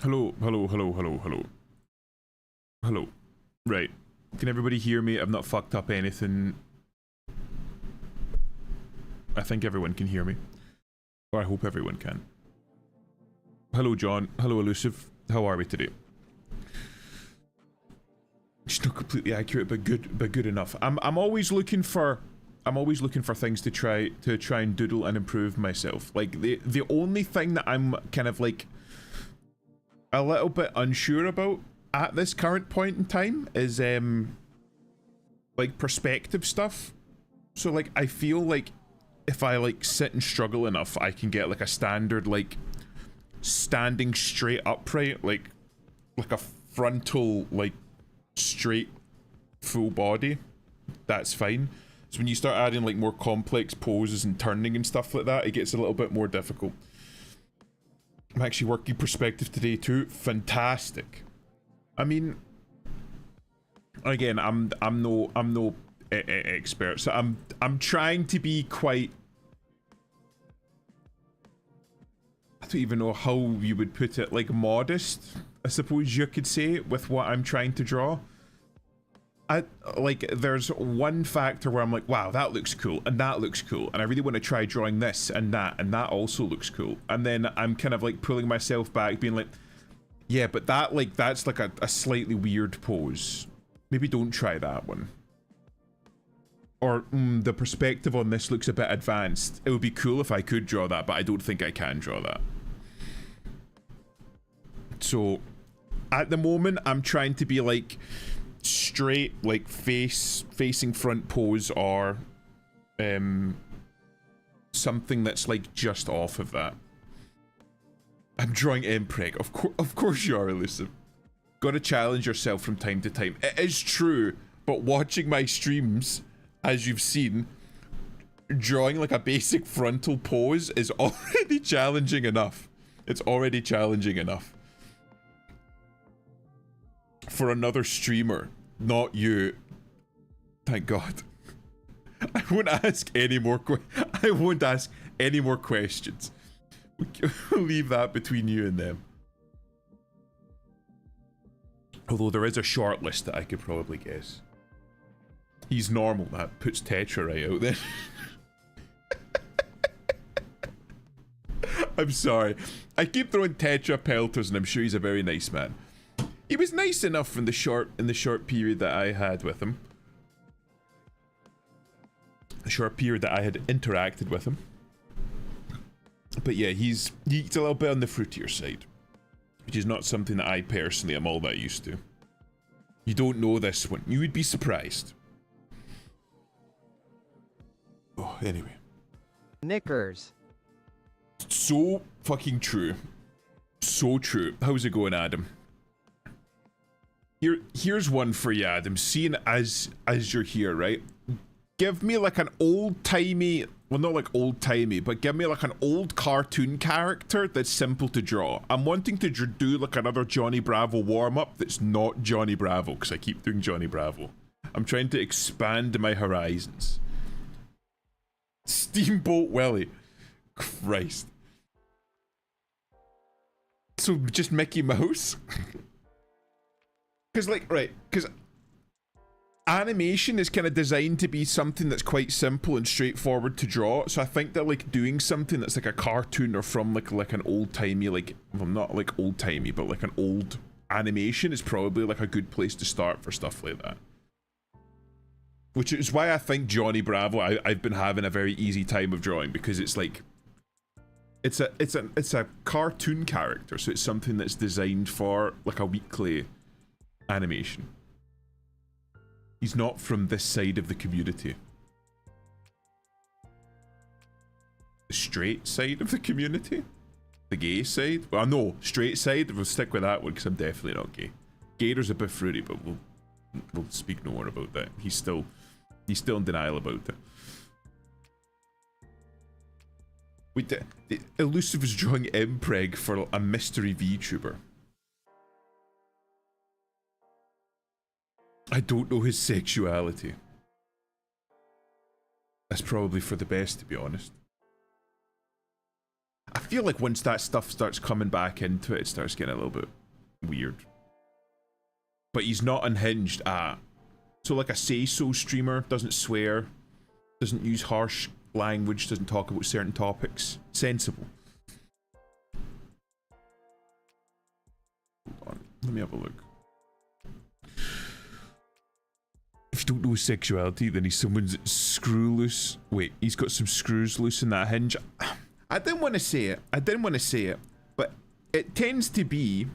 Hello, hello, hello, hello, hello. Hello. Right. Can everybody hear me? I've not fucked up anything. I think everyone can hear me. Or I hope everyone can. Hello, John. Hello, Elusive. How are we today? It's not completely accurate, but good enough. I'm always looking for things to try and doodle and improve myself. Like the only thing that I'm kind of like a little bit unsure about at this current point in time is like perspective stuff. So like I feel like if I like sit and struggle enough, I can get like a standard like standing straight upright, like a frontal like straight full body. That's fine. So when you start adding like more complex poses and turning and stuff like that, it gets a little bit more difficult. I'm actually working perspective today too. Fantastic. I mean, again, I'm no expert, so I'm trying to be quite. I don't even know how you would put it, like modest, I suppose you could say, with what I'm trying to draw. There's one factor where I'm like, wow, that looks cool, and that looks cool, and I really want to try drawing this, and that also looks cool. And then I'm kind of like pulling myself back, being like, yeah, but that's like a slightly weird pose. Maybe don't try that one. Or, the perspective on this looks a bit advanced. It would be cool if I could draw that, but I don't think I can draw that. So, at the moment, I'm trying to be like straight, like facing front pose, or something that's like just off of that. I'm drawing Mpreg. Of course you are, Elusive. Gotta challenge yourself from time to time. It is true, but watching my streams, as you've seen, drawing like a basic frontal pose is already challenging enough. It's already challenging enough. For another streamer, not you. Thank God. I won't ask any more questions. We'll leave that between you and them. Although there is a short list that I could probably guess. He's normal. That puts Tetra right out there. I'm sorry. I keep throwing Tetra pelters, and I'm sure he's a very nice man. He was nice enough in the short period that I had with him. The short period that I had interacted with him. But yeah, he's a little bit on the fruitier side, which is not something that I personally am all that used to. You don't know this one. You would be surprised. Oh, anyway. Knickers. So fucking true. So true. How's it going, Adam? Here's one for you, Adam. Seeing as you're here, right? Give me like an old-timey, well, not like old-timey, but give me like an old cartoon character that's simple to draw. I'm wanting to do like another Johnny Bravo warm-up that's not Johnny Bravo, because I keep doing Johnny Bravo. I'm trying to expand my horizons. Steamboat Willie. Christ. So just Mickey Mouse? Because animation is kind of designed to be something that's quite simple and straightforward to draw, so I think that like doing something that's like a cartoon or from like an old-timey, like, well, not like old-timey, but like an old animation is probably like a good place to start for stuff like that. Which is why I think Johnny Bravo I've been having a very easy time of drawing, because it's like it's a cartoon character, so it's something that's designed for like a weekly animation. He's not from this side of the community. The straight side of the community? The gay side? Well, no, straight side. We'll stick with that one because I'm definitely not gay. Gator's a bit fruity, but we'll speak no more about that. He's still in denial about it. Wait, the Elusive is drawing Mpreg for a mystery VTuber. I don't know his sexuality. That's probably for the best, to be honest. I feel like once that stuff starts coming back into it, it starts getting a little bit weird. But he's not unhinged. So like a say-so streamer, doesn't swear, doesn't use harsh language, doesn't talk about certain topics. Sensible. Hold on, let me have a look. If you don't know his sexuality, then he's someone's screw loose. Wait, he's got some screws loose in that hinge. I didn't want to say it. But it tends to be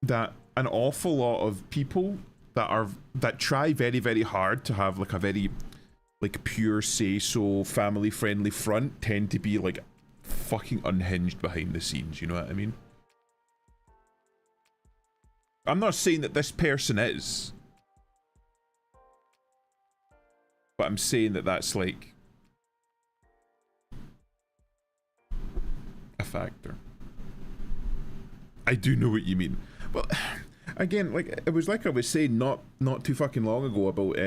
that an awful lot of people that try very, very hard to have like a very like pure say-so family friendly front tend to be like fucking unhinged behind the scenes, you know what I mean? I'm not saying that this person is, but I'm saying that that's like a factor. I do know what you mean. Well, again, like it was like I was saying not too fucking long ago about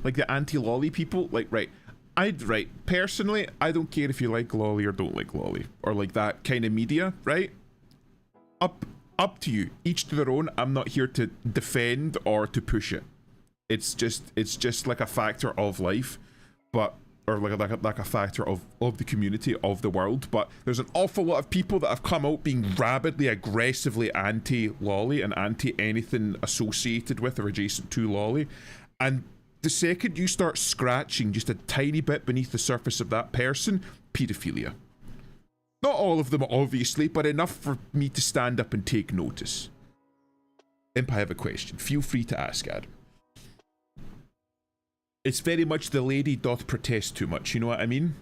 like the anti-lolly people. Like, right, personally, I don't care if you like lolly or don't like lolly or like that kind of media, right? Up to you. Each to their own. I'm not here to defend or to push it. It's just like a factor of life, but or like a factor of the community of the world. But there's an awful lot of people that have come out being rabidly, aggressively anti-lolly and anti anything associated with or adjacent to lolly. And the second you start scratching just a tiny bit beneath the surface of that person, pedophilia. Not all of them, obviously, but enough for me to stand up and take notice. Imp, I have a question. Feel free to ask, Adam. It's very much the lady doth protest too much, you know what I mean?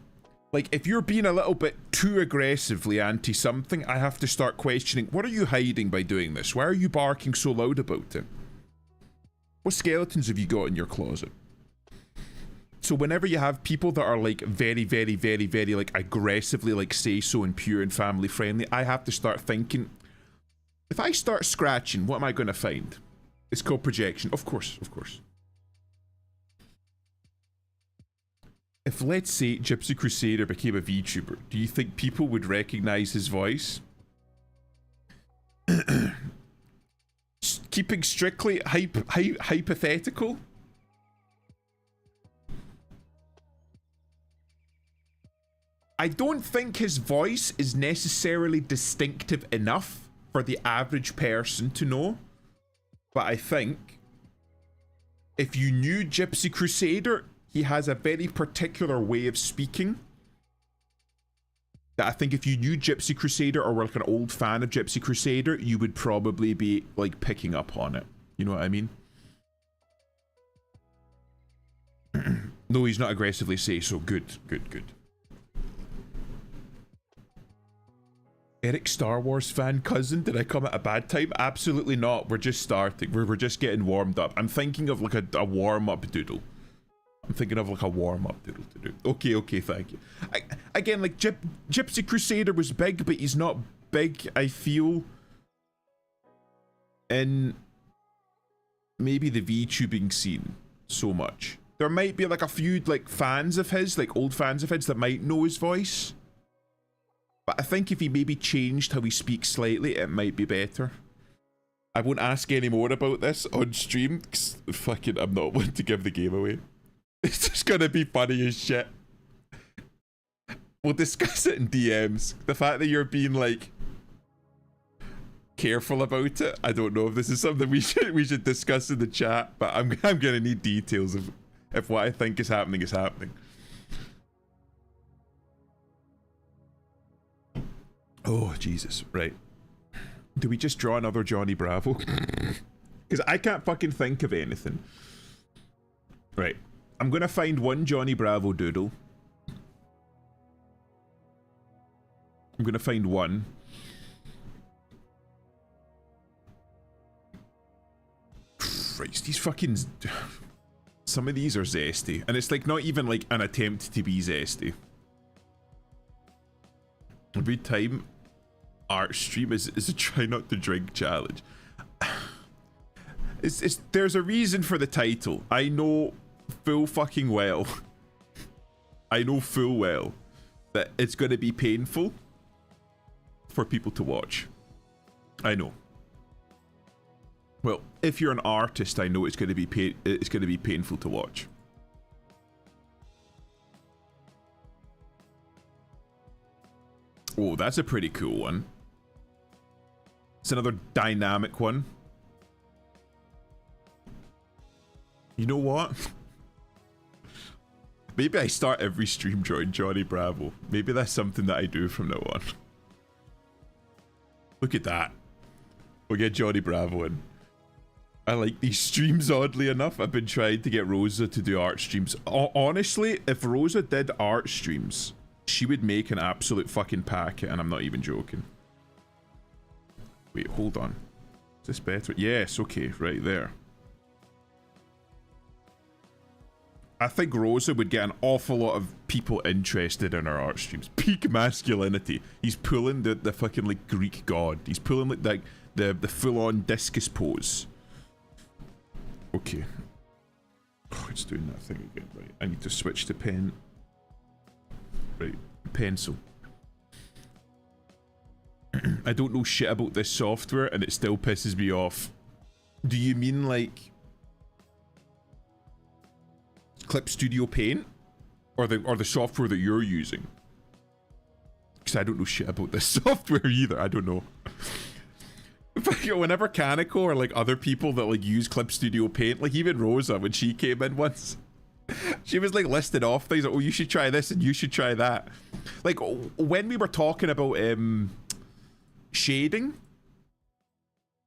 Like, if you're being a little bit too aggressively anti-something, I have to start questioning, what are you hiding by doing this? Why are you barking so loud about it? What skeletons have you got in your closet? So whenever you have people that are like very, very, very, very like aggressively like say-so and pure and family friendly, I have to start thinking, if I start scratching, what am I going to find? It's called projection. Of course, of course. If, let's say, Gypsy Crusader became a VTuber, do you think people would recognize his voice? Keeping strictly hypothetical? I don't think his voice is necessarily distinctive enough for the average person to know. But I think if you knew Gypsy Crusader, he has a very particular way of speaking that I think if you knew Gypsy Crusader or were like an old fan of Gypsy Crusader, you would probably be like picking up on it. You know what I mean? No, he's not aggressively say-so. Good. Eric Star Wars fan cousin, did I come at a bad time? Absolutely not. We're just starting. We're just getting warmed up. I'm thinking of like a warm-up doodle. I'm thinking of like a warm-up doodle to do. Okay, thank you. Again, like Gypsy Crusader was big, but he's not big, I feel, in maybe the VTubing scene so much. There might be like a few like fans of his, like old fans of his that might know his voice. But I think if he maybe changed how he speaks slightly, it might be better. I won't ask any more about this on stream, because fucking I'm not one to give the game away. It's just gonna be funny as shit. We'll discuss it in DMs. The fact that you're being like careful about it, I don't know if this is something we should discuss in the chat, but I'm gonna need details of if what I think is happening is happening. Oh, Jesus. Right. Do we just draw another Johnny Bravo? Because I can't fucking think of anything. Right. I'm going to find one Johnny Bravo doodle. I'm going to find one. Christ, these fucking... Some of these are zesty. And it's like not even like an attempt to be zesty. Every time art stream is a try not to drink challenge. There's a reason for the title. I know full fucking well. I know full well that it's going to be painful for people to watch. I know. Well, if you're an artist, I know it's going to be painful to watch. Oh, that's a pretty cool one. It's another dynamic one. You know what? Maybe I start every stream drawing Johnny Bravo. Maybe that's something that I do from now on. Look at that. We'll get Johnny Bravo in. I like these streams, oddly enough. I've been trying to get Rosa to do art streams. Honestly, if Rosa did art streams, she would make an absolute fucking packet, and I'm not even joking. Wait, hold on. Is this better? Yes, okay, right there. I think Rosa would get an awful lot of people interested in her art streams. Peak masculinity. He's pulling the fucking like Greek god. He's pulling like the full-on discus pose. Okay. Oh, it's doing that thing again. Right. I need to switch to pen. Right. Pencil. I don't know shit about this software and it still pisses me off. Do you mean like Clip Studio Paint? Or the software that you're using? Because I don't know shit about this software either. I don't know. Whenever Kaneko or like other people that like use Clip Studio Paint, like even Rosa when she came in once, she was like listed off things like, oh, you should try this and you should try that. Like when we were talking about shading,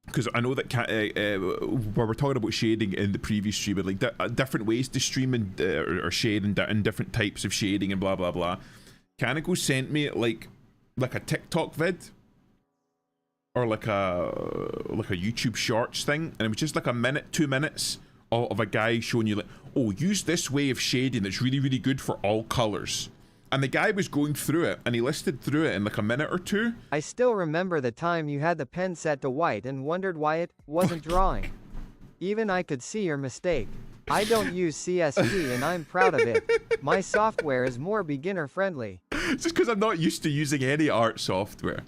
because I know that where we're talking about shading in the previous stream, like different ways to stream and or shade and different types of shading and blah blah blah. Kaneko sent me like a TikTok vid. Or like a YouTube Shorts thing, and it was just like a minute, 2 minutes of a guy showing you like, oh, use this way of shading that's really, really good for all colors. And the guy was going through it, and he listed through it in like a minute or two. I still remember the time you had the pen set to white and wondered why it wasn't drawing. Even I could see your mistake. I don't use CSP and I'm proud of it. My software is more beginner friendly. It's just because I'm not used to using any art software.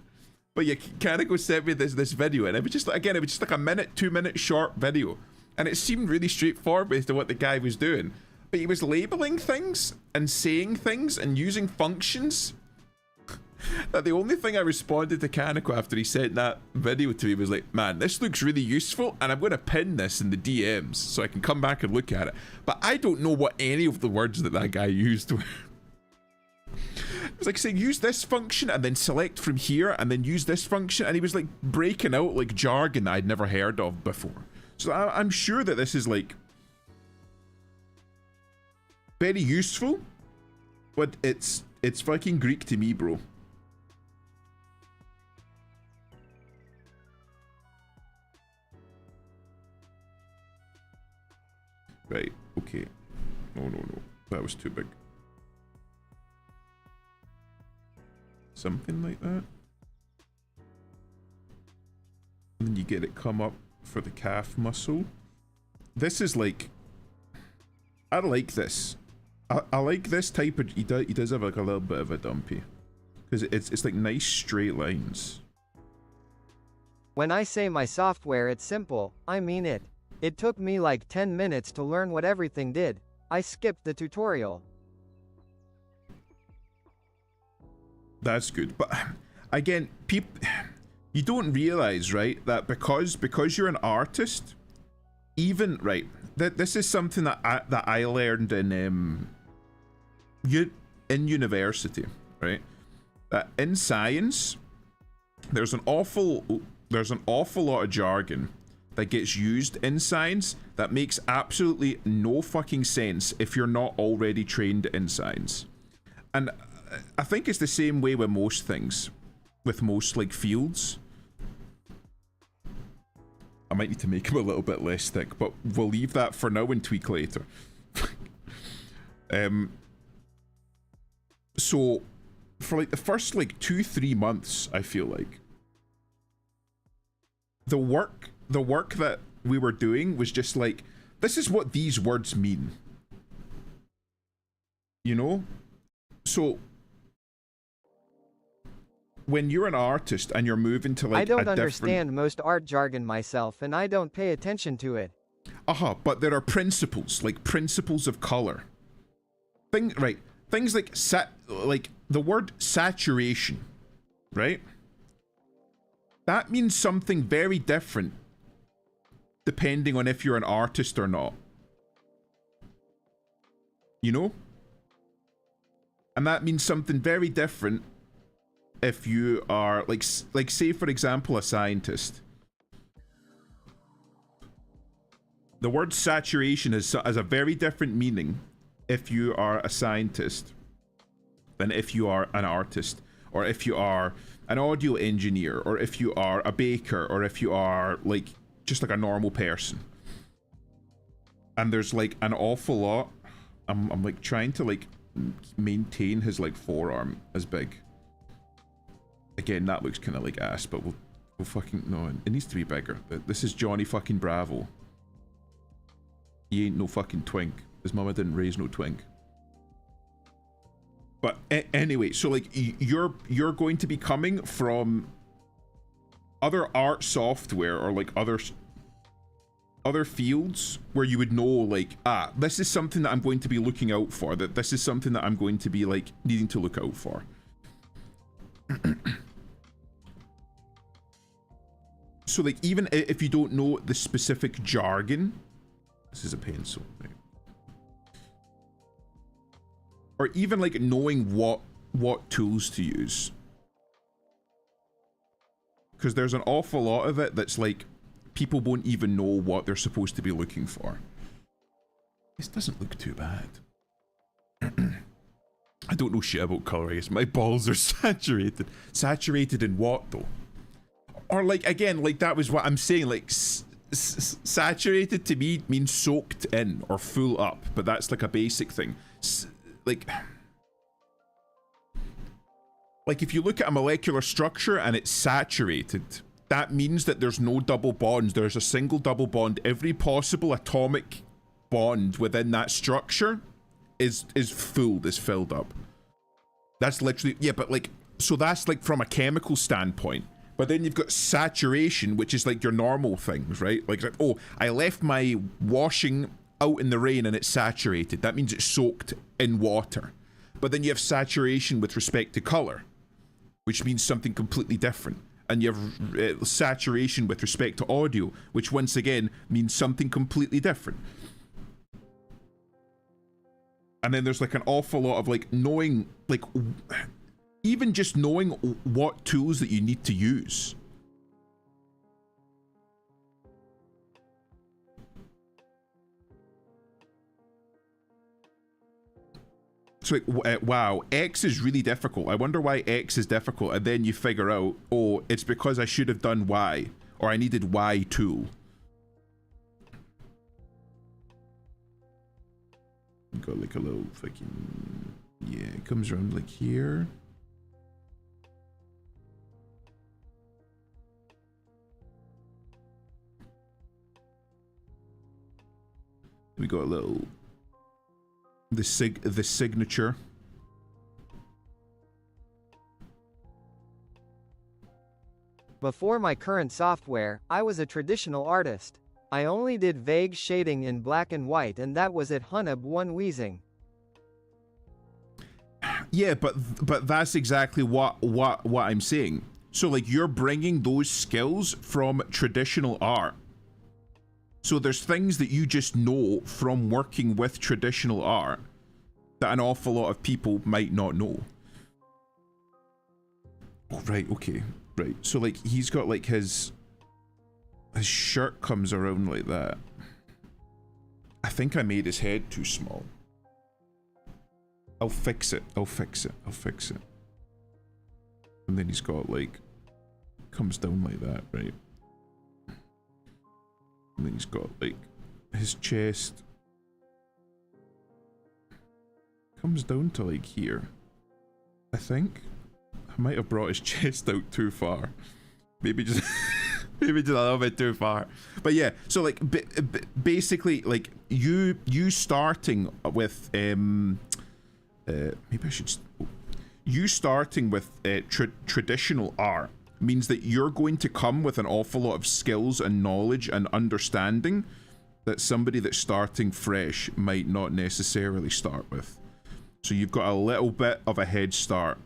But yeah, Kaneko sent me this video, and it was just like, again, it was just like a minute, 2 minute short video, and it seemed really straightforward based on what the guy was doing. But he was labeling things and saying things and using functions. That the only thing I responded to Kaneko after he sent that video to me was like, man, this looks really useful, and I'm going to pin this in the DMs so I can come back and look at it. But I don't know what any of the words that guy used were. It was like saying use this function and then select from here and then use this function, and he was like breaking out like jargon that I'd never heard of before. So I'm sure that this is like very useful, but it's fucking Greek to me, bro. Right, okay. No, that was too big. Something like that. And then you get it come up for the calf muscle. This is like, I like this. I like this type of, he does have like a little bit of a dumpy. Because it's like nice straight lines. When I say my software it's simple, I mean it. It took me like 10 minutes to learn what everything did. I skipped the tutorial. That's good, but again, you don't realize, right, that because you're an artist, even right, this is something that I learned in university, right? That in science, there's an awful lot of jargon that gets used in science that makes absolutely no fucking sense if you're not already trained in science. And I think it's the same way with most things, with most like fields. I might need to make him a little bit less thick, but we'll leave that for now and tweak later. So for like the first like 2-3 months, I feel like the work that we were doing was just like, this is what these words mean, you know? So when you're an artist and you're moving to like I don't a understand most art jargon myself, and I don't pay attention to it. But there are principles, like principles of color. Things like the word saturation, right? That means something very different depending on if you're an artist or not. You know? And that means something very different if you are like say for example a scientist. The word saturation has a very different meaning if you are a scientist than if you are an artist, or if you are an audio engineer, or if you are a baker, or if you are like just like a normal person. And there's like an awful lot. I'm like trying to like maintain his like forearm as big. Again, that looks kind of like ass, but we'll fucking no. It needs to be bigger. This is Johnny fucking Bravo. He ain't no fucking twink. His mama didn't raise no twink. But anyway, so like you're going to be coming from other art software or like other fields where you would know like, this is something that I'm going to be looking out for, that this is something that I'm going to be like needing to look out for. So like even if you don't know the specific jargon, this is a pencil, right? Or even like knowing what tools to use. Because there's an awful lot of it that's like people won't even know what they're supposed to be looking for. This doesn't look too bad. I don't know shit about color, I guess. My balls are saturated. Saturated in what though? Or like, again, like that was what I'm saying, like saturated to me means soaked in or full up, but that's like a basic thing. Like if you look at a molecular structure and it's saturated, that means that there's no double bonds. There's a single double bond. Every possible atomic bond within that structure is filled up. That's literally, yeah, but like, so that's like from a chemical standpoint. But then you've got saturation, which is like your normal things, right? Like, oh, I left my washing out in the rain and it's saturated. That means it's soaked in water. But then you have saturation with respect to color, which means something completely different. And you have saturation with respect to audio, which once again means something completely different. And then there's like an awful lot of like knowing, like even just knowing what tools that you need to use. So like, wow, X is really difficult. I wonder why X is difficult. And then you figure out, oh, it's because I should have done Y, or I needed Y tool. Got like a little fucking, yeah, it comes around like here. We got a little, the signature. Before my current software, I was a traditional artist. I only did vague shading in black and white, and that was at Hunab 1 Wheezing. Yeah, but that's exactly what I'm saying. So like you're bringing those skills from traditional art. So there's things that you just know from working with traditional art that an awful lot of people might not know. Oh, right, okay, right. So like he's got like his shirt comes around like that. I think I made his head too small. I'll fix it. I'll fix it. And then he's got like, comes down like that, right? And then he's got like his chest comes down to like here. I think I might have brought his chest out too far. Maybe just maybe just a little bit too far. But yeah, so like basically like you starting with maybe I should you starting with traditional art means that you're going to come with an awful lot of skills and knowledge and understanding that somebody that's starting fresh might not necessarily start with. So you've got a little bit of a head start.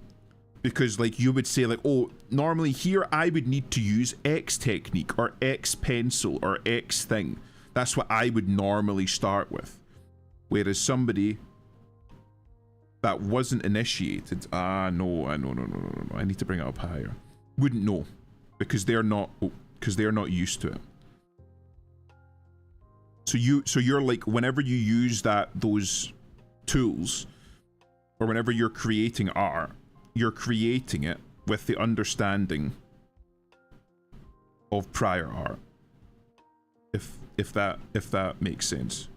Because like you would say like, oh, normally here I would need to use X technique or X pencil or X thing. That's what I would normally start with. Whereas somebody that wasn't initiated, no, I need to bring it up higher. Wouldn't know because they're not used to it. So you're like, whenever you use those tools, or whenever you're creating art, you're creating it with the understanding of prior art. If that makes sense.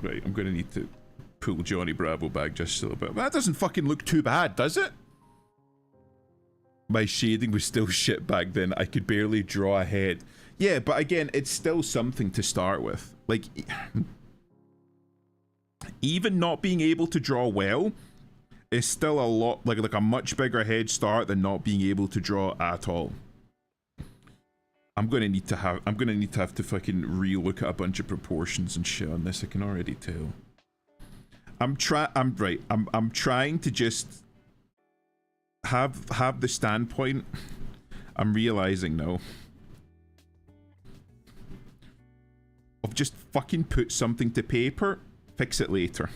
Right, I'm gonna need to pull Johnny Bravo back just a little bit. That doesn't fucking look too bad, does it? My shading was still shit back then. I could barely draw a head. Yeah, but again, it's still something to start with. Like, even not being able to draw well is still a lot, like a much bigger head start than not being able to draw at all. I'm gonna need to have to fucking relook at a bunch of proportions and shit on this. I can already tell. I'm trying to just have the standpoint. I'm realizing now of just fucking put something to paper, fix it later.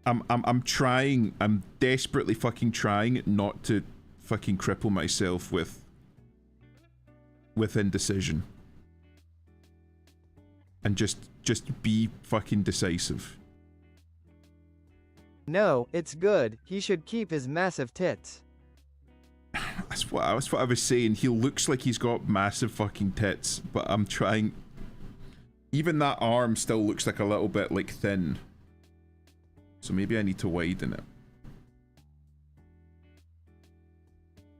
I'm desperately fucking trying not to fucking cripple myself with indecision. And just be fucking decisive. No, it's good. He should keep his massive tits. That's what I was saying. He looks like he's got massive fucking tits, but I'm trying. Even that arm still looks like a little bit like thin. So maybe I need to widen it.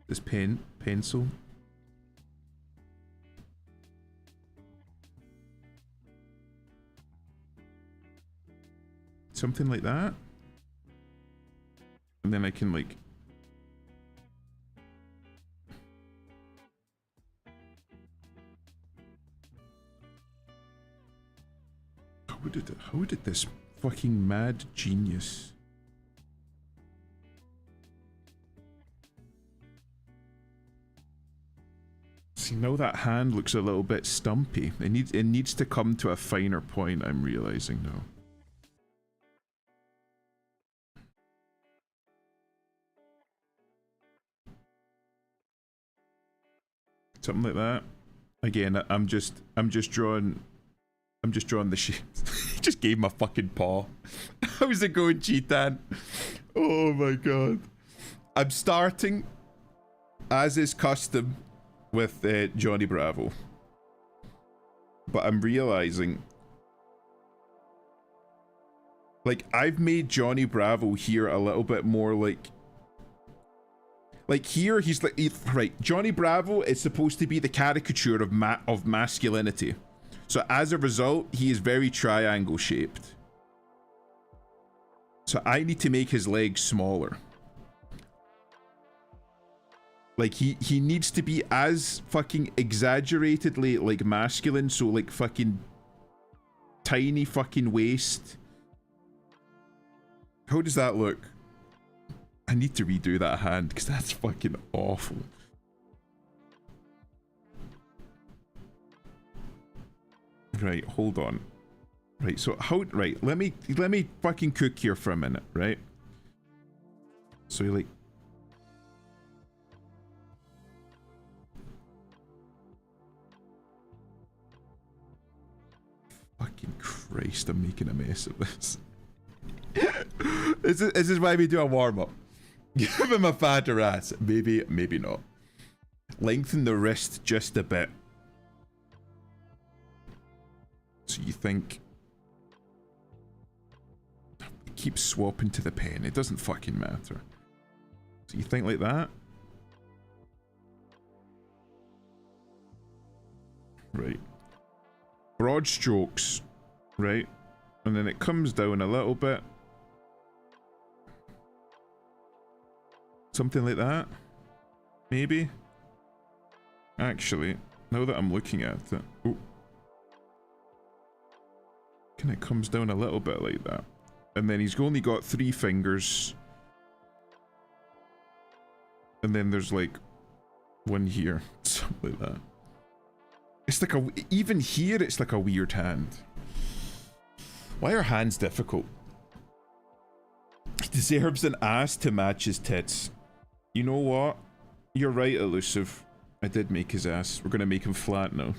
This pencil. Something like that. And then I can like how did this fucking mad genius see, now that hand looks a little bit stumpy. It needs to come to a finer point, I'm realizing now. Something like that. Again, I'm just drawing the shapes. He just gave him a fucking paw. How's it going, Cheetan? Oh my god. I'm starting, as is custom, with Johnny Bravo. But I'm realizing, like, I've made Johnny Bravo here a little bit more like here he's like, right, Johnny Bravo is supposed to be the caricature of masculinity. So as a result, he is very triangle shaped. So I need to make his legs smaller. Like he needs to be as fucking exaggeratedly like masculine, so like fucking tiny fucking waist. How does that look? I need to redo that hand because that's fucking awful. Right, hold on. Right, so right, let me fucking cook here for a minute, right? So you like fucking Christ, I'm making a mess of this. This is why we do a warm-up. Give him a fatter ass. Maybe not. Lengthen the wrist just a bit. So you think... Keep swapping to the pen. It doesn't fucking matter. So you think like that? right? Broad strokes, right? And then it comes down a little bit. Something like that. Maybe. Actually, now that I'm looking at it, oh, kind of comes down a little bit like that. And then he's only got 3 fingers. And then there's like one here, something like that. It's like even here it's like a weird hand. Why are hands difficult? He deserves an ass to match his tits. You know what? You're right, Elusive. I did make his ass. We're gonna make him flat now.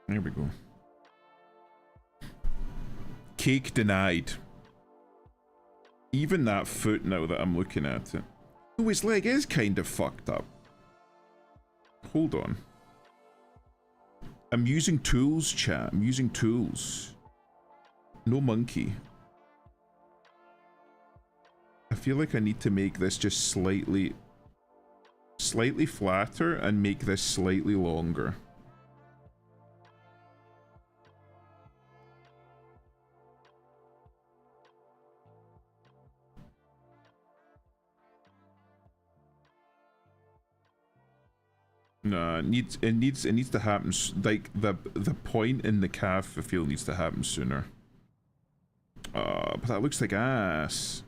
There we go. Cake denied. Even that foot, now that I'm looking at it. Oh, his leg is kind of fucked up. Hold on. I'm using tools, chat. I'm using tools. No monkey. I feel like I need to make this just slightly flatter and make this slightly longer. Nah, it needs to happen. Like the point in the calf, I feel, needs to happen sooner. But that looks like ass.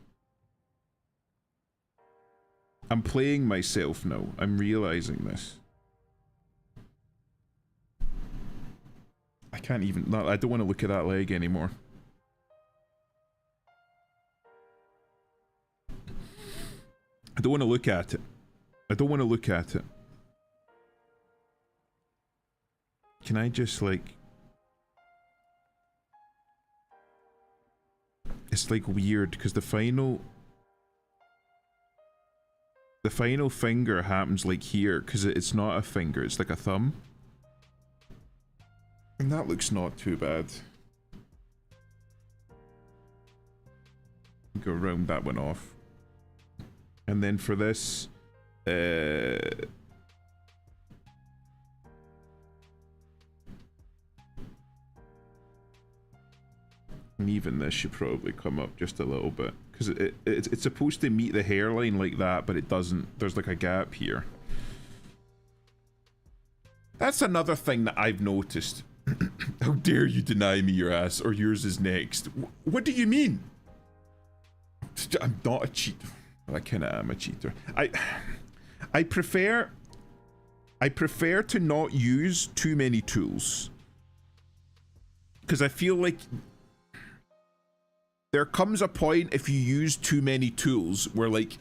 I'm playing myself now. I'm realizing this. I can't even. No, I don't want to look at that leg anymore. I don't want to look at it. I don't want to look at it. Can I just like... It's like weird because the final finger happens like here because it's not a finger, it's like a thumb. And that looks not too bad. Go round that one off. And then for this, and even this should probably come up just a little bit because it's supposed to meet the hairline like that, but it doesn't. There's like a gap here. That's another thing that I've noticed. How dare you deny me your ass, or yours is next? What do you mean? I'm not a cheater. Well, I kind of am a cheater. I prefer to not use too many tools because I feel like there comes a point if you use too many tools where like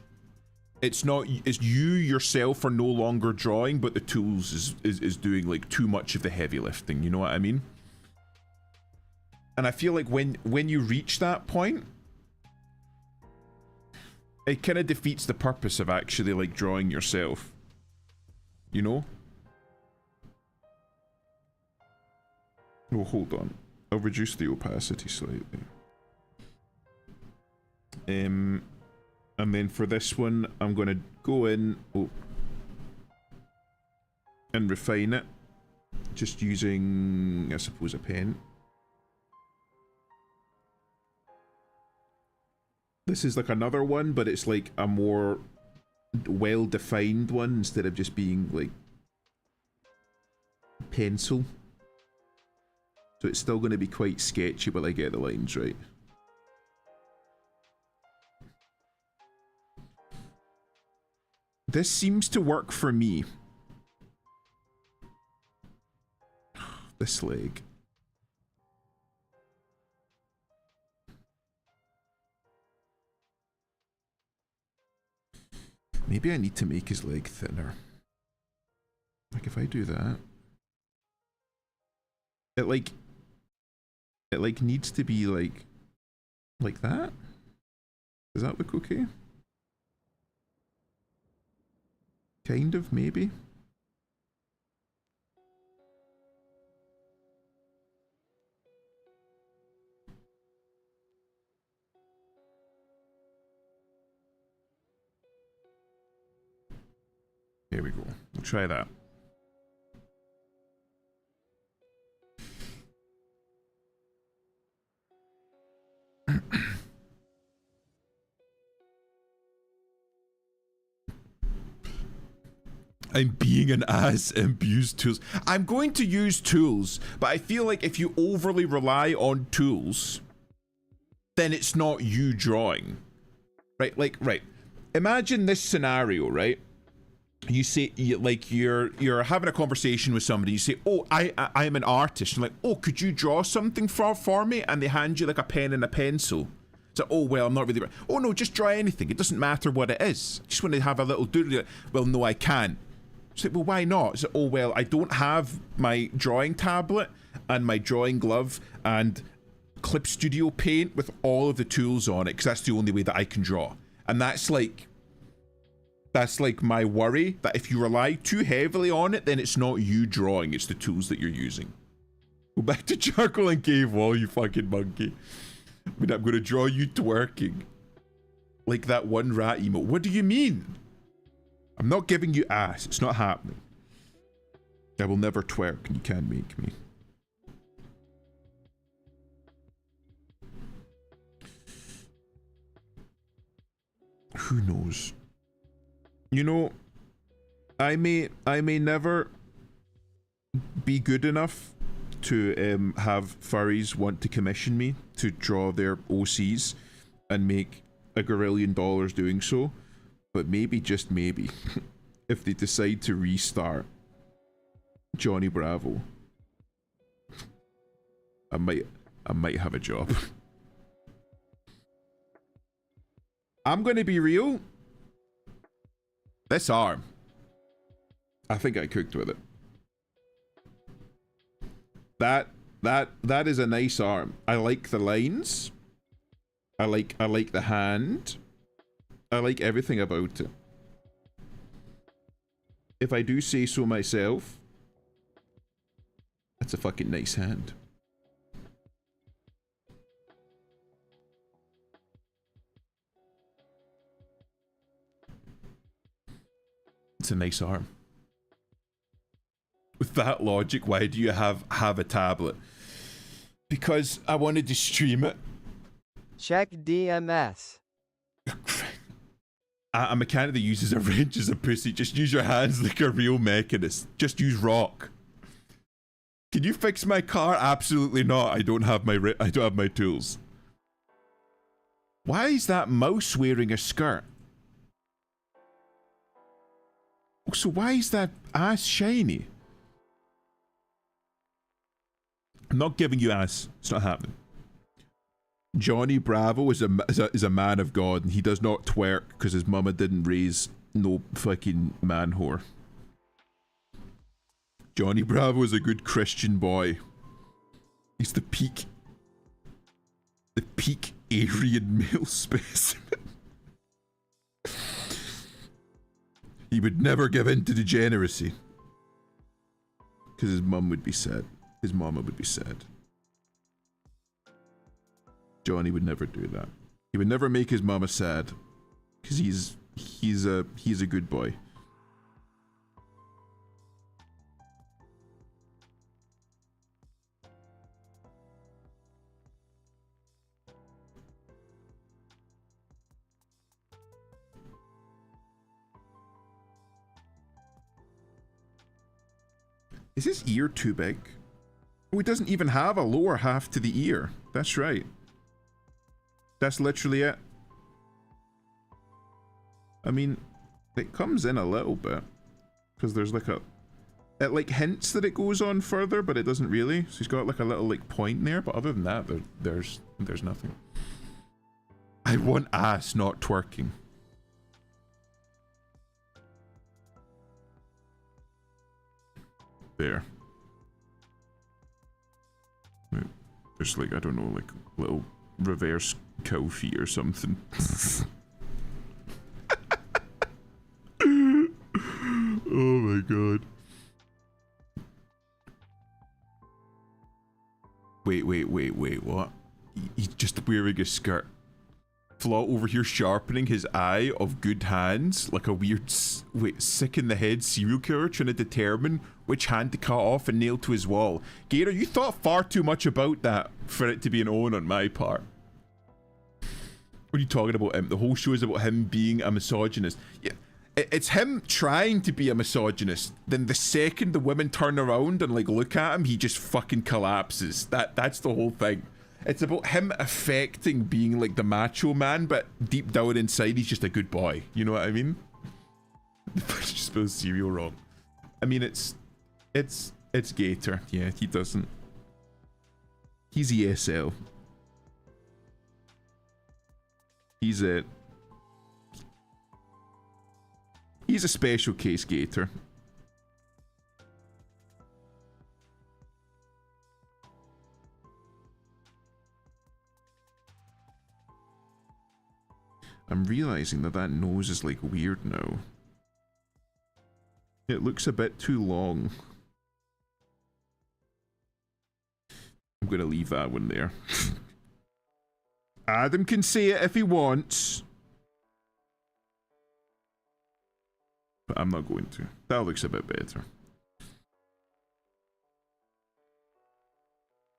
it's you yourself are no longer drawing, but the tools is doing like too much of the heavy lifting, you know what I mean? And I feel like when you reach that point, it kind of defeats the purpose of actually like drawing yourself, you know? Oh, hold on. I'll reduce the opacity slightly. And then for this one, I'm gonna go in and refine it, just using, I suppose, a pen. This is like another one, but it's like a more well-defined one instead of just being like pencil. So it's still going to be quite sketchy, but I get the lines right. This seems to work for me. This leg. Maybe I need to make his leg thinner. Like if I do that, it needs to be like that. Does that look okay? Kind of, maybe. Here we go. We'll try that. I'm being an ass and use tools. I'm going to use tools, but I feel like if you overly rely on tools, then it's not you drawing. Right? Like, right. Imagine this scenario, right? You say, you're having a conversation with somebody. You say, "Oh, I'm an artist." You're like, "Oh, could you draw something for me?" And they hand you like a pen and a pencil. So, "Oh, well, I'm not really." "Oh no, just draw anything. It doesn't matter what it is. Just want to have a little doodle." Like, "Well, no, I can't." So, "Well, why not?" So, "Oh, well, I don't have my drawing tablet and my drawing glove and Clip Studio Paint with all of the tools on it because that's the only way that I can draw." And that's like my worry, that if you rely too heavily on it, then it's not you drawing, it's the tools that you're using. Go back to charcoal and cave wall, you fucking monkey. I mean, I'm gonna draw you twerking. Like that one rat emote. What do you mean? I'm not giving you ass, it's not happening. I will never twerk and you can't make me. Who knows? You know, I may never be good enough to have furries want to commission me to draw their OCs and make $1 gazillion doing so, but maybe, just maybe, if they decide to restart Johnny Bravo, I might have a job. I'm gonna be real. This arm, I think I cooked with it. That is a nice arm. I like the lines. I like the hand. I like everything about it. If I do say so myself, that's a fucking nice hand. It's a nice arm. With that logic, why do you have a tablet? Because I wanted to stream it. Check DMS. A mechanic that uses a wrench as a pussy. Just use your hands like a real mechanist. Just use rock. Can you fix my car? Absolutely not. I don't have my tools. Why is that mouse wearing a skirt? So why is that ass shiny? I'm not giving you ass. It's not happening. Johnny Bravo is a man of God, and he does not twerk because his mama didn't raise no fucking man whore. Johnny Bravo is a good Christian boy. He's the peak Aryan male specimen. He would never give in to degeneracy. Because his mum would be sad. His mama would be sad. Johnny would never do that. He would never make his mama sad. Because he's a good boy. Is his ear too big? Oh, he doesn't even have a lower half to the ear. That's right. That's literally it. I mean, it comes in a little bit. Because there's like a... It like hints that it goes on further, but it doesn't really. So he's got like a little like point there, but other than that, there's nothing. I want ass, not twerking. There. Wait, there's like, I don't know, like little reverse cow feet or something. Oh my god. Wait, what? He's just wearing a skirt. Flot over here sharpening his eye of good hands like a weird, sick in the head serial killer trying to determine which hand to cut off and nail to his wall. Gator, you thought far too much about that for it to be an own on my part. What are you talking about him? The whole show is about him being a misogynist. Yeah, it's him trying to be a misogynist. Then the second the women turn around and like look at him, he just fucking collapses. That's the whole thing. It's about him affecting being like the macho man, but deep down inside he's just a good boy. You know what I mean? Just spells cereal wrong. I mean it's Gator. Yeah, he doesn't. He's ESL. He's a special case Gator. I'm realizing that nose is like weird now. It looks a bit too long. I'm gonna leave that one there. Adam can say it if he wants. But I'm not going to. That looks a bit better.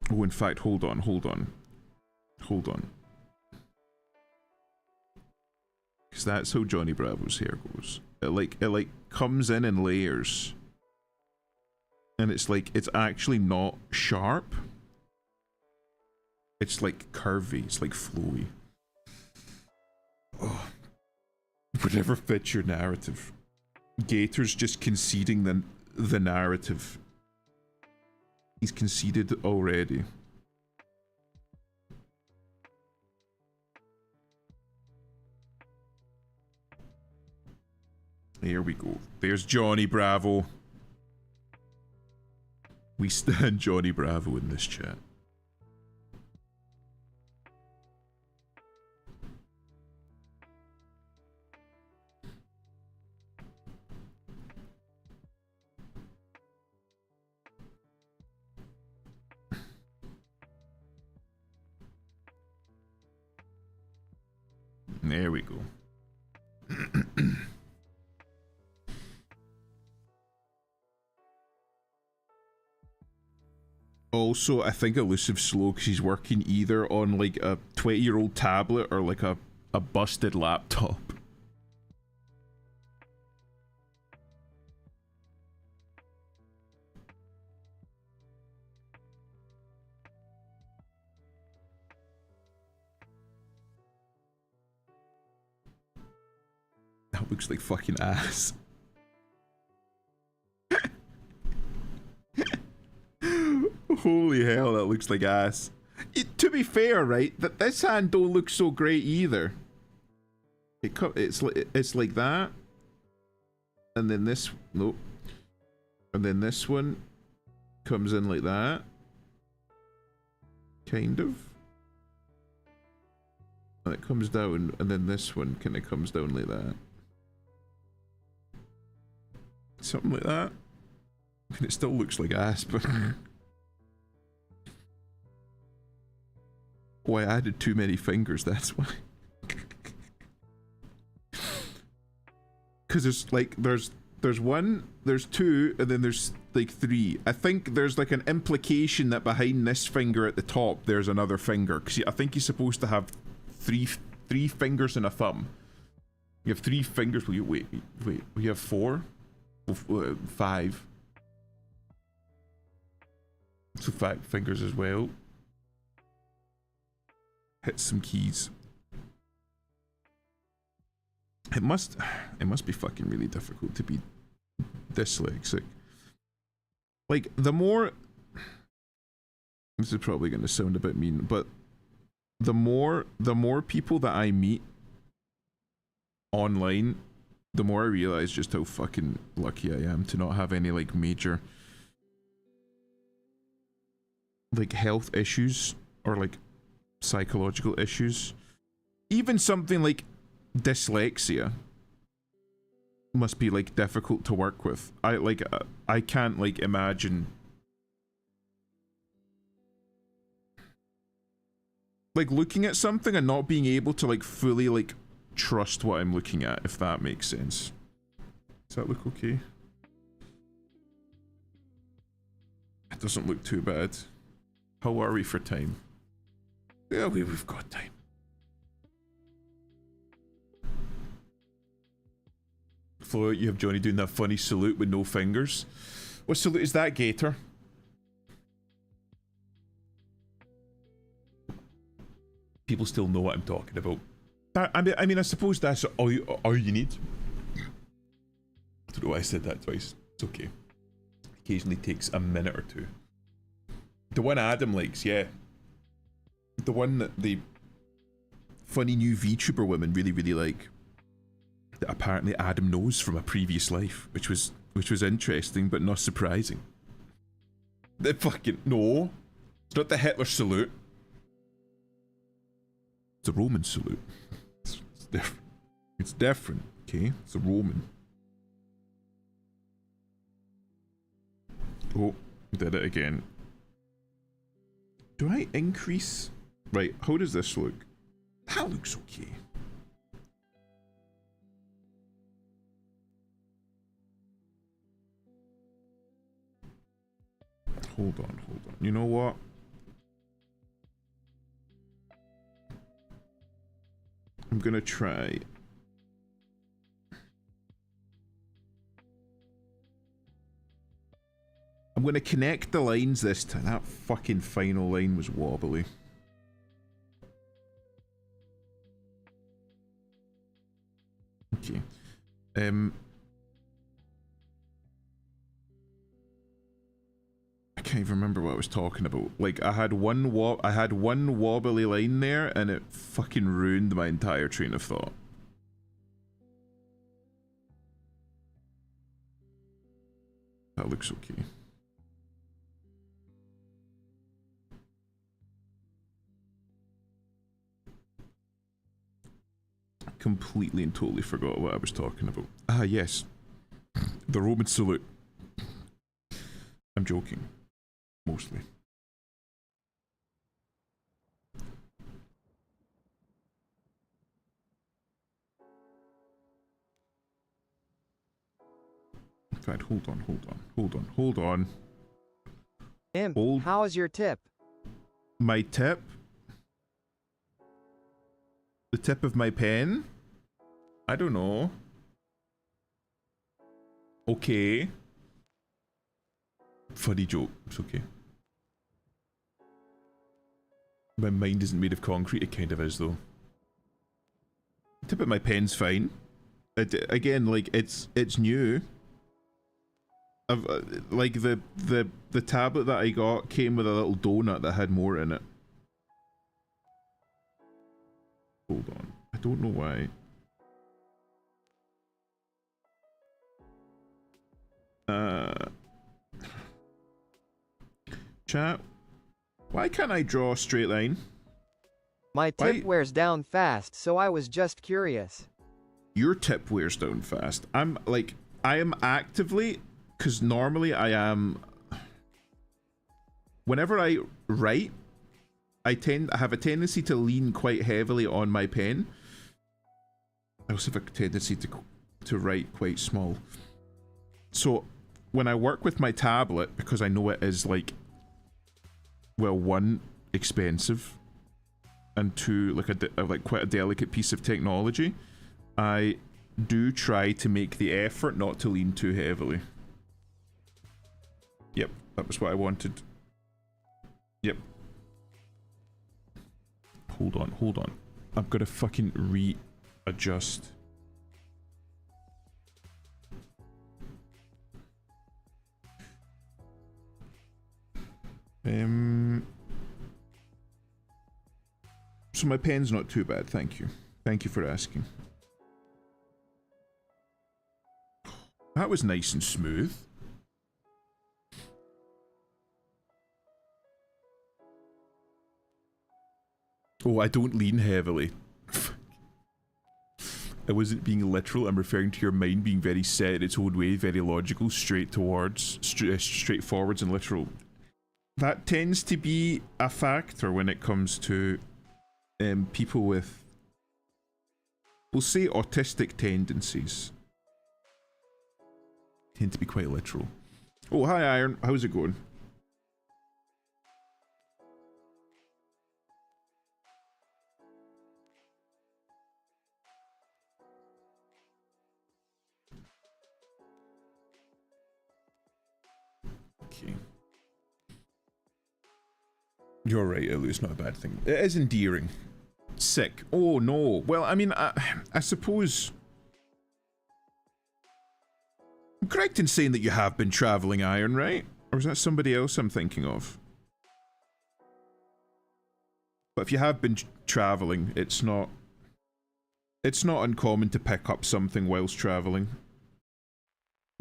Oh, in fact, hold on. Because that's how Johnny Bravo's hair goes. It like comes in layers. And it's like, it's actually not sharp. It's like curvy, it's like flowy. Oh. Whatever fits your narrative. Gator's just conceding the narrative. He's conceded already. There we go. There's Johnny Bravo. We stand Johnny Bravo in this chat. There we go. Also, I think Elusive's slow because he's working either on like a 20-year-old tablet or like a busted laptop. That looks like fucking ass. Holy hell, that looks like ass. To be fair, right, that this hand don't look so great either. It's like that, and then this nope, and then this one comes in like that, kind of, and it comes down, and then this one kind of comes down like that, something like that, and it still looks like ass, but. Oh, I added too many fingers, that's why. Because there's one, there's two, and then there's like three. I think there's like an implication that behind this finger at the top, there's another finger. Because I think you're supposed to have three fingers and a thumb. You have 3 fingers. Well, wait. We have 4? 5. So 5 fingers as well. Hit some keys. It must be fucking really difficult to be dyslexic. Like, the more... This is probably going to sound a bit mean, but the more people that I meet online, the more I realize just how fucking lucky I am to not have any, like, major, like, health issues or, like, psychological issues. Even something like dyslexia must be like difficult to work with. I can't like imagine like looking at something and not being able to like fully like trust what I'm looking at, if that makes sense. Does that look okay? It doesn't look too bad. How are we for time? Yeah, we've got time. Flo, you have Johnny doing that funny salute with no fingers. What salute is that, Gator? People still know what I'm talking about. I mean, I suppose that's all you need. I don't know why I said that twice. It's okay. Occasionally takes a minute or two. The one Adam likes, yeah. The one that the funny new VTuber women really like. That apparently Adam knows from a previous life, which was interesting but not surprising. The fucking no. It's not the Hitler salute. It's a Roman salute. It's different. It's different, okay? It's a Roman. Oh, did it again. Do I increase? Right, how does this look? That looks okay. Hold on. You know what? I'm gonna try. I'm gonna connect the lines this time. That fucking final line was wobbly. Okay. I can't even remember what I was talking about. Like, I had one wobbly line there, and it fucking ruined my entire train of thought. That looks okay. Completely and totally forgot what I was talking about. Ah, yes. The Roman salute. I'm joking. Mostly. In fact, hold on. Imp, how is your tip? My tip? The tip of my pen? I don't know. Okay. Funny joke. It's okay. My mind isn't made of concrete. It kind of is, though. The tip of my pen's fine. Again, like, it's new. I've, like, the tablet that I got came with a little donut that had more in it. Hold on. I don't know why. Chat. Why can't I draw a straight line? My tip wears down fast, so I was just curious. Your tip wears down fast. I am actively, because normally I am, whenever I write, I have a tendency to lean quite heavily on my pen. I also have a tendency to write quite small. So when I work with my tablet, because I know it is like, well, one, expensive, and two, like quite a delicate piece of technology, I do try to make the effort not to lean too heavily. Yep, that was what I wanted. Yep. Hold on. I'm gonna fucking readjust. So my pen's not too bad, thank you. Thank you for asking. That was nice and smooth. Oh, I don't lean heavily. I wasn't being literal, I'm referring to your mind being very set in its own way, very logical, straightforwards and literal. That tends to be a factor when it comes to people with, we'll say, autistic tendencies tend to be quite literal. Oh, hi Iron, how's it going? Okay. You're right, Ilu, it's not a bad thing. It is endearing. Sick. Oh no. Well, I mean, I suppose I'm correct in saying that you have been travelling, Iron, right? Or is that somebody else I'm thinking of? But if you have been travelling, it's not uncommon to pick up something whilst travelling.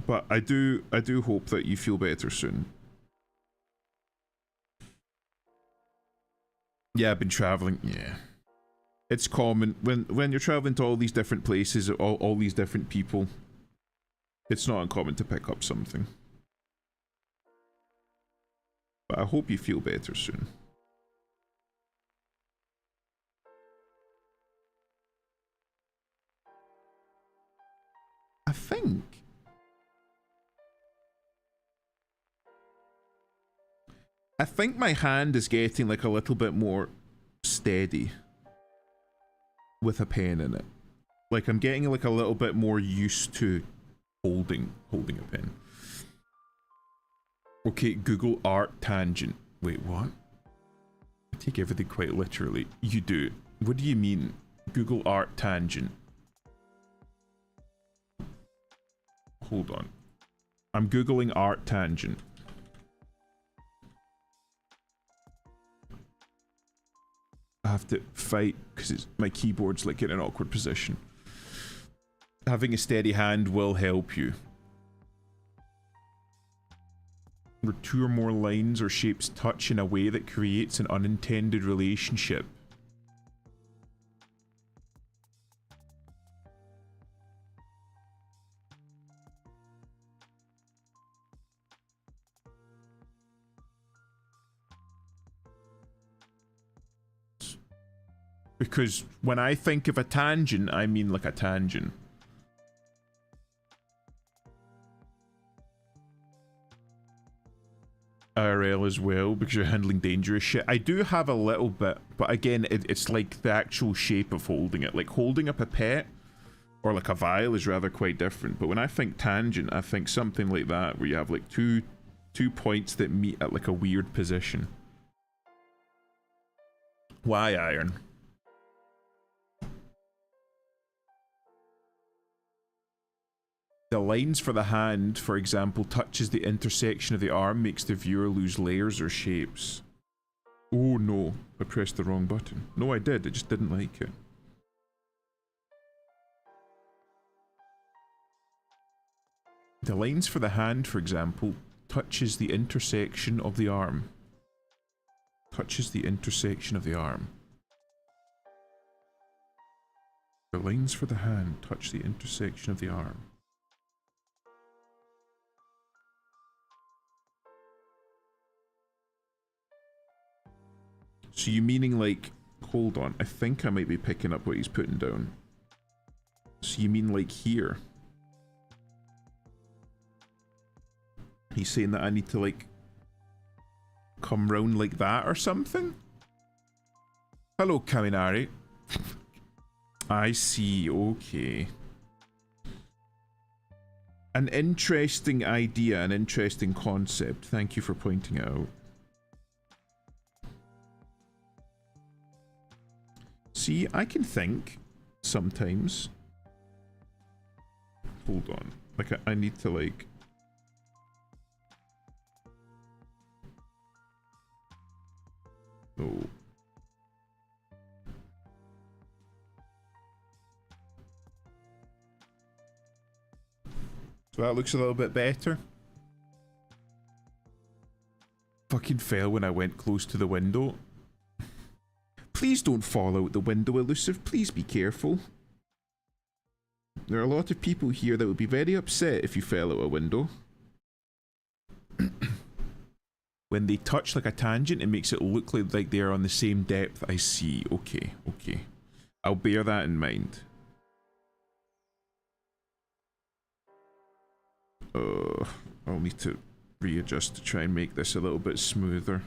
But I do hope that you feel better soon. Yeah, I've been travelling. Yeah. It's common when you're travelling to all these different places, all these different people. It's not uncommon to pick up something. But I hope you feel better soon. I think my hand is getting like a little bit more steady with a pen in it. Like I'm getting like a little bit more used to holding a pen. Okay, Google art tangent. Wait, what? I take everything quite literally. You do. What do you mean? Google art tangent. Hold on. I'm Googling art tangent. I have to fight because my keyboard's like in an awkward position. Having a steady hand will help you. Where two or more lines or shapes touch in a way that creates an unintended relationship. Because when I think of a tangent, I mean like a tangent. IRL as well, because you're handling dangerous shit. I do have a little bit, but again, it's like the actual shape of holding it. Like holding a pipette or like a vial is rather quite different. But when I think tangent, I think something like that, where you have like two points that meet at like a weird position. Why, Iron? The lines for the hand, for example, touches the intersection of the arm, makes the viewer lose layers or shapes. Oh no, I pressed the wrong button. No, I did, I just didn't like it. The lines for the hand, for example, touches the intersection of the arm. Touches the intersection of the arm. The lines for the hand touch the intersection of the arm. So you meaning like, hold on, I think I might be picking up what he's putting down. So you mean like here? He's saying that I need to like come round like that or something? Hello, Kaminari. I see, okay. An interesting idea, an interesting concept. Thank you for pointing it out. See, I can think sometimes. Hold on. Like, I need to, like... Oh. So that looks a little bit better. Fucking fell when I went close to the window. Please don't fall out the window, Elusive. Please be careful. There are a lot of people here that would be very upset if you fell out a window. when they touch like a tangent, it makes it look like they are on the same depth. I see. Okay, okay. I'll bear that in mind. I'll need to readjust to try and make this a little bit smoother.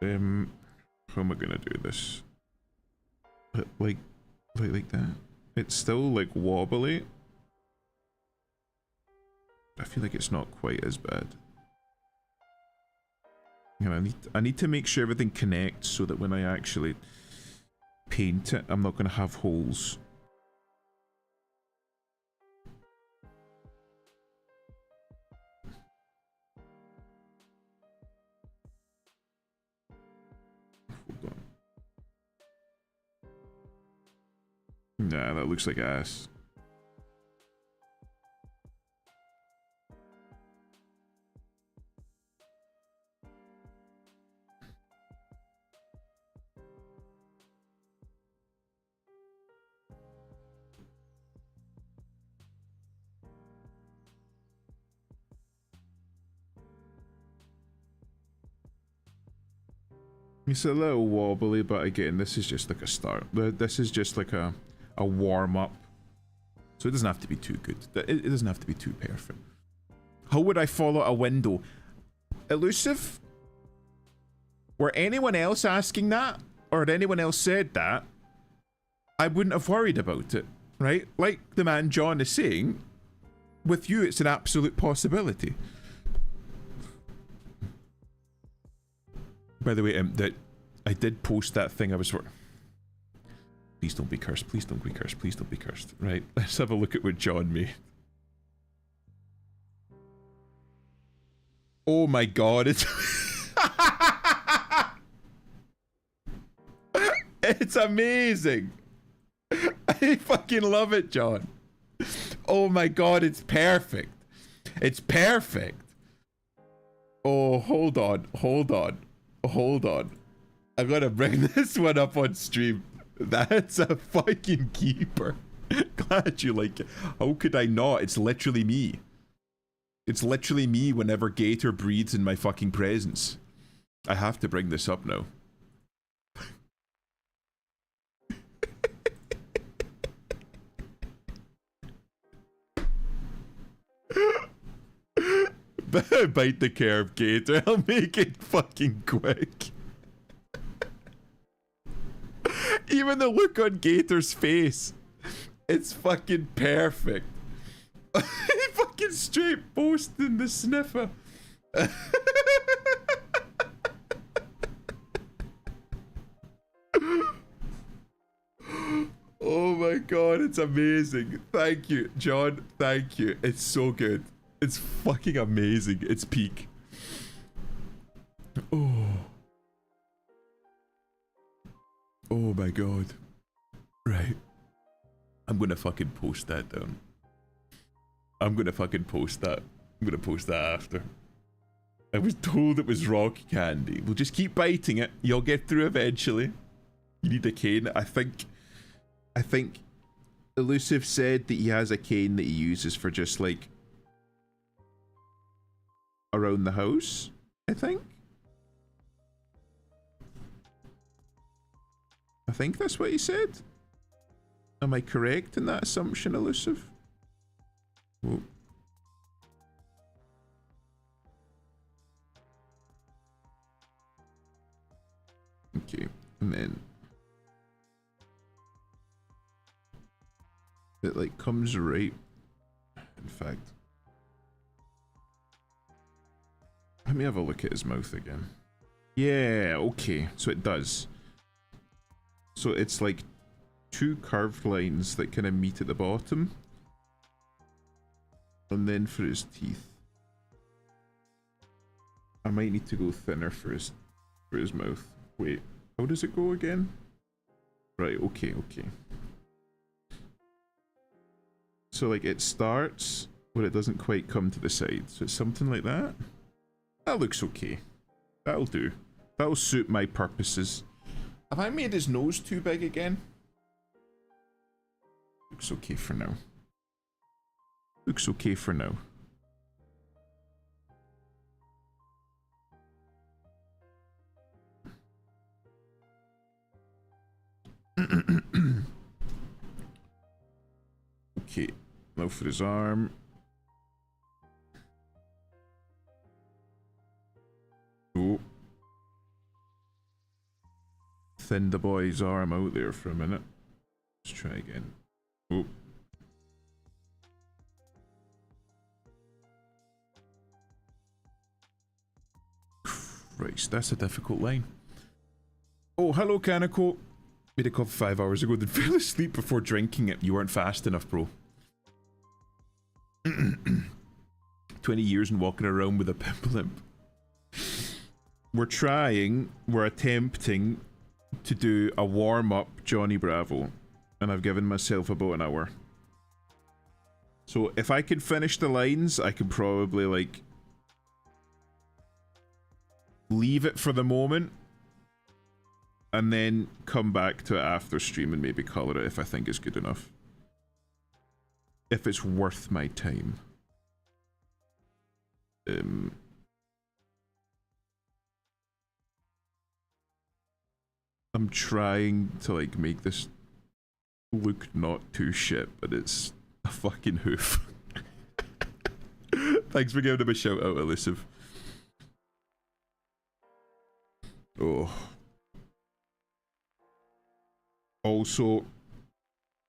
How am I gonna do this? Like that. It's still like wobbly. I feel like it's not quite as bad. You know, I need to make sure everything connects so that when I actually paint it, I'm not gonna have holes. Hold on. Nah, that looks like ass. It's a little wobbly, but again, this is just like a start. This is just like a warm-up. So it doesn't have to be too good. It doesn't have to be too perfect. How would I follow a window? Elusive? Were anyone else asking that? Or had anyone else said that? I wouldn't have worried about it, right? Like the man John is saying, with you it's an absolute possibility. By the way, that I did post that thing I was... Please don't be cursed, please don't be cursed, please don't be cursed. Right, let's have a look at what John made. Oh my god, it's... It's amazing! I fucking love it, John. Oh my god, it's perfect. It's perfect. Oh, hold on, hold on. Hold on. I'm gonna bring this one up on stream. That's a fucking keeper. Glad you like it. How could I not? It's literally me. It's literally me whenever Gator breathes in my fucking presence. I have to bring this up now. Bite the curve, Gator. I'll make it fucking quick. Even the look on Gator's face. It's fucking perfect. He fucking straight posting the sniffer. Oh my god, it's amazing. Thank you, John. Thank you. It's so good. It's fucking amazing. It's peak. Oh. Oh my god. Right. I'm gonna fucking post that down. I'm gonna fucking post that. I'm gonna post that after. I was told it was rock candy. We'll just keep biting it. You'll get through eventually. You need a cane. I think Elusive said that he has a cane that he uses for just like around the house, I think that's what he said. Am I correct in that assumption, Elusive? Whoa. Okay, and then it like comes right, in fact, let me have a look at his mouth again. Yeah, okay, so it does. So it's like two curved lines that kind of meet at the bottom. And then for his teeth, I might need to go thinner for his mouth. Wait, how does it go again? Right, okay, okay. So like it starts, but it doesn't quite come to the side. So it's something like that. That looks okay. That'll do. That'll suit my purposes. Have I made his nose too big again? Looks okay for now. Looks okay for now. Okay, now for his arm. Oh. Thin the boy's arm out there for a minute. Let's try again. Oh. Christ, that's a difficult line. Oh, hello, Kaneko. Made a coffee 5 hours ago, then fell asleep before drinking it. You weren't fast enough, bro. 20 years and walking around with a pimple imp. We're attempting to do a warm-up Johnny Bravo. And I've given myself about an hour. So if I could finish the lines, I could probably, like, leave it for the moment. And then come back to it after stream and maybe color it if I think it's good enough. If it's worth my time. I'm trying to, like, make this look not too shit, but it's a fucking hoof. Thanks for giving him a shout out, Elusive. Oh. Also,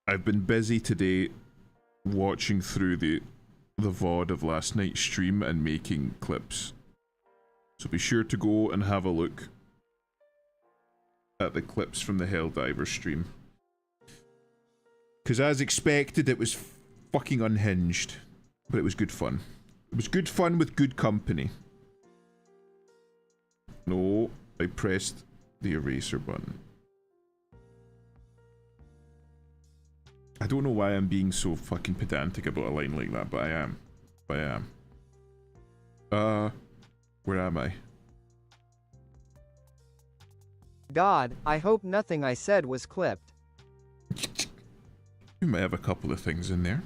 I've been busy today watching through the VOD of last night's stream and making clips. So be sure to go and have a look at the clips from the Helldiver stream. Because as expected, it was fucking unhinged. But it was good fun. It was good fun with good company. No, I pressed the eraser button. I don't know why I'm being so fucking pedantic about a line like that, but I am. Where am I? God, I hope nothing I said was clipped. You might have a couple of things in there.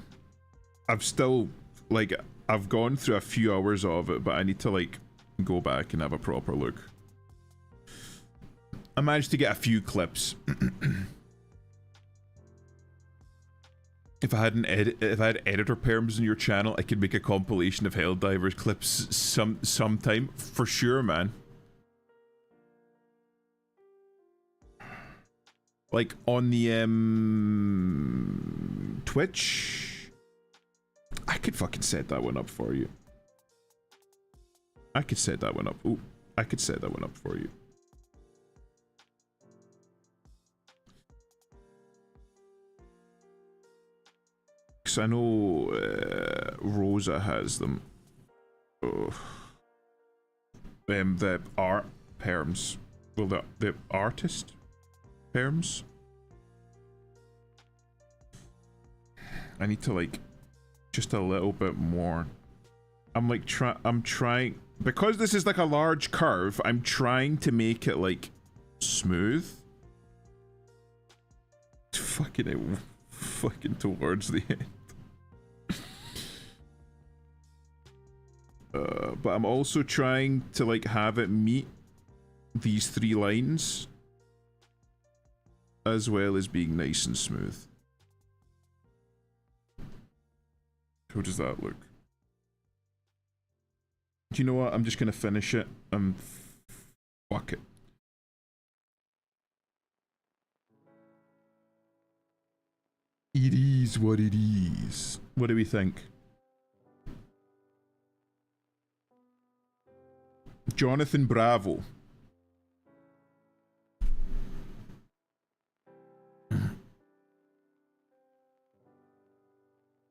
I've still, like, I've gone through a few hours of it, but I need to, like, go back and have a proper look. I managed to get a few clips. If I had editor perms in your channel, I could make a compilation of Helldivers clips sometime for sure, man. Like on the Twitch, I could fucking set that one up for you. I could set that one up. Ooh, I could set that one up for you. Because I know Rosa has them. Oh. The art perms. Well, the artist perms. I need to, like, just a little bit more. I'm like I'm trying, because this is like a large curve, I'm trying to make it like smooth. Fucking towards the end. But I'm also trying to, like, have it meet these three lines as well as being nice and smooth. How does that look? Do you know what? I'm just gonna finish it. Fuck it. It is what it is. What do we think? Jonathan Bravo.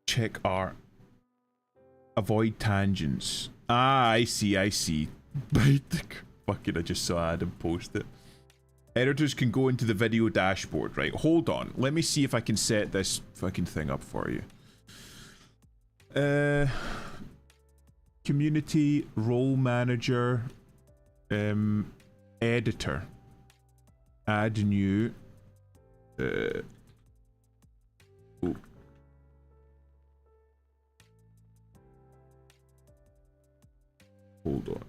Check art. Avoid tangents. Ah, I see. Fucking, I just saw Adam post it. Editors can go into the video dashboard, right? Hold on. Let me see if I can set this fucking thing up for you. Community, role manager, editor. Add new. Oh. Hold on.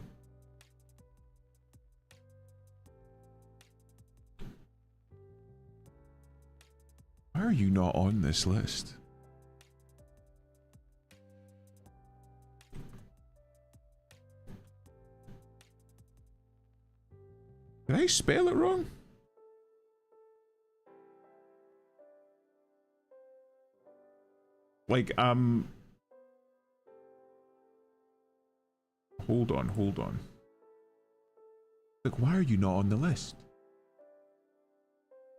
Why are you not on this list? Did I spell it wrong? Like, hold on, hold on. Like, why are you not on the list?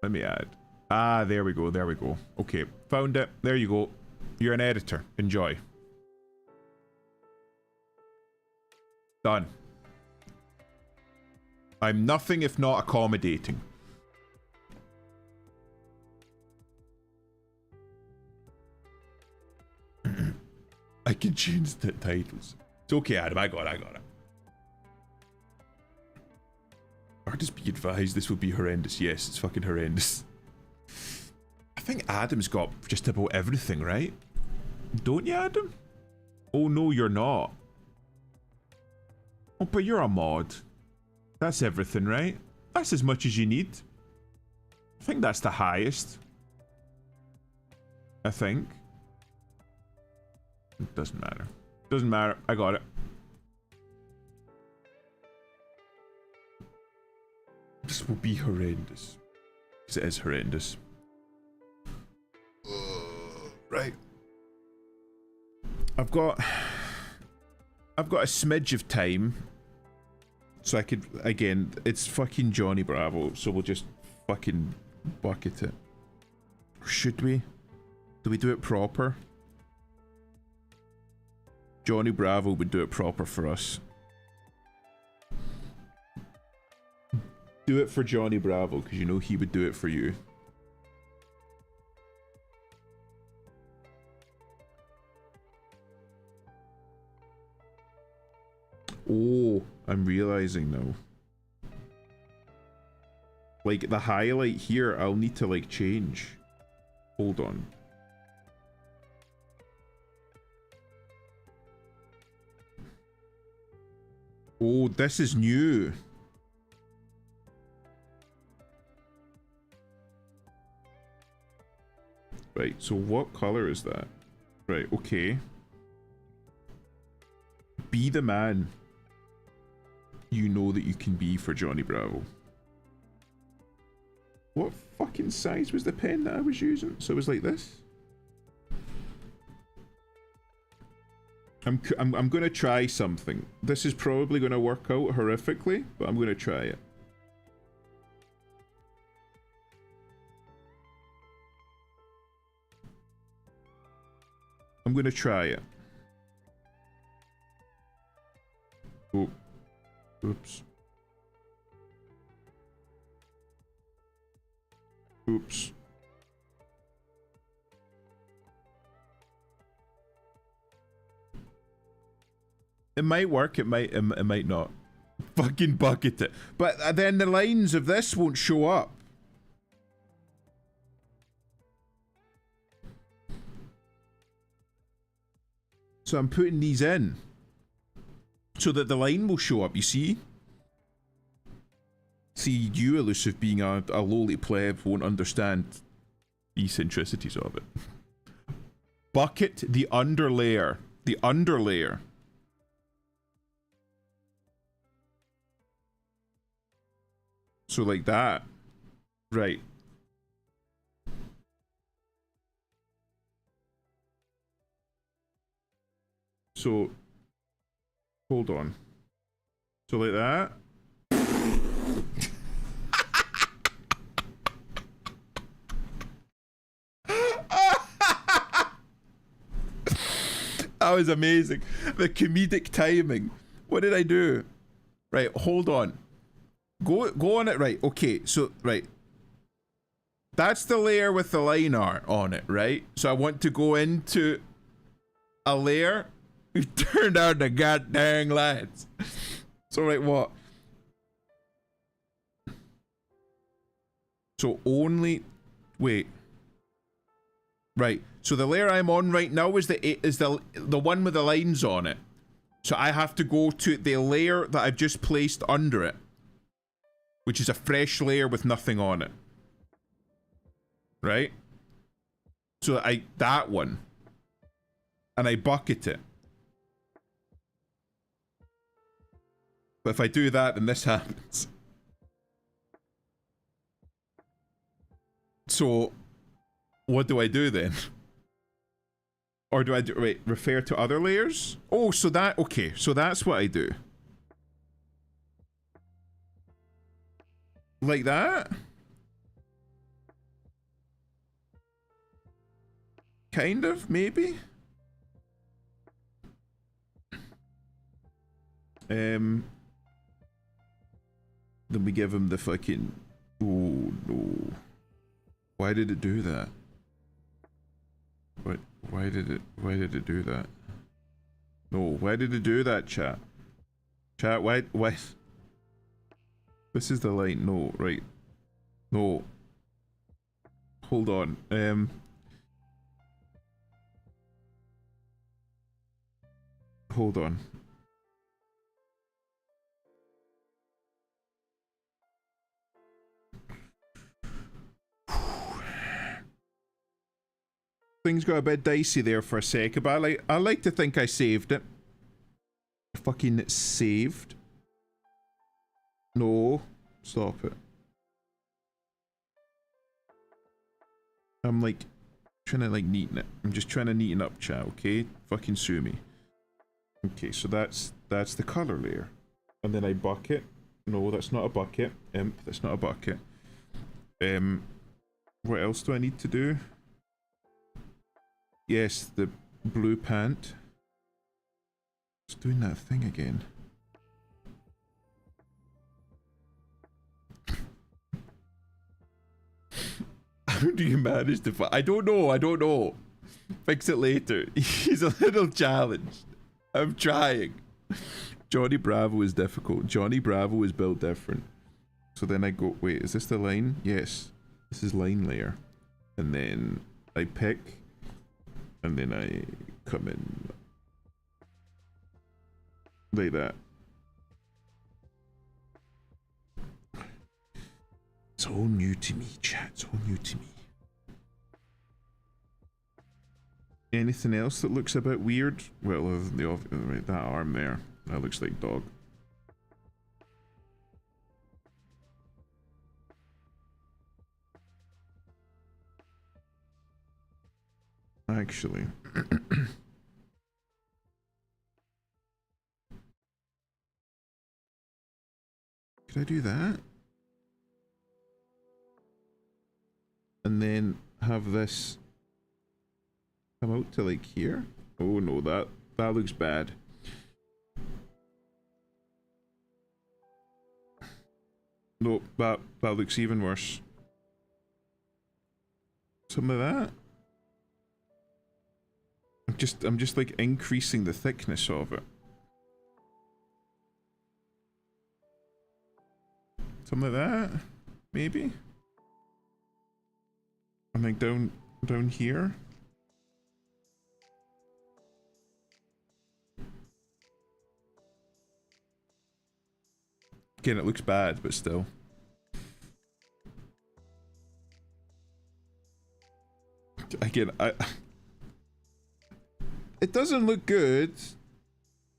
Let me add. Ah, there we go, there we go. Okay, found it. There you go. You're an editor. Enjoy. Done. I'm nothing if not accommodating. I can change the titles. It's okay, Adam. I got it. Artist be advised, this will be horrendous. Yes, it's fucking horrendous. I think Adam's got just about everything, right? Don't you, Adam? Oh, no, you're not. Oh, but you're a mod. That's everything, right? That's as much as you need. I think that's the highest. I think. It doesn't matter. Doesn't matter. I got it. This will be horrendous. Because it is horrendous. Right. I've got a smidge of time. So I could, again, it's fucking Johnny Bravo, so we'll just fucking bucket it. Or should we? Do we do it proper? Johnny Bravo would do it proper for us. Do it for Johnny Bravo, because you know he would do it for you. Oh, I'm realizing now. Like, the highlight here, I'll need to, like, change. Hold on. Oh, this is new. Right, so what color is that? Right, okay. Be the man you know that you can be for Johnny Bravo. What fucking size was the pen that I was using? So it was like this? I'm gonna try something. This is probably gonna work out horrifically, but I'm gonna try it. I'm gonna try it. Oh. Oops. Oops. It might work, it might not. Fucking bucket it. But then the lines of this won't show up. So I'm putting these in so that the line will show up, you see? See, you, Elusive, being a lowly pleb, won't understand the eccentricities of it. Bucket the underlayer. The underlayer. So like that. Right. So, hold on. So like that. That was amazing. The comedic timing. What did I do? Right, hold on. Go on it, right. Okay, so, right. That's the layer with the line art on it, right? So I want to go into a layer. You turned out the goddamn lights. So, right, what? So only... Wait. Right. So the layer I'm on right now is the one with the lines on it. So I have to go to the layer that I've just placed under it, which is a fresh layer with nothing on it. Right? So that one. And I bucket it. But if I do that, then this happens. So, what do I do then? Or do I do, wait, refer to other layers? Oh, so that, okay, so that's what I do. Like that? Kind of, maybe? Then we give him the fucking... Oh, no. Why did it do that? What? Why did it do that? No, why did it do that, chat? Chat, why? This is the line. No, right. No. Hold on. Hold on. Things got a bit dicey there for a second, but I like to think I saved it. Fucking saved. No. Stop it. I'm like trying to like neaten it. I'm just trying to neaten up, chat, okay? Fucking sue me. Okay, so that's the color layer. And then I bucket. No, that's not a bucket. That's not a bucket. What else do I need to do? Yes, the blue pant. It's doing that thing again. How do you manage to I don't know. Fix it later. He's a little challenged. I'm trying. Johnny Bravo is difficult. Johnny Bravo is built different. So then I go, wait, is this the line? Yes. This is line layer. And then I pick. And then I come in like that. It's all new to me, chat. It's all new to me. Anything else that looks a bit weird? Well, right, that arm there. That looks like dog. Actually. Could I do that? And then have this come out to like here? Oh no, that looks bad. Nope, that looks even worse. Some of that. I'm just like increasing the thickness of it. Some of that, maybe. And like down here. Again, it looks bad, but still. Again, it doesn't look good.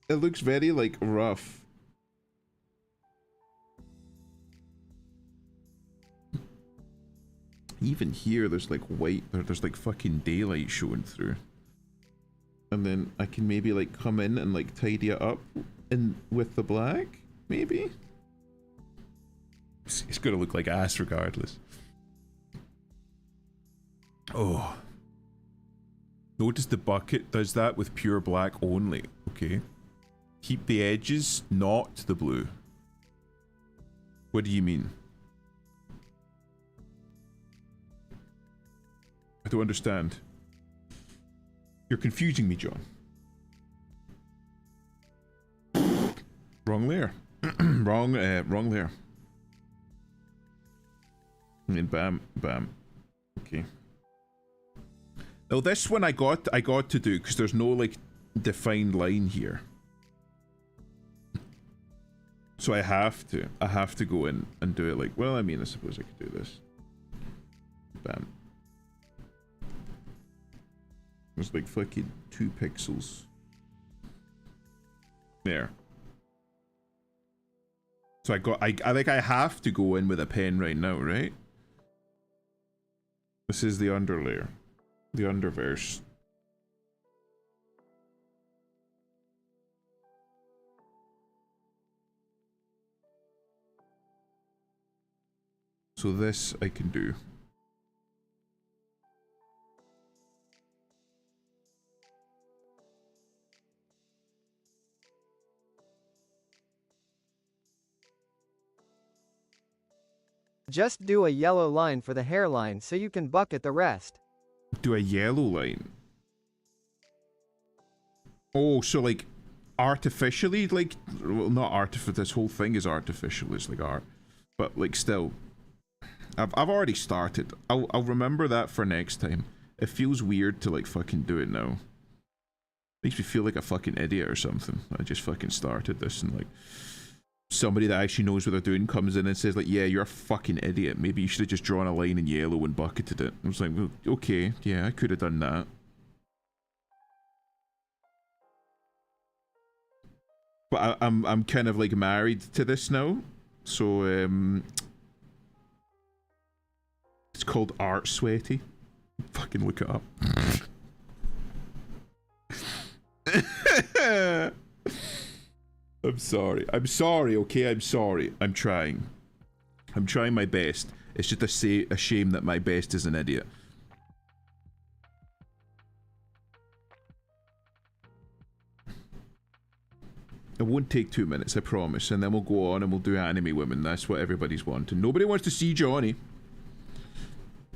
It looks very, like, rough. Even here, there's, like, white. There's, like, fucking daylight showing through. And then I can maybe, like, come in and, like, tidy it up with the black? Maybe? It's gonna look like ass regardless. Oh. Notice the bucket does that with pure black only. Okay. Keep the edges, not the blue. What do you mean? I don't understand. You're confusing me, John. Wrong layer. wrong layer. And then bam, bam. Okay. Now this one I got to do because there's no like defined line here. So I have to go in and do it like, well, I mean, I suppose I could do this. Bam. There's like fucking 2 pixels. There. So I think I have to go in with a pen right now, right? This is the underlayer. The underverse. So this I can do. Just do a yellow line for the hairline so you can bucket the rest. Do a yellow line. Oh, so like artificially, like, well, not artificial. This whole thing is artificial. It's like art, but like still, I've already started. I'll remember that for next time. It feels weird to like fucking do it now. Makes me feel like a fucking idiot or something. I just fucking started this and like somebody that actually knows what they're doing comes in and says like, yeah, you're a fucking idiot. Maybe you should have just drawn a line in yellow and bucketed it. I was like, well, okay, yeah, I could have done that. But I'm kind of like married to this now. So it's called Art Sweaty. Fucking look it up. I'm sorry. I'm sorry, okay? I'm sorry. I'm trying. I'm trying my best. It's just a shame that my best is an idiot. It won't take 2 minutes, I promise. And then we'll go on and we'll do Anime Women. That's what everybody's wanting. Nobody wants to see Johnny.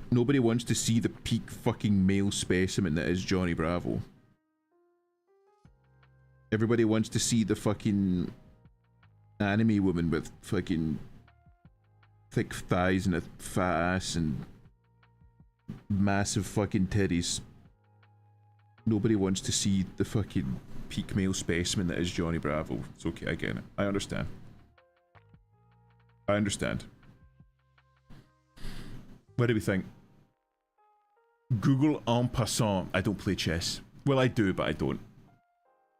Nobody wants to see the peak fucking male specimen that is Johnny Bravo. Everybody wants to see the fucking anime woman with fucking thick thighs and a fat ass and massive fucking titties. Nobody wants to see the fucking peak male specimen that is Johnny Bravo. It's okay, I get it. I understand. I understand. What do we think? Google en passant. I don't play chess. Well, I do, but I don't.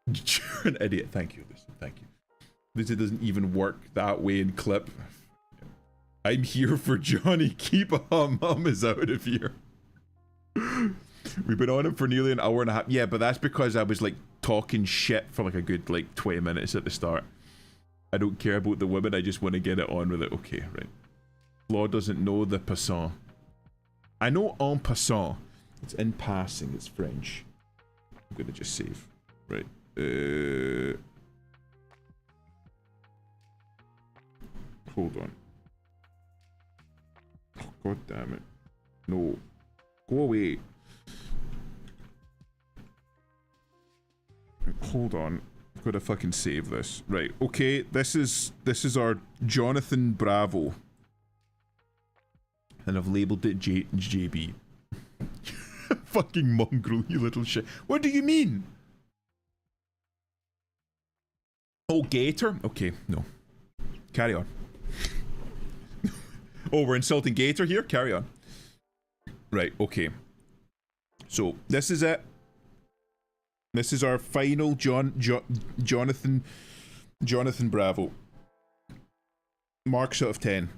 You're an idiot. Thank you. Listen, thank you. This doesn't even work that way in clip. I'm here for Johnny. Keep is out of here. We've been on him for nearly an hour and a half. Yeah, but that's because I was like talking shit for like a good like 20 minutes at the start. I don't care about the women. I just want to get it on with it. Okay, right. Flaw doesn't know the passant. I know en passant. It's in passing. It's French. I'm gonna just save. Right. Hold on. Oh, God damn it. No. Go away. Hold on. I've got to fucking save this. Right. Okay. This is our Jonathan Bravo. And I've labeled it JB. Fucking mongrel, you little shit. What do you mean? Oh, Gator? Okay, no. Carry on. Oh, we're insulting Gator here? Carry on. Right, okay. So, this is it. This is our final Jonathan Bravo. Marks out of 10.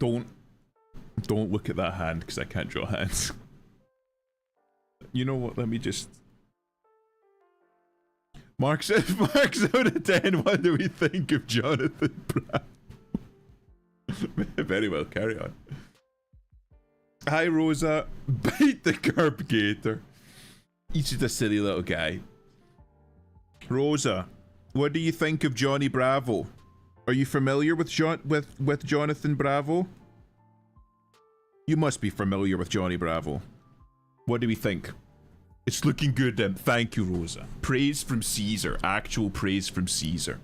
Don't look at that hand, because I can't draw hands. You know what, let me just... Marks out of 10, what do we think of Jonathan Bravo? Very well, carry on. Hi Rosa, bite the curb Gator. He's just a silly little guy. Rosa, what do you think of Johnny Bravo? Are you familiar with Jonathan Bravo? You must be familiar with Johnny Bravo. What do we think? It's looking good, thank you, Rosa. Praise from Caesar. Actual praise from Caesar.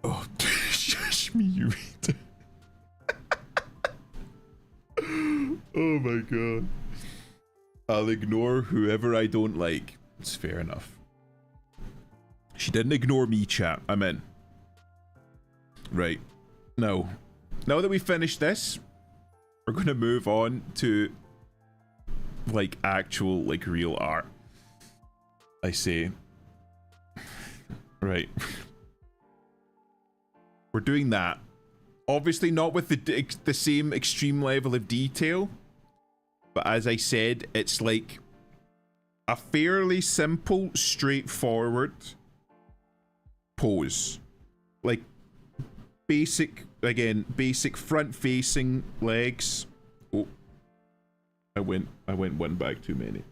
Oh, shush me, you read. Oh my god. I'll ignore whoever I don't like. It's fair enough. She didn't ignore me, chat. I'm in. Right. Now that we finished this, we're gonna move on to like actual, like real art. I say. Right. We're doing that. Obviously not with the same extreme level of detail, but as I said, it's like a fairly simple, straightforward pose. Like basic, again, basic front-facing legs. Oh, I went one back too many.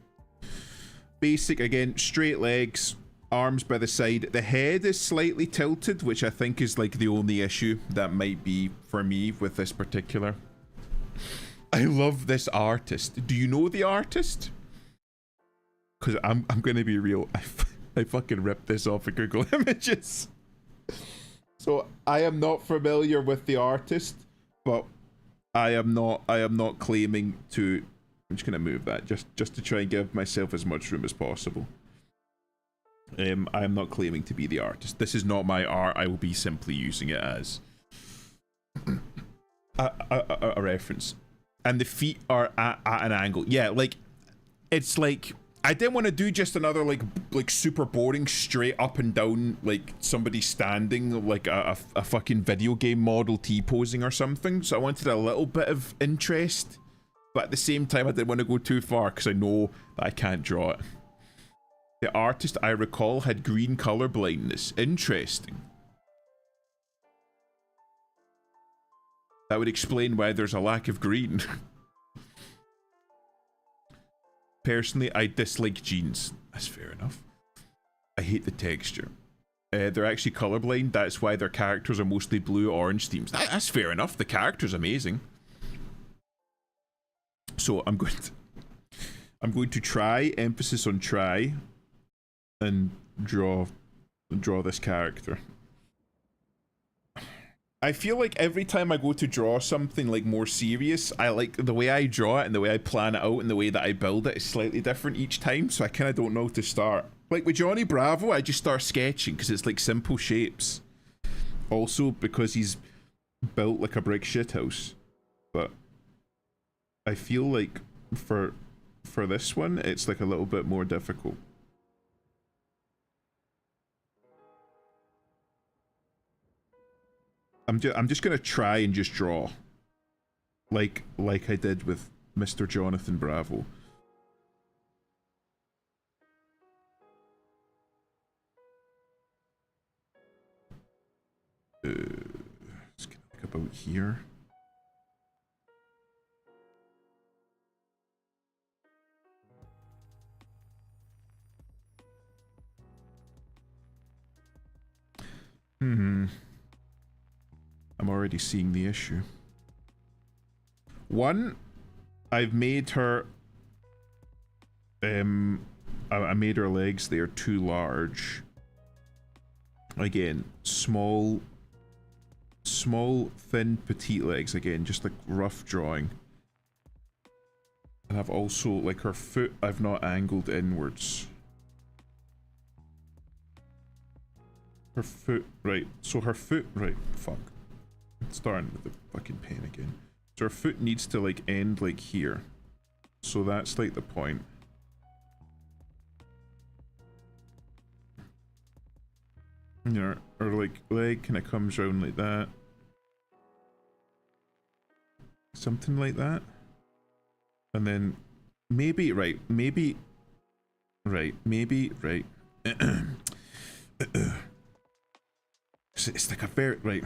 Basic, again, straight legs, arms by the side. The head is slightly tilted, which I think is like the only issue that might be for me with this particular. I love this artist. Do you know the artist? Because I'm gonna be real. I fucking ripped this off of Google Images. So I am not familiar with the artist, but I am not claiming to. I'm just gonna move that just to try and give myself as much room as possible. I am not claiming to be the artist. This is not my art. I will be simply using it as a reference. And the feet are at an angle. Yeah, like it's like I didn't want to do just another like super boring straight up and down like somebody standing like a fucking video game Model T posing or something. So I wanted a little bit of interest, but at the same time I didn't want to go too far because I know that I can't draw it. The artist, I recall, had green color blindness. Interesting. That would explain why there's a lack of green. Personally, I dislike jeans. That's fair enough. I hate the texture. They're actually colorblind. That's why their characters are mostly blue-orange themes. That's fair enough. The character's amazing. So I'm going to try, emphasis on try, and draw this character. I feel like every time I go to draw something like more serious, I like the way I draw it and the way I plan it out and the way that I build it is slightly different each time, so I kind of don't know how to start. Like with Johnny Bravo, I just start sketching because it's like simple shapes. Also because he's built like a brick shithouse. But I feel like for this one, it's like a little bit more difficult. I'm just gonna try and just draw, like I did with Mr. Jonathan Bravo. Let's get like about here. I'm already seeing the issue. One, I've made her I made her legs, they are too large. Again, small thin petite legs, again, just like rough drawing. And I've also, like her foot, I've not angled inwards. Her foot, right, so her foot, right, fuck. Starting with the fucking pen again. So her foot needs to like end like here. So that's like the point. You know, her like leg kind of comes round like that. Something like that. And then maybe, right, maybe, right. It's like a very, right.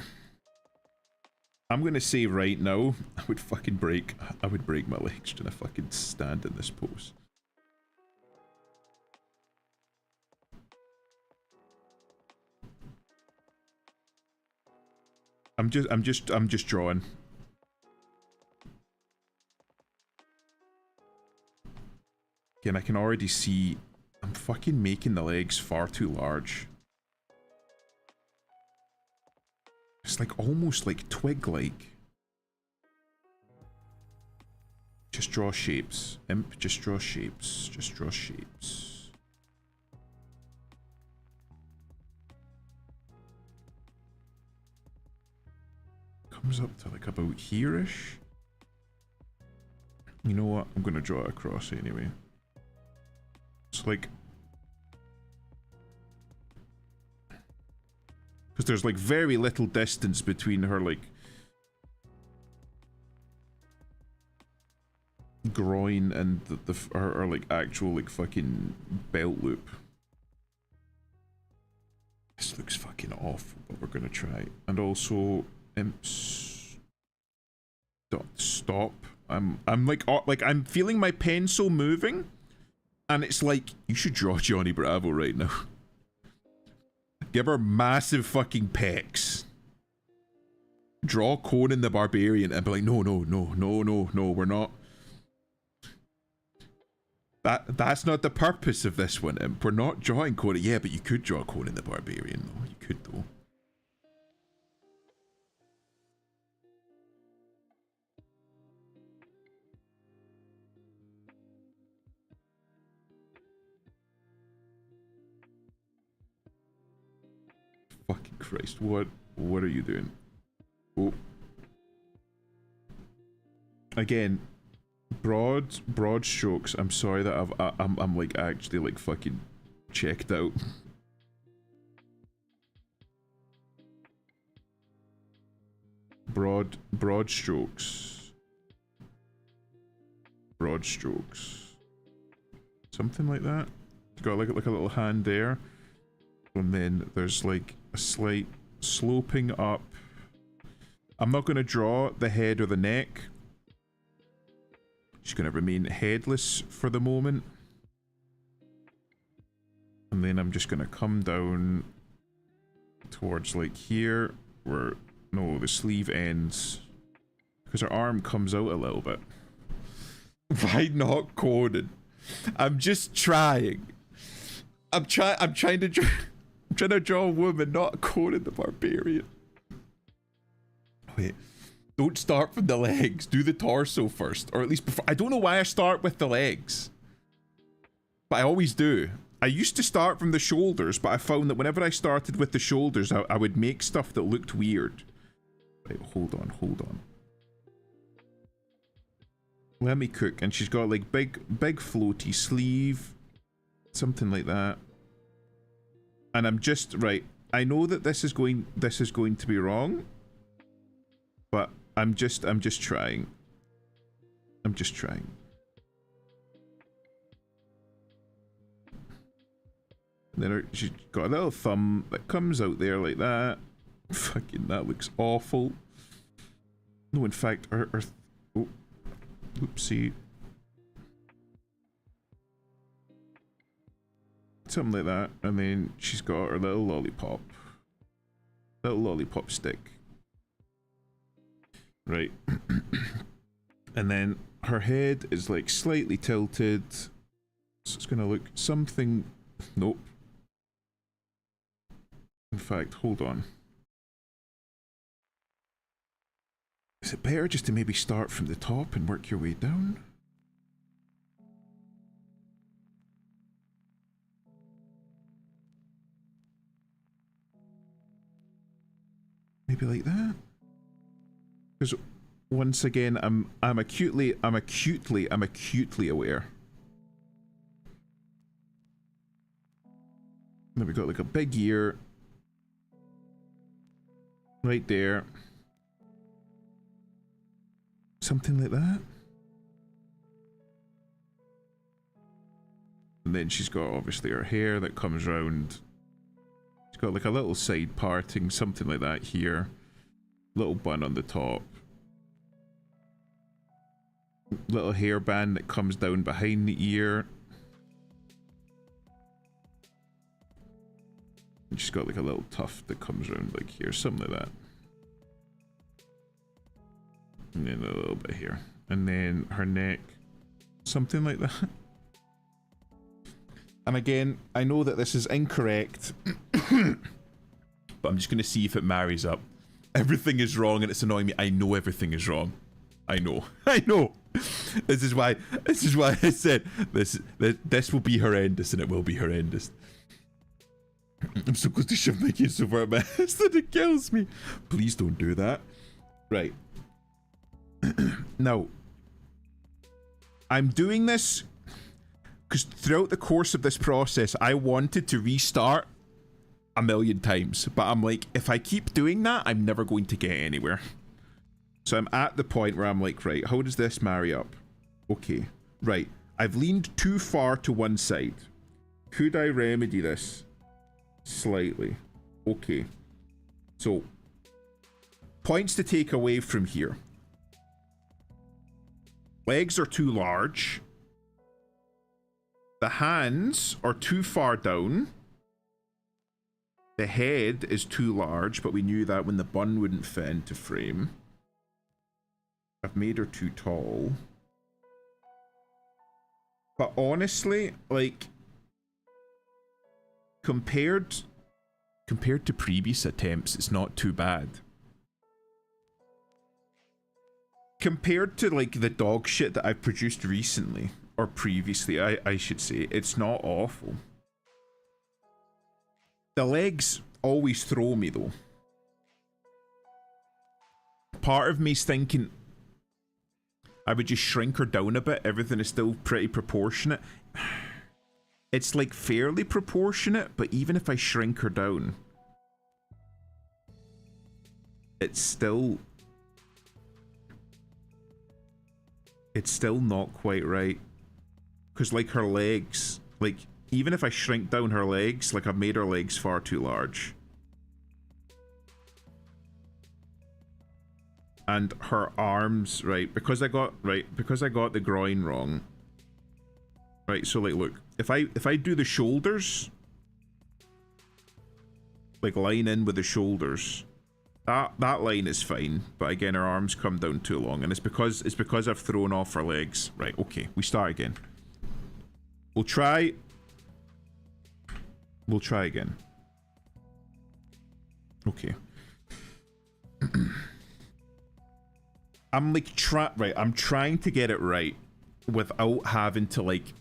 I'm gonna say right now, I would break my legs trying to fucking stand in this pose. I'm just drawing. Again, I can already see I'm fucking making the legs far too large. It's like almost like twig-like. Just draw shapes. Imp, just draw shapes. Just draw shapes. Comes up to like about here-ish. You know what? I'm gonna draw it across anyway. It's like... Because there's like very little distance between her like... groin and her like actual like fucking belt loop. This looks fucking awful, but we're gonna try. And also, stop. I'm like I'm feeling my pencil moving, and it's like you should draw Johnny Bravo right now. Give her massive fucking pecs. Draw Conan the Barbarian and be like, no, we're not. That's not the purpose of this one. We're not drawing Conan. Yeah, but you could draw Conan the Barbarian, though. You could, though. Fucking Christ! What are you doing? Oh. Again. Broad strokes. I'm sorry that I'm like actually like fucking checked out. Broad strokes. Broad strokes. Something like that. Got like a little hand there, and then there's like a slight sloping up. I'm not gonna draw the head or the neck. She's going to remain headless for the moment. And then I'm just going to come down towards like here where, no, the sleeve ends. Because her arm comes out a little bit. Why not Conan? I'm just trying. I'm trying to draw a woman, not Conan the Barbarian. Wait. Don't start from the legs. Do the torso first. Or at least before. I don't know why I start with the legs. But I always do. I used to start from the shoulders, but I found that whenever I started with the shoulders, I would make stuff that looked weird. Right, hold on. Let me cook. And she's got like big floaty sleeve. Something like that. And I'm just, right. I know that this is going to be wrong. But I'm just trying. I'm just trying. And then she's got a little thumb that comes out there like that. Fucking, that looks awful. No, in fact, her oh, oopsie. Something like that. And then she's got her little lollipop. Little lollipop stick. Right. And then her head is like slightly tilted. So it's gonna look something. Nope. In fact, hold on. Is it better just to maybe start from the top and work your way down? Maybe like that? Because once again, I'm acutely aware. Then we got like a big ear right there. Something like that. And then she's got obviously her hair that comes round. She's got like a little side parting, something like that here. Little bun on the top. Little hairband that comes down behind the ear. And she's got like a little tuft that comes around like here, something like that. And then a little bit here. And then her neck, something like that. And again, I know that this is incorrect, but I'm just going to see if it marries up. Everything is wrong and it's annoying me. I know everything is wrong. I know. I know. This is why I said this will be horrendous, and it will be horrendous. I'm so close to shove my kids so far at my ass that it kills me. Please don't do that. Right. Now, I'm doing this because throughout the course of this process, I wanted to restart a million times, but I'm like, if I keep doing that, I'm never going to get anywhere. So I'm at the point where I'm like, right, how does this marry up? Okay, right. I've leaned too far to one side. Could I remedy this slightly? Okay. So, points to take away from here. Legs are too large. The hands are too far down. The head is too large, but we knew that when the bun wouldn't fit into frame. I've made her too tall. But honestly, like, compared to previous attempts, it's not too bad. Compared to, like, the dog shit that I've produced recently, or previously, I should say, it's not awful. The legs always throw me, though. Part of me's thinking I would just shrink her down a bit. Everything is still pretty proportionate. It's, like, fairly proportionate, but even if I shrink her down, it's still not quite right. Because, like, her legs, like, even if I shrink down her legs, like, I've made her legs far too large. And her arms, right, because I got the groin wrong. Right, so, like, look, if I do the shoulders, like, line in with the shoulders, that line is fine, but again, her arms come down too long, and it's because I've thrown off her legs. Right, okay, we start again. We'll try again. Okay. I'm like I'm trying to get it right without having to, like,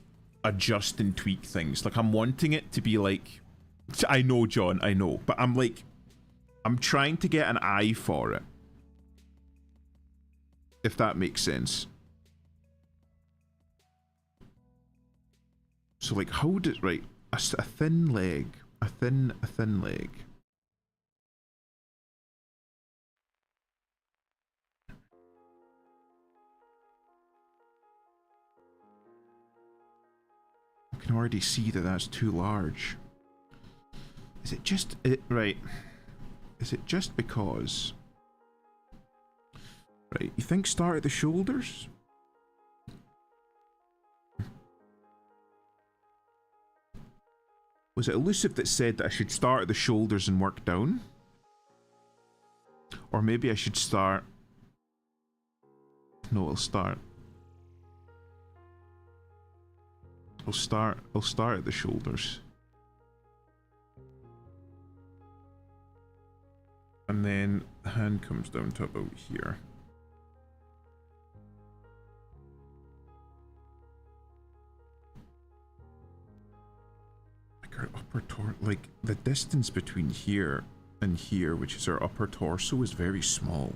adjust and tweak things. Like, I'm wanting it to be like, I know, John, I know, but I'm like, I'm trying to get an eye for it, if that makes sense. So, like, how does, right, a thin leg, a thin leg. I can already see that that's too large. Is it just right? Is it just because? Right, you think start at the shoulders? Was it Elusive that said that I should start at the shoulders and work down? Or maybe I should start... No, I'll start at the shoulders. And then the hand comes down to about here. Like our upper torso, like the distance between here and here, which is our upper torso, is very small.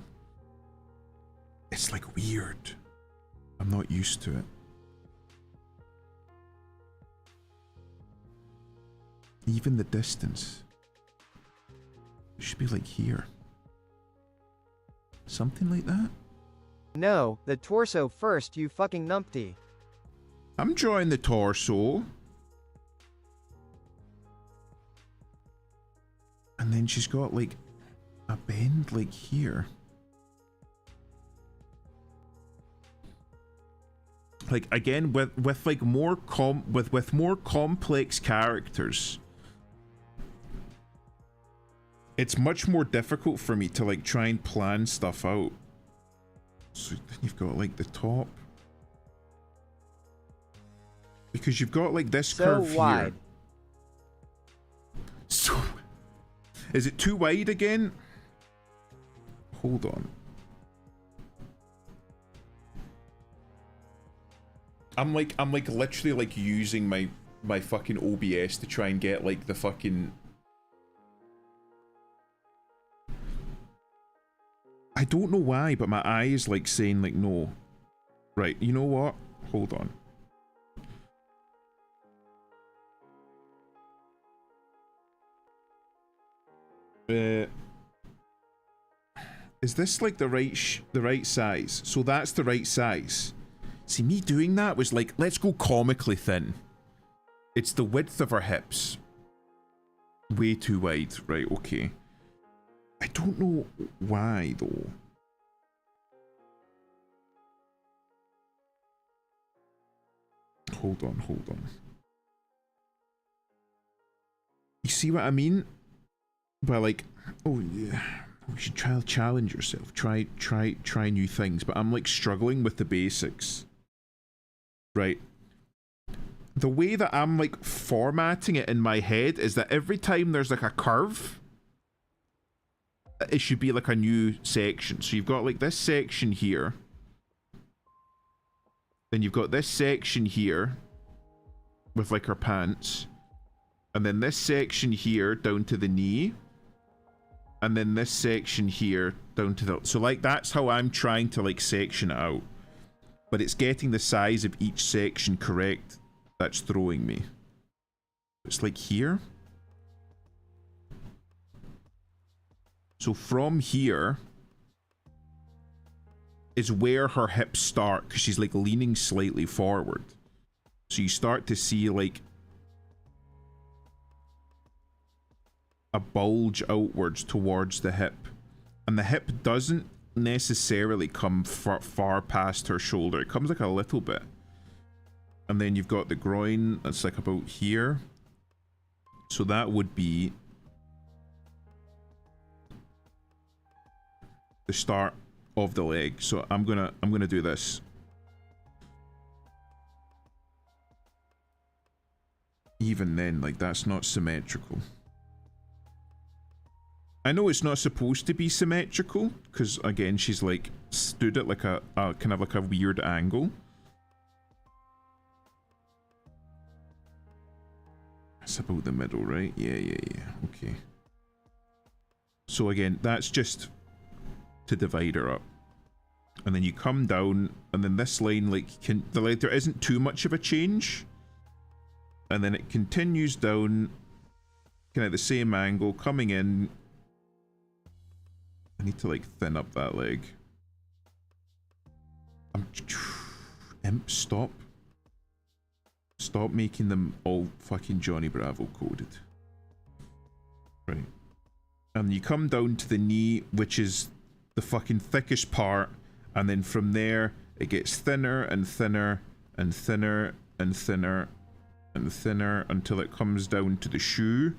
It's like weird. I'm not used to it. Even the distance. It should be like here. Something like that? No, the torso first, you fucking numpty. I'm drawing the torso. And then she's got like a bend like here. Like again with like more with more complex characters. It's much more difficult for me to like try and plan stuff out. So then you've got like the top. Because you've got like this curve wide. here. So is it too wide again? Hold on. I'm like literally like using my fucking OBS to try and get like the fucking... I don't know why, but my eye is like saying like no. Right, you know what? Hold on. Is this like the right size? So that's the right size. See, me doing that was like, let's go comically thin. It's the width of her hips. Way too wide. Right, okay. I don't know why though. Hold on, hold on. You see what I mean? By like, oh yeah, you should try to challenge yourself. Try new things. But I'm like struggling with the basics. Right. The way that I'm like formatting it in my head is that every time there's like a curve, it should be like a new section. So you've got like this section here. Then you've got this section here with like her pants. And then this section here down to the knee. And then this section here down to the... So like that's how I'm trying to like section it out. But it's getting the size of each section correct that's throwing me. It's like here. So from here is where her hips start, because she's like leaning slightly forward. So you start to see like a bulge outwards towards the hip. And the hip doesn't necessarily come far past her shoulder. It comes like a little bit. And then you've got the groin that's like about here. So that would be the start of the leg. So I'm gonna do this. Even then, like that's not symmetrical. I know it's not supposed to be symmetrical because again she's like stood at like a kind of like a weird angle. It's about the middle, right? Yeah. Okay. So again, that's just to divide her up. And then you come down, and then this line, like, there isn't too much of a change. And then it continues down, kind of the same angle, coming in. I need to, like, thin up that leg. Imp, stop. Stop making them all fucking Johnny Bravo coded. Right. And you come down to the knee, which is the fucking thickest part, and then from there it gets thinner and thinner and thinner and thinner and thinner until it comes down to the shoe.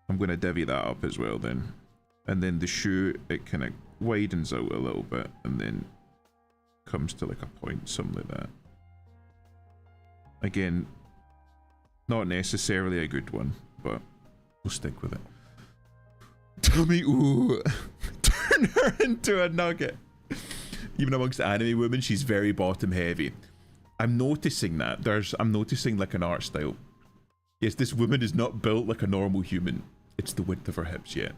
I'm gonna divvy that up as well then. And then the shoe, it kind of widens out a little bit and then comes to like a point, something like that. Again, not necessarily a good one, but we'll stick with it. Tummy, ooh. Turn her into a nugget. Even amongst anime women, she's very bottom heavy. I'm noticing that. I'm noticing like an art style. Yes, this woman is not built like a normal human. It's the width of her hips, yeah.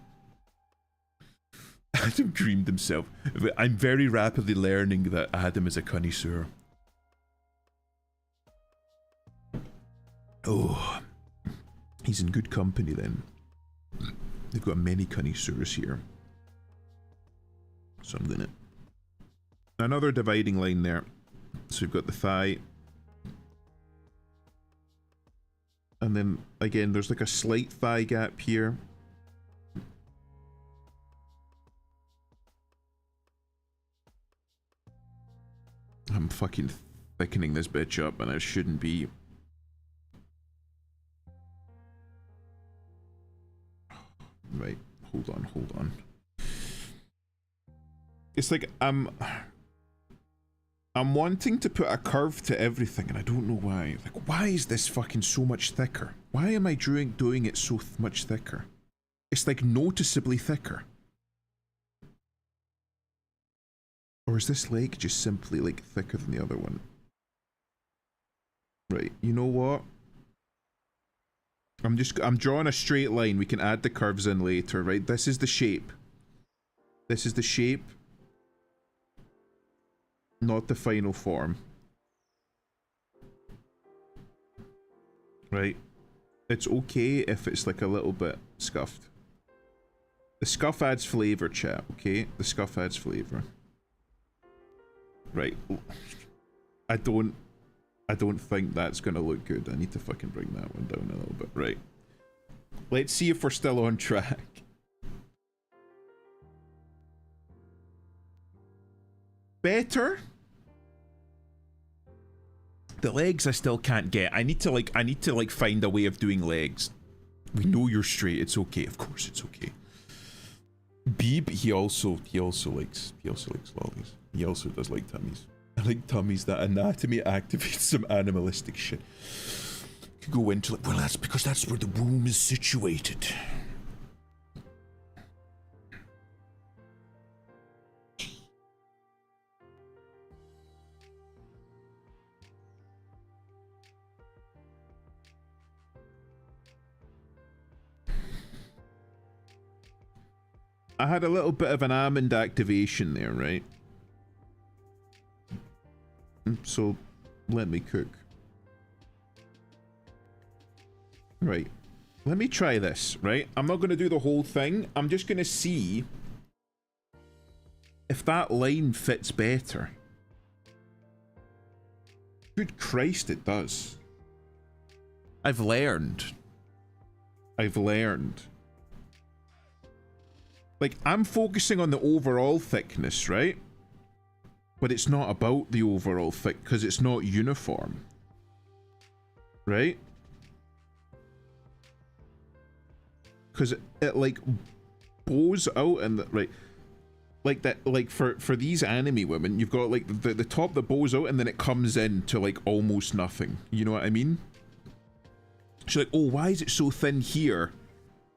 Adam dreamed himself. I'm very rapidly learning that Adam is a connoisseur. Oh, he's in good company then. They've got many connoisseurs here. So I'm gonna... Another dividing line there. So we've got the thigh. And then, again, there's like a slight thigh gap here. I'm fucking thickening this bitch up and I shouldn't be. Right, hold on. It's like I'm wanting to put a curve to everything and I don't know why. Like, why is this fucking so much thicker? Why am I doing it so much thicker? It's like noticeably thicker. Or is this leg just simply like thicker than the other one? Right, you know what? I'm drawing a straight line. We can add the curves in later, right? This is the shape. This is the shape. Not the final form. right? It's okay if it's like a little bit scuffed. The scuff adds flavor, chat, okay? The scuff adds flavor. Right. I don't think that's gonna look good. I need to fucking bring that one down a little bit. Right. Let's see if we're still on track. Better. The legs I still can't get. I need to like find a way of doing legs. We know you're straight. It's okay. Of course it's okay. Beeb, he also likes lollies. He also does like tummies. I like tummies. That anatomy activates some animalistic shit. Could go into like, well, that's because that's where the womb is situated. I had a little bit of an almond activation there, right? So, let me cook. Right. Let me try this, right? I'm not going to do the whole thing. I'm just going to see if that line fits better. Good Christ, it does. I've learned. Like, I'm focusing on the overall thickness, right? But it's not about the overall thick, because it's not uniform. Right? Because it like bows out and right, like that, like for these anime women, you've got like the top that bows out and then it comes in to like almost nothing. You know what I mean? She's like, oh, why is it so thin here?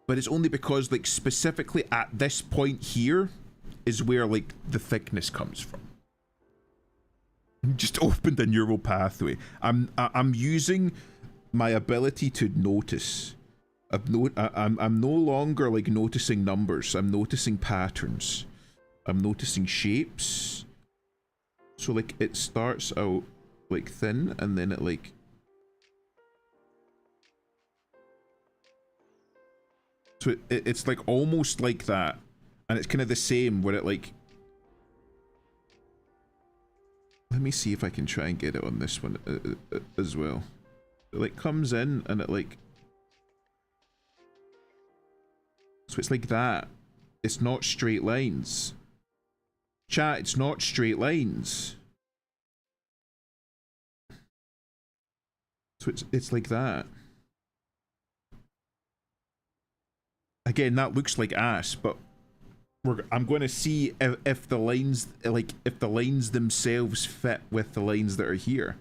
But it's only because like specifically at this point here is where like the thickness comes from. Just opened a neural pathway. I'm using my ability to notice. I'm no longer like noticing numbers. I'm noticing patterns. I'm noticing shapes. So like it starts out like thin and then it like so it's like almost like that, and it's kind of the same where it like. Let me see if I can try and get it on this one as well. It like comes in and it like. So it's like that. It's not straight lines. Chat, it's not straight lines. So it's like that. Again, that looks like ass, but I'm going to see if the lines, like, if the lines themselves fit with the lines that are here.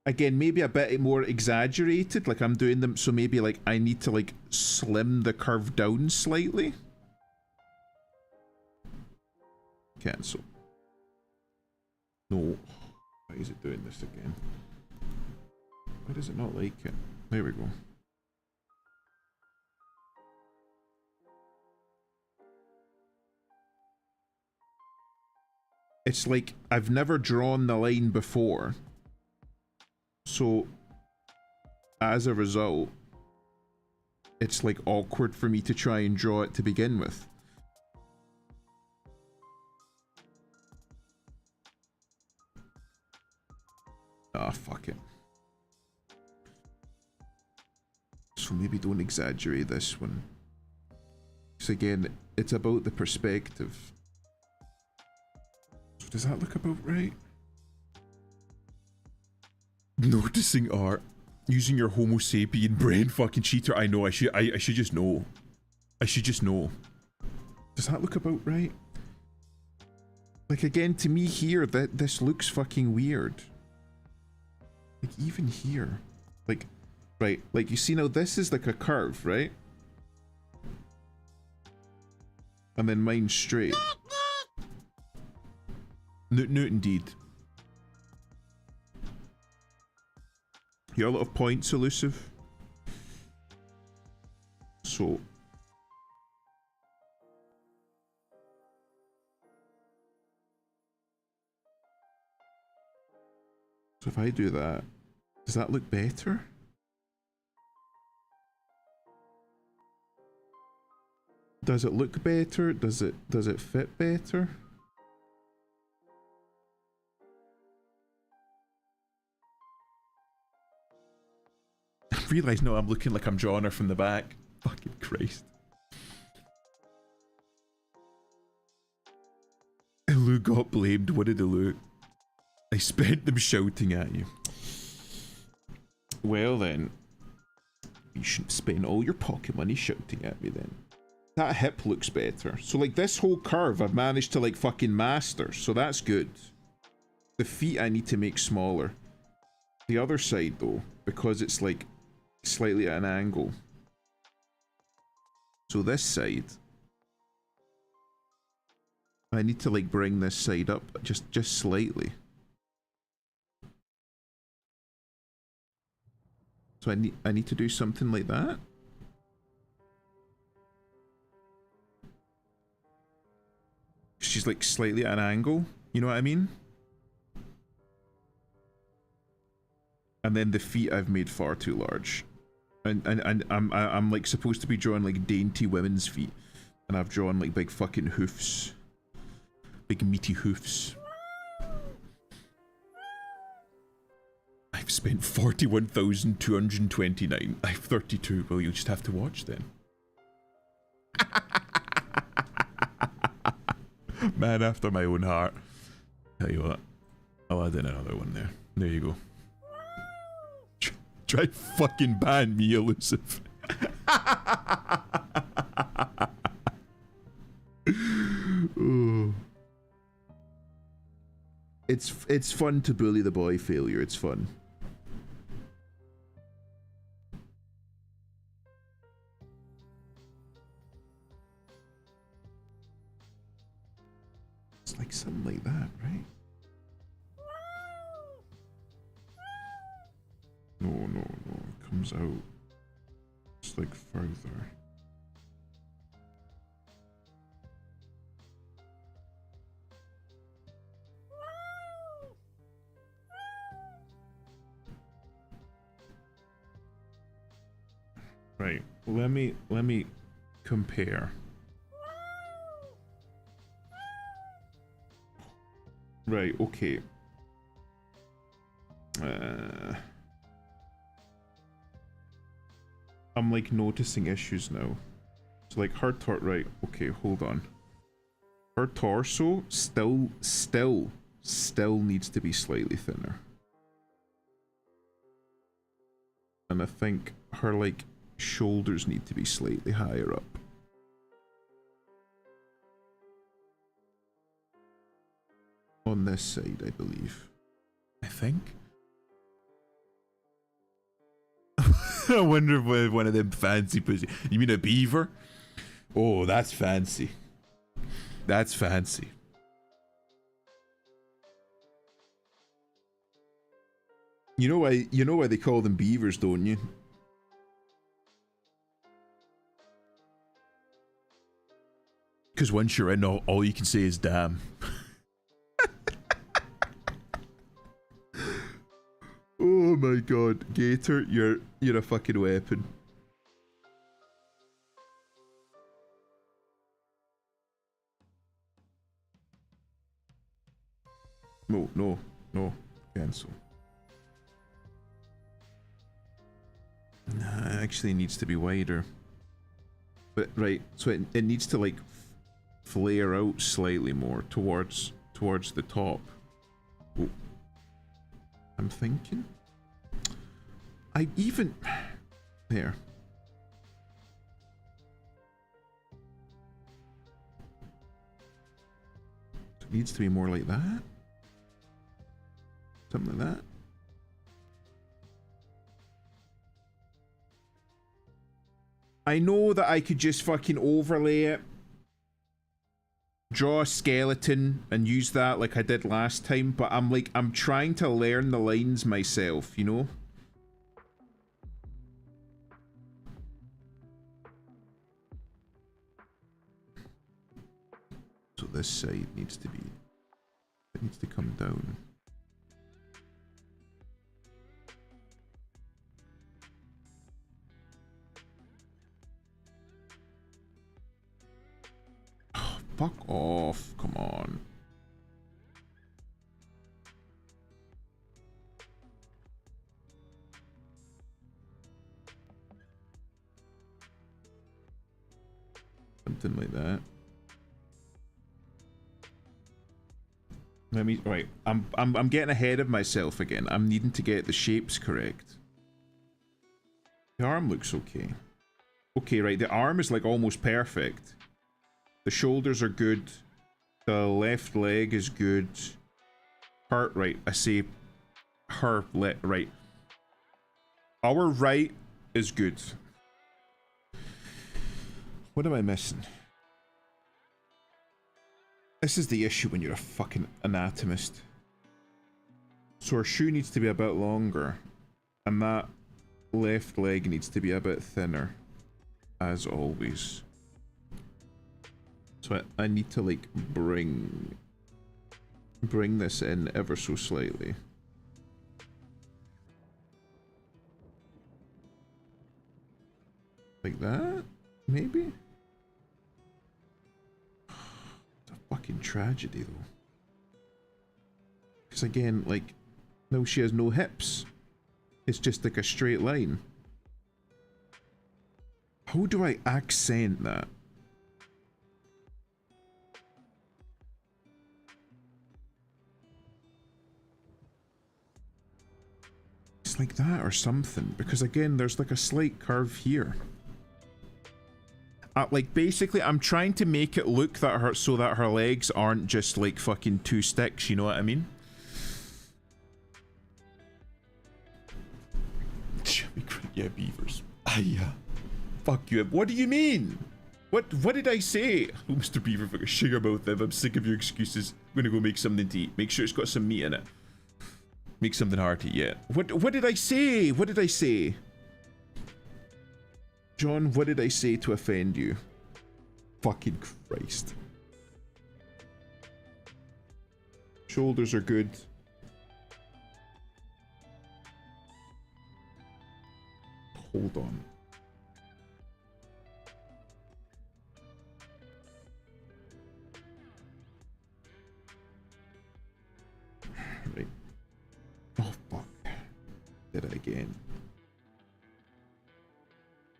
Again, maybe a bit more exaggerated, like I'm doing them, so maybe like I need to like slim the curve down slightly. Cancel. No. Why is it doing this again? Why does it not like it? There we go. It's like I've never drawn the line before. So, as a result, it's like awkward for me to try and draw it to begin with. Ah, fuck it. So maybe don't exaggerate this one. Because again, it's about the perspective. So does that look about right? Noticing art. Using your Homo sapien brain, fucking cheater. I know, I should just know. I should just know. Does that look about right? Like again, to me here, this looks fucking weird. Like even here. Like, right, like you see now this is like a curve, right? And then mine's straight. No, indeed. You're a lot of points, elusive. So if I do that, does that look better? Does it look better? Does it fit better? I realise no, I'm looking like I'm drawing her from the back. Fucking Christ. Lou got blamed. What did Lou? I spent them shouting at you. Well then, you shouldn't spend all your pocket money shouting at me then. That hip looks better. So like this whole curve I've managed to like fucking master, so that's good. The feet I need to make smaller. The other side though, because it's like slightly at an angle. So this side, I need to like bring this side up just slightly. So I need to do something like that. She's like slightly at an angle, you know what I mean? And then the feet I've made far too large. And I'm like supposed to be drawing like dainty women's feet. And I've drawn like big fucking hoofs. Big meaty hoofs. I've spent 41,229. I've 32. Well, you'll just have to watch then. Man after my own heart. Tell you what, I'll add in another one there. There you go. Try fucking ban me, elusive. Oh. It's fun to bully the boy failure. It's fun. It's like something like that, right? No, no, no. It comes out. It's like further. Right. Let me compare. Right, okay. I'm like noticing issues now. So like her right, okay, hold on. Her torso still needs to be slightly thinner. And I think her like shoulders need to be slightly higher up. On this side, I believe. I think. I wonder if one of them fancy pussy. You mean a beaver? Oh, that's fancy. That's fancy. You know why they call them beavers, don't you? Because once you're in, all you can say is damn. Oh my god, Gator, you're a fucking weapon. No, cancel. Nah, it actually needs to be wider. But right, so it needs to like flare out slightly more towards the top. Oh. I'm thinking. I even there. It needs to be more like that. Something like that. I know that I could just fucking overlay it, draw a skeleton and use that like I did last time, but I'm trying to learn the lines myself, you know? So this side needs to come down. fuck off. Come on. Something like that. Let me, right, I'm getting ahead of myself again. I'm needing to get the shapes correct. The arm looks okay. Okay, right, the arm is like almost perfect. The shoulders are good. The left leg is good. Her, right, I say her, right. Our right is good. What am I missing? This is the issue when you're a fucking anatomist. So her shoe needs to be a bit longer. And that left leg needs to be a bit thinner. As always. So I need to like bring this in ever so slightly. Like that? Maybe? It's a fucking tragedy though. Because again, like, no, she has no hips. It's just like a straight line. How do I accent that? It's like that or something, because again, there's like a slight curve here. Like basically, I'm trying to make it look that so that her legs aren't just like fucking two sticks. You know what I mean? Yeah, beavers. Yeah. Fuck you. What do you mean? What did I say? Oh, Mr. Beaver, fucking sugar mouth. I'm sick of your excuses. I'm gonna go make something to eat. Make sure it's got some meat in it. Make something hard to eat. Yeah. What did I say? What did I say? John, what did I say to offend you? Fucking Christ. Shoulders are good. Hold on. Right. Oh, fuck. Did it again.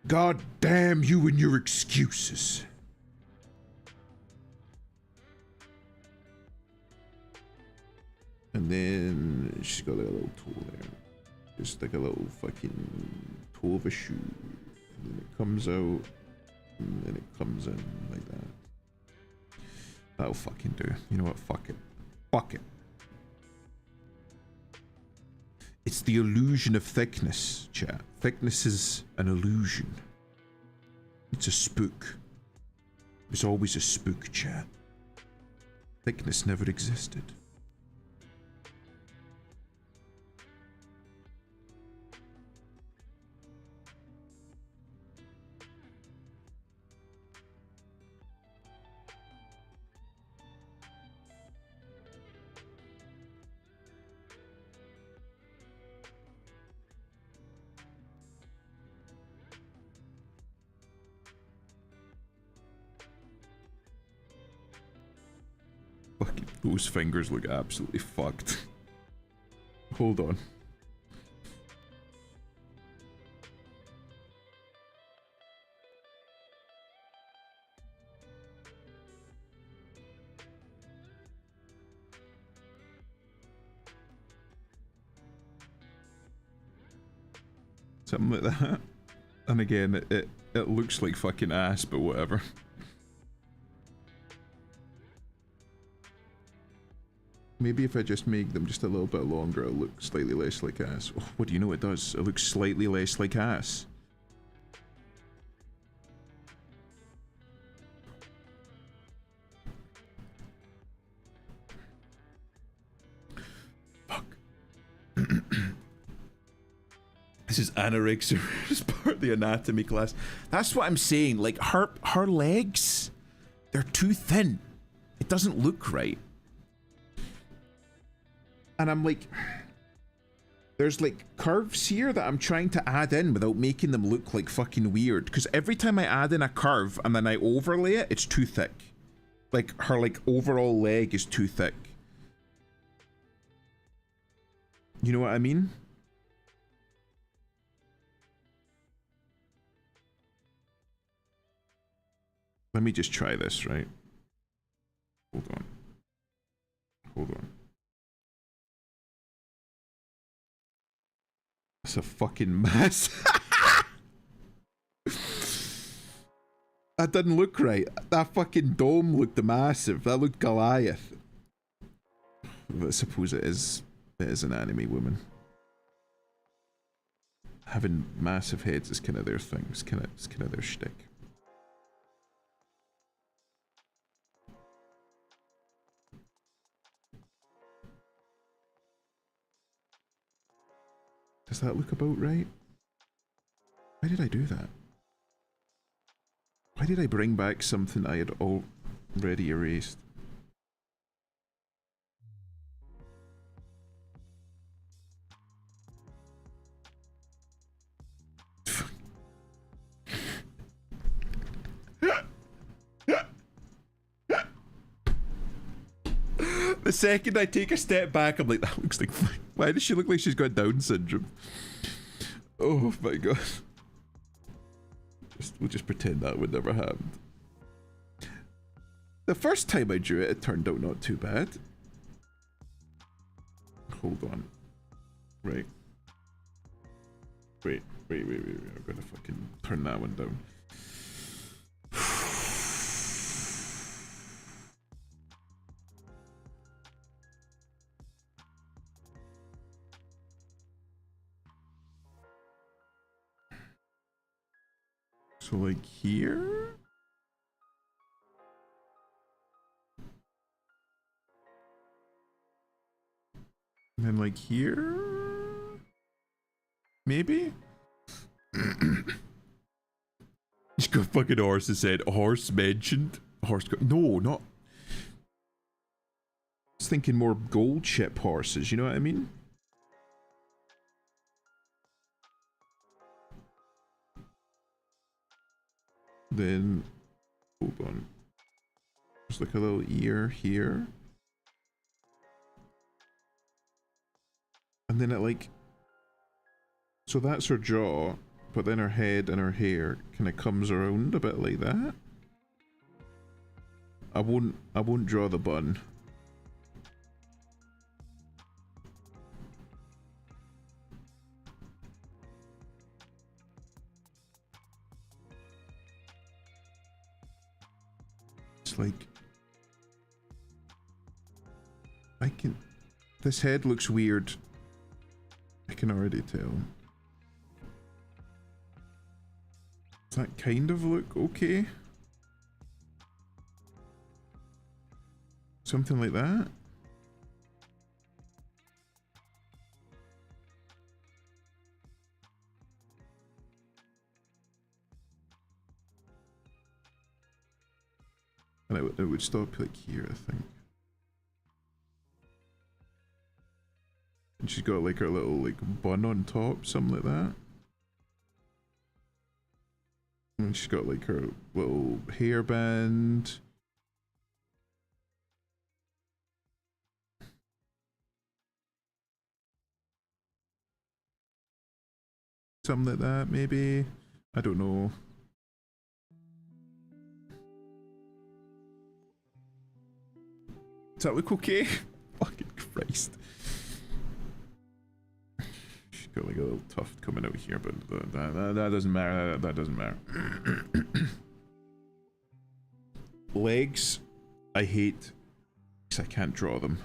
God damn you and your excuses. And then she's got like a little toe there. Just like a little fucking toe of a shoe. And then it comes out. And then it comes in like that. That'll fucking do. You know what? Fuck it. Fuck it. It's the illusion of thickness, chat. Thickness is an illusion. It's a spook. There's always a spook, chat. Thickness never existed. Those fingers look absolutely fucked. Hold on. Something like that. And again, it looks like fucking ass, but whatever. Maybe if I just make them just a little bit longer, it'll look slightly less like ass. Oh, what do you know it does? It looks slightly less like ass. Fuck. This is anorexia as part of the anatomy class. That's what I'm saying. Like, her legs, they're too thin. It doesn't look right. And I'm like, there's like curves here that I'm trying to add in without making them look like fucking weird. Because every time I add in a curve and then I overlay it, it's too thick. Like, her, like, overall leg is too thick. You know what I mean? Let me just try this, right? Hold on. Hold on. That's a fucking mess. That didn't look right. That fucking dome looked massive. That looked Goliath. But I suppose it is an anime woman. Having massive heads is kind of their thing. It's kind of their shtick. Does that look about right? Why did I do that? Why did I bring back something I had already erased? The second I take a step back, I'm like, that looks like... Why does she look like she's got Down syndrome? Oh my god. We'll just pretend that would never happen. The first time I drew it, it turned out not too bad. Hold on. Right. Wait. I'm gonna fucking turn that one down. So like here? And then like here? Maybe? Just got fucking horse said. Horse mentioned. Horse no, not. I was thinking more gold chip horses, you know what I mean? Then, hold on. There's like a little ear here. And then it like, so that's her jaw, but then her head and her hair kind of comes around a bit like that. I won't draw the bun. It's like, this head looks weird. I can already tell. Does that kind of look okay? Something like that? And it would stop like here, I think. And she's got like her little like bun on top, something like that. And she's got like her little hairband. Something like that, maybe. I don't know. Does that look okay? Fucking Christ. She's got like a little tuft coming out here, but that doesn't matter. That doesn't matter. Legs, I hate because I can't draw them.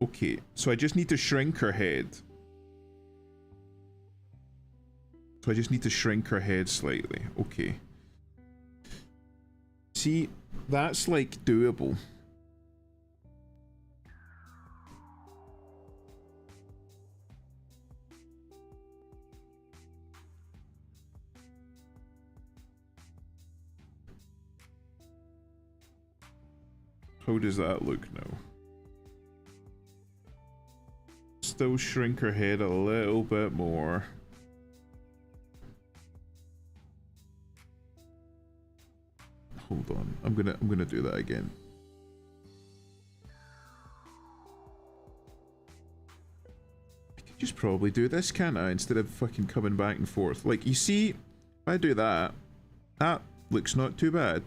Okay, so I just need to shrink her head. So I just need to shrink her head slightly. Okay. See, that's like doable. How does that look now? Still shrink her head a little bit more. hold on. I'm gonna do that again. I could just probably do this, can't I? Instead of fucking coming back and forth. Like, you see, if I do that, that looks not too bad.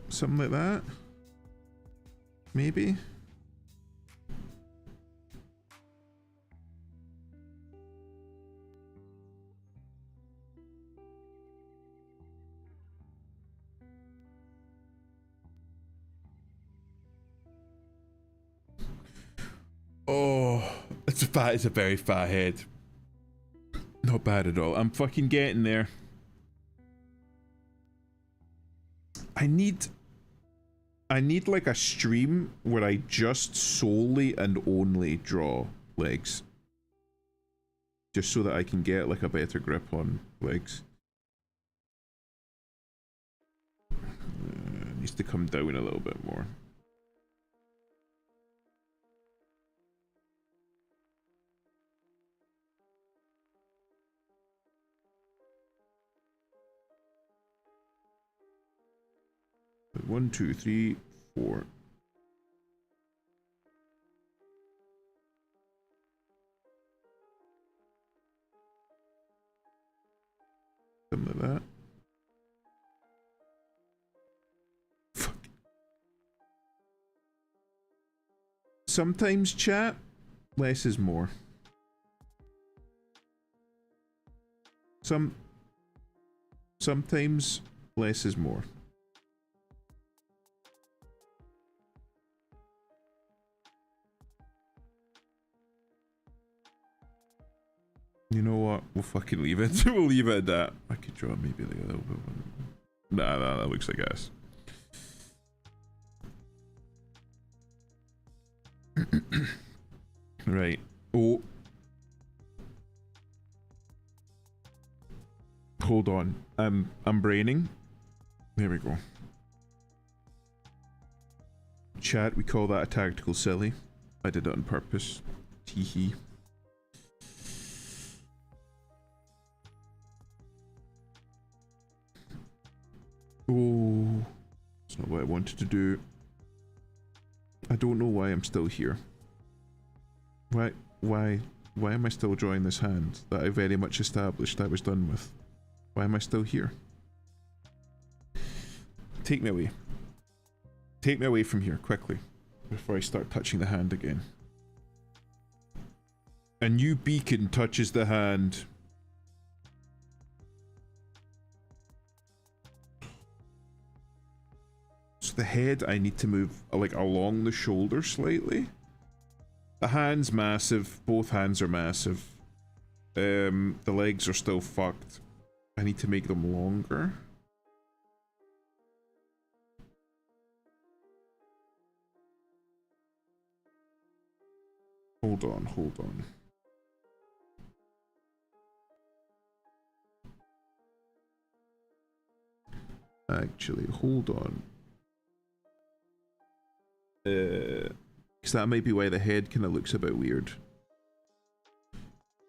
Something like that. Maybe. Oh, it's a very fat head. Not bad at all. I'm fucking getting there. I need like a stream where I just solely and only draw legs. Just so that I can get like a better grip on legs. Needs to come down a little bit more. One, two, three, four. Something like that. Fuck. Sometimes, chat, less is more. Sometimes less is more. You know what? We'll fucking leave it. We'll leave it at that. I could draw maybe like a little bit. Nah, that looks like ass. Right. Oh. Hold on. I'm braining. There we go. Chat, we call that a tactical silly. I did it on purpose. Teehee. Oh, that's not what I wanted to do. I don't know why I'm still here. Why am I still drawing this hand that I very much established I was done with? Why am I still here? Take me away. Take me away from here, quickly, before I start touching the hand again. A new beacon touches the hand. So the head, I need to move like along the shoulder slightly. The hand's massive. Both hands are massive. The legs are still fucked. I need to make them longer. Hold on, hold on. Actually, hold on. Because that might be why the head kind of looks a bit weird.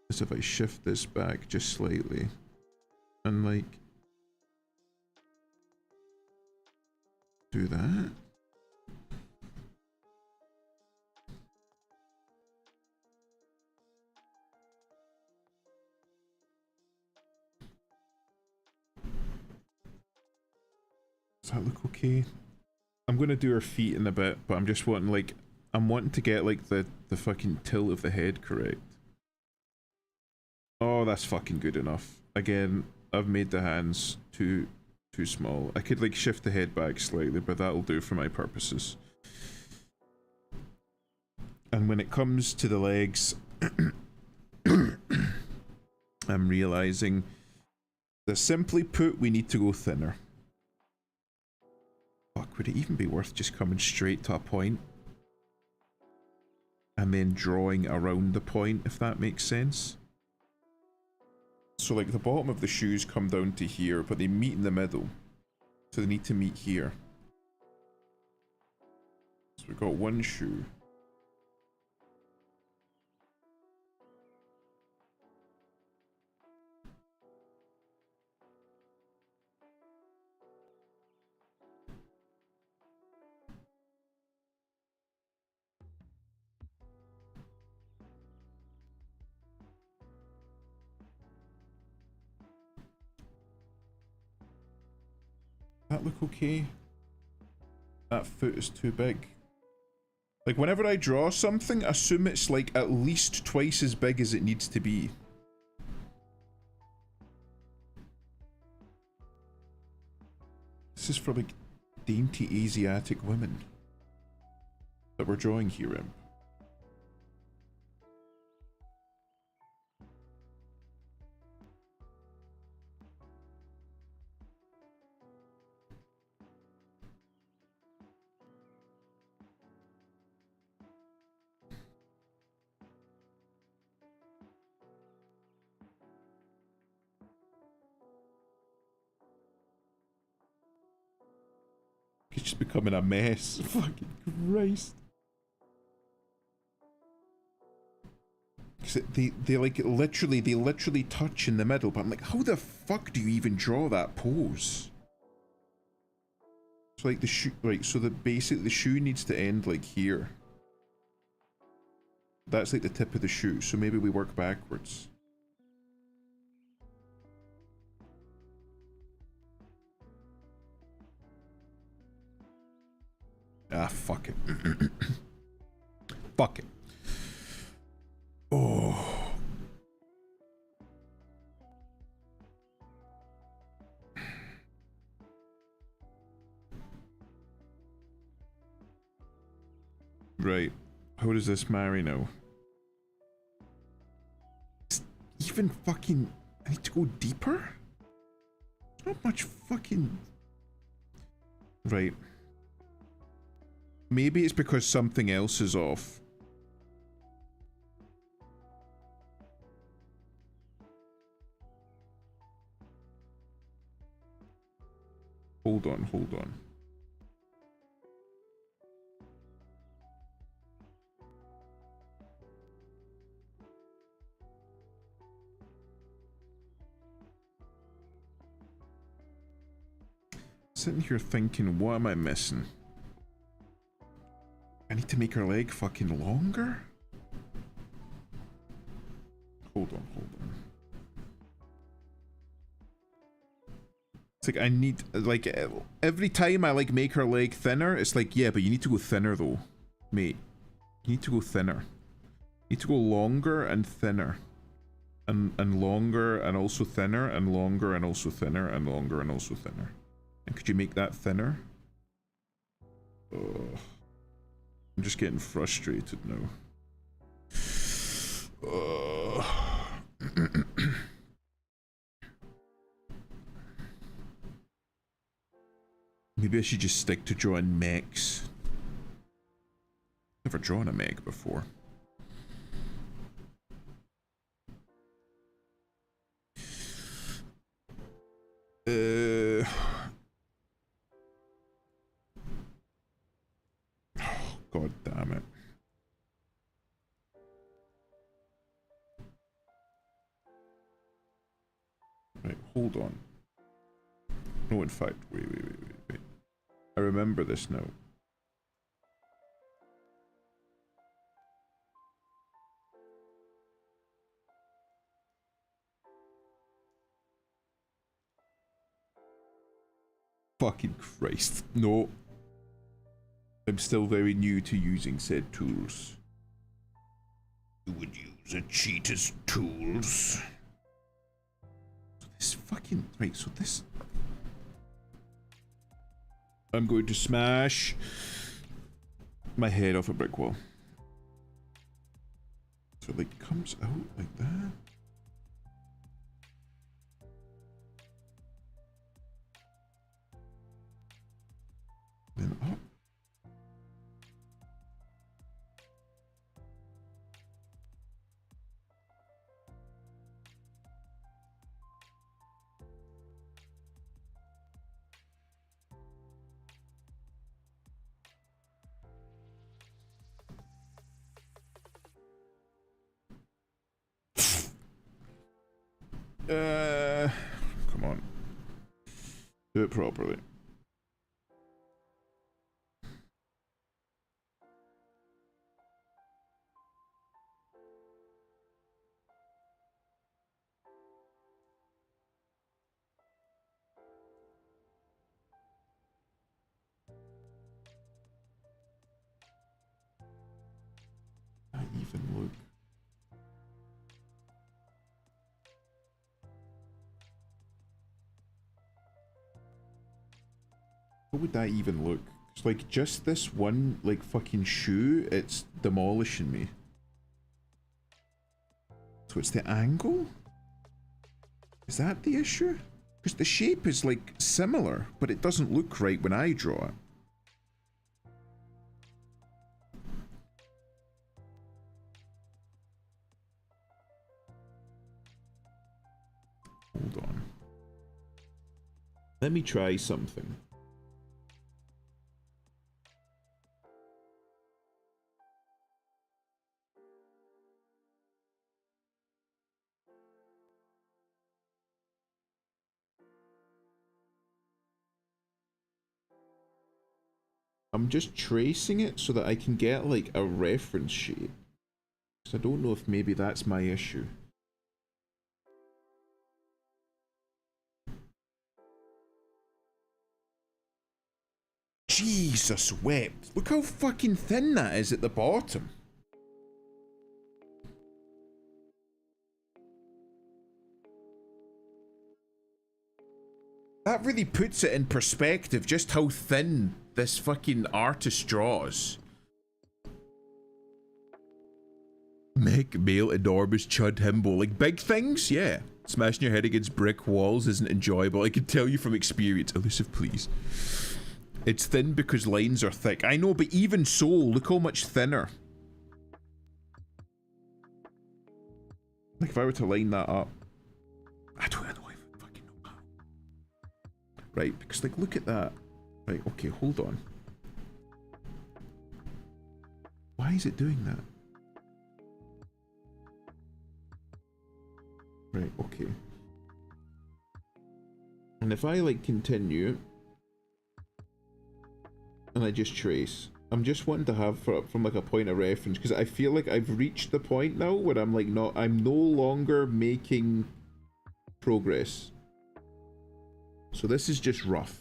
As if I shift this back just slightly. And like... do that. Does that look okay? I'm gonna do her feet in a bit, but I'm just wanting like... I'm wanting to get like the fucking tilt of the head correct. Oh, that's fucking good enough. Again, I've made the hands too small. I could like shift the head back slightly, but that'll do for my purposes. And when it comes to the legs, I'm realizing that simply put, we need to go thinner. Fuck, would it even be worth just coming straight to a point? And then drawing around the point, if that makes sense? So like the bottom of the shoes come down to here, but they meet in the middle. So they need to meet here. So we've got one shoe. That look okay? That foot is too big. Like, whenever I draw something, assume it's like at least twice as big as it needs to be. This is for like dainty Asiatic women that we're drawing here, Imp. It's just becoming a mess. Fucking Christ. They like they literally touch in the middle, but I'm like, how the fuck do you even draw that pose? So like the shoe, right, so the shoe needs to end like here. That's like the tip of the shoe, so maybe we work backwards. Ah, fuck it. Fuck it. Oh. Right. How does this marry now? It's even fucking... I need to go deeper? There's not much fucking... Right. Maybe it's because something else is off. Hold on, hold on. Sitting here thinking, what am I missing? I need to make her leg fucking longer? Hold on, hold on. It's like I need, like, every time I like make her leg thinner, it's like, yeah, but you need to go thinner though, mate. You need to go thinner. You need to go longer and thinner. And longer and also thinner and longer and also thinner and longer and also thinner. And could you make that thinner? Ugh. I'm just getting frustrated now. Maybe I should just stick to drawing mechs. Never drawn a mech before. God damn it. Right, hold on. No, in fact, wait. I remember this now. Fucking Christ. No. I'm still very new to using said tools. You would use a cheetah's tools. So this fucking... Right, so this... I'm going to smash my head off a brick wall. So it like comes out like that. Then up. Come on. Do it properly. even look? How would that even look? It's like just this one, like, fucking shoe, it's demolishing me. So it's the angle? Is that the issue? Because the shape is, like, similar, but it doesn't look right when I draw it. Hold on. Let me try something. I'm just tracing it so that I can get like a reference shape. Because I don't know if maybe that's my issue. Jesus wept. Look how fucking thin that is at the bottom. That really puts it in perspective, just how thin this fucking artist draws. Make male enormous chud himbo. Like big things, yeah. Smashing your head against brick walls isn't enjoyable. I can tell you from experience. Elusive, please. It's thin because lines are thick. I know, but even so, look how much thinner. Like if I were to line that up. I don't know if I fucking know how. Right, because like look at that. Right, okay, hold on. Why is it doing that? Right, okay. And if I like continue and I just trace, I'm just wanting to have from like a point of reference, because I feel like I've reached the point now where I'm like I'm no longer making progress. So this is just rough.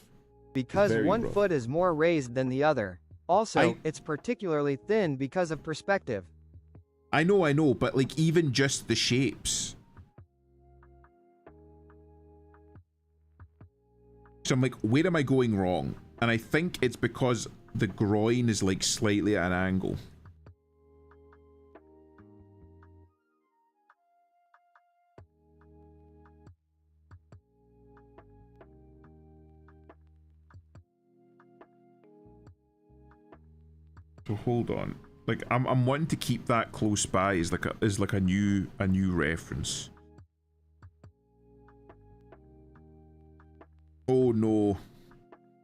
Because Very one rough. foot is more raised than the other. Also, it's particularly thin because of perspective. I know, but like even just the shapes. So I'm like, where am I going wrong? And I think it's because the groin is like slightly at an angle. So hold on. Like I'm wanting to keep that close by as like a new reference. Oh no.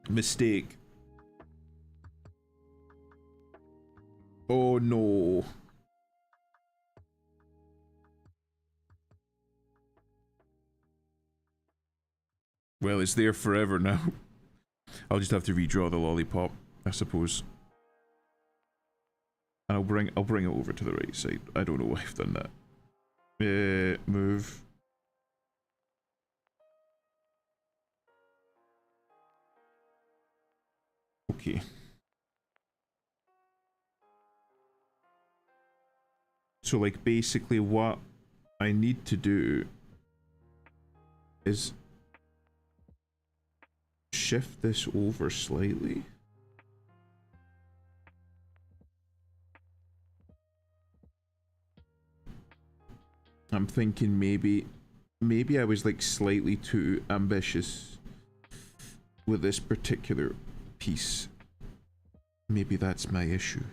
Mistake. Oh no. Well, it's there forever now. I'll just have to redraw the lollipop, I suppose. And I'll bring it over to the right side. I don't know why I've done that. Move. Okay. So like basically what I need to do is shift this over slightly. I'm thinking maybe I was like slightly too ambitious with this particular piece. Maybe that's my issue.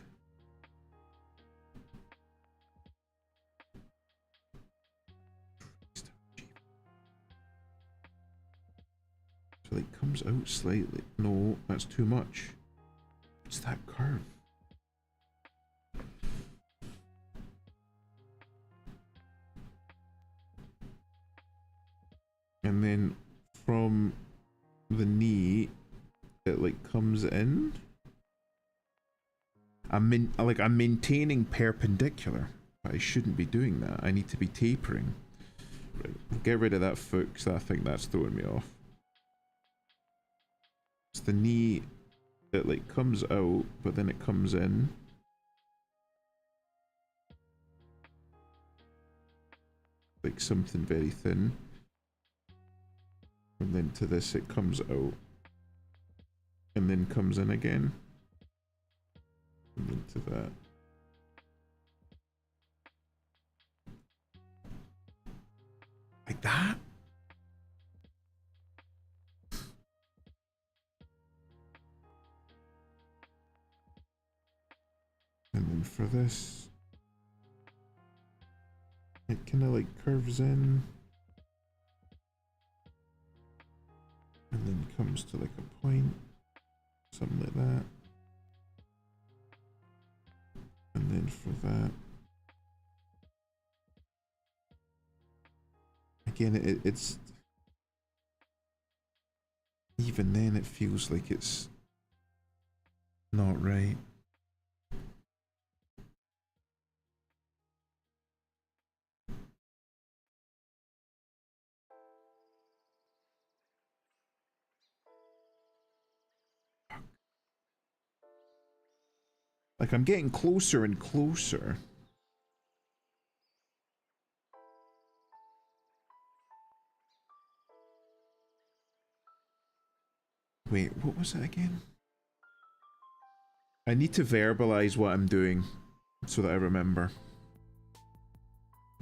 So it comes out slightly. No, that's too much. It's that curve. And then from the knee, it like comes in. I'm maintaining perpendicular, but I shouldn't be doing that. I need to be tapering. Right, we'll get rid of that foot because I think that's throwing me off. It's the knee, it like comes out, but then it comes in. like something very thin. And then to this it comes out. And then comes in again. And then to that. Like that? And then for this, it kind of like curves in. And then comes to like a point. Something like that. And then for that. Again, it's... Even then it feels like it's not right. Like, I'm getting closer and closer. Wait, what was it again? I need to verbalize what I'm doing so that I remember.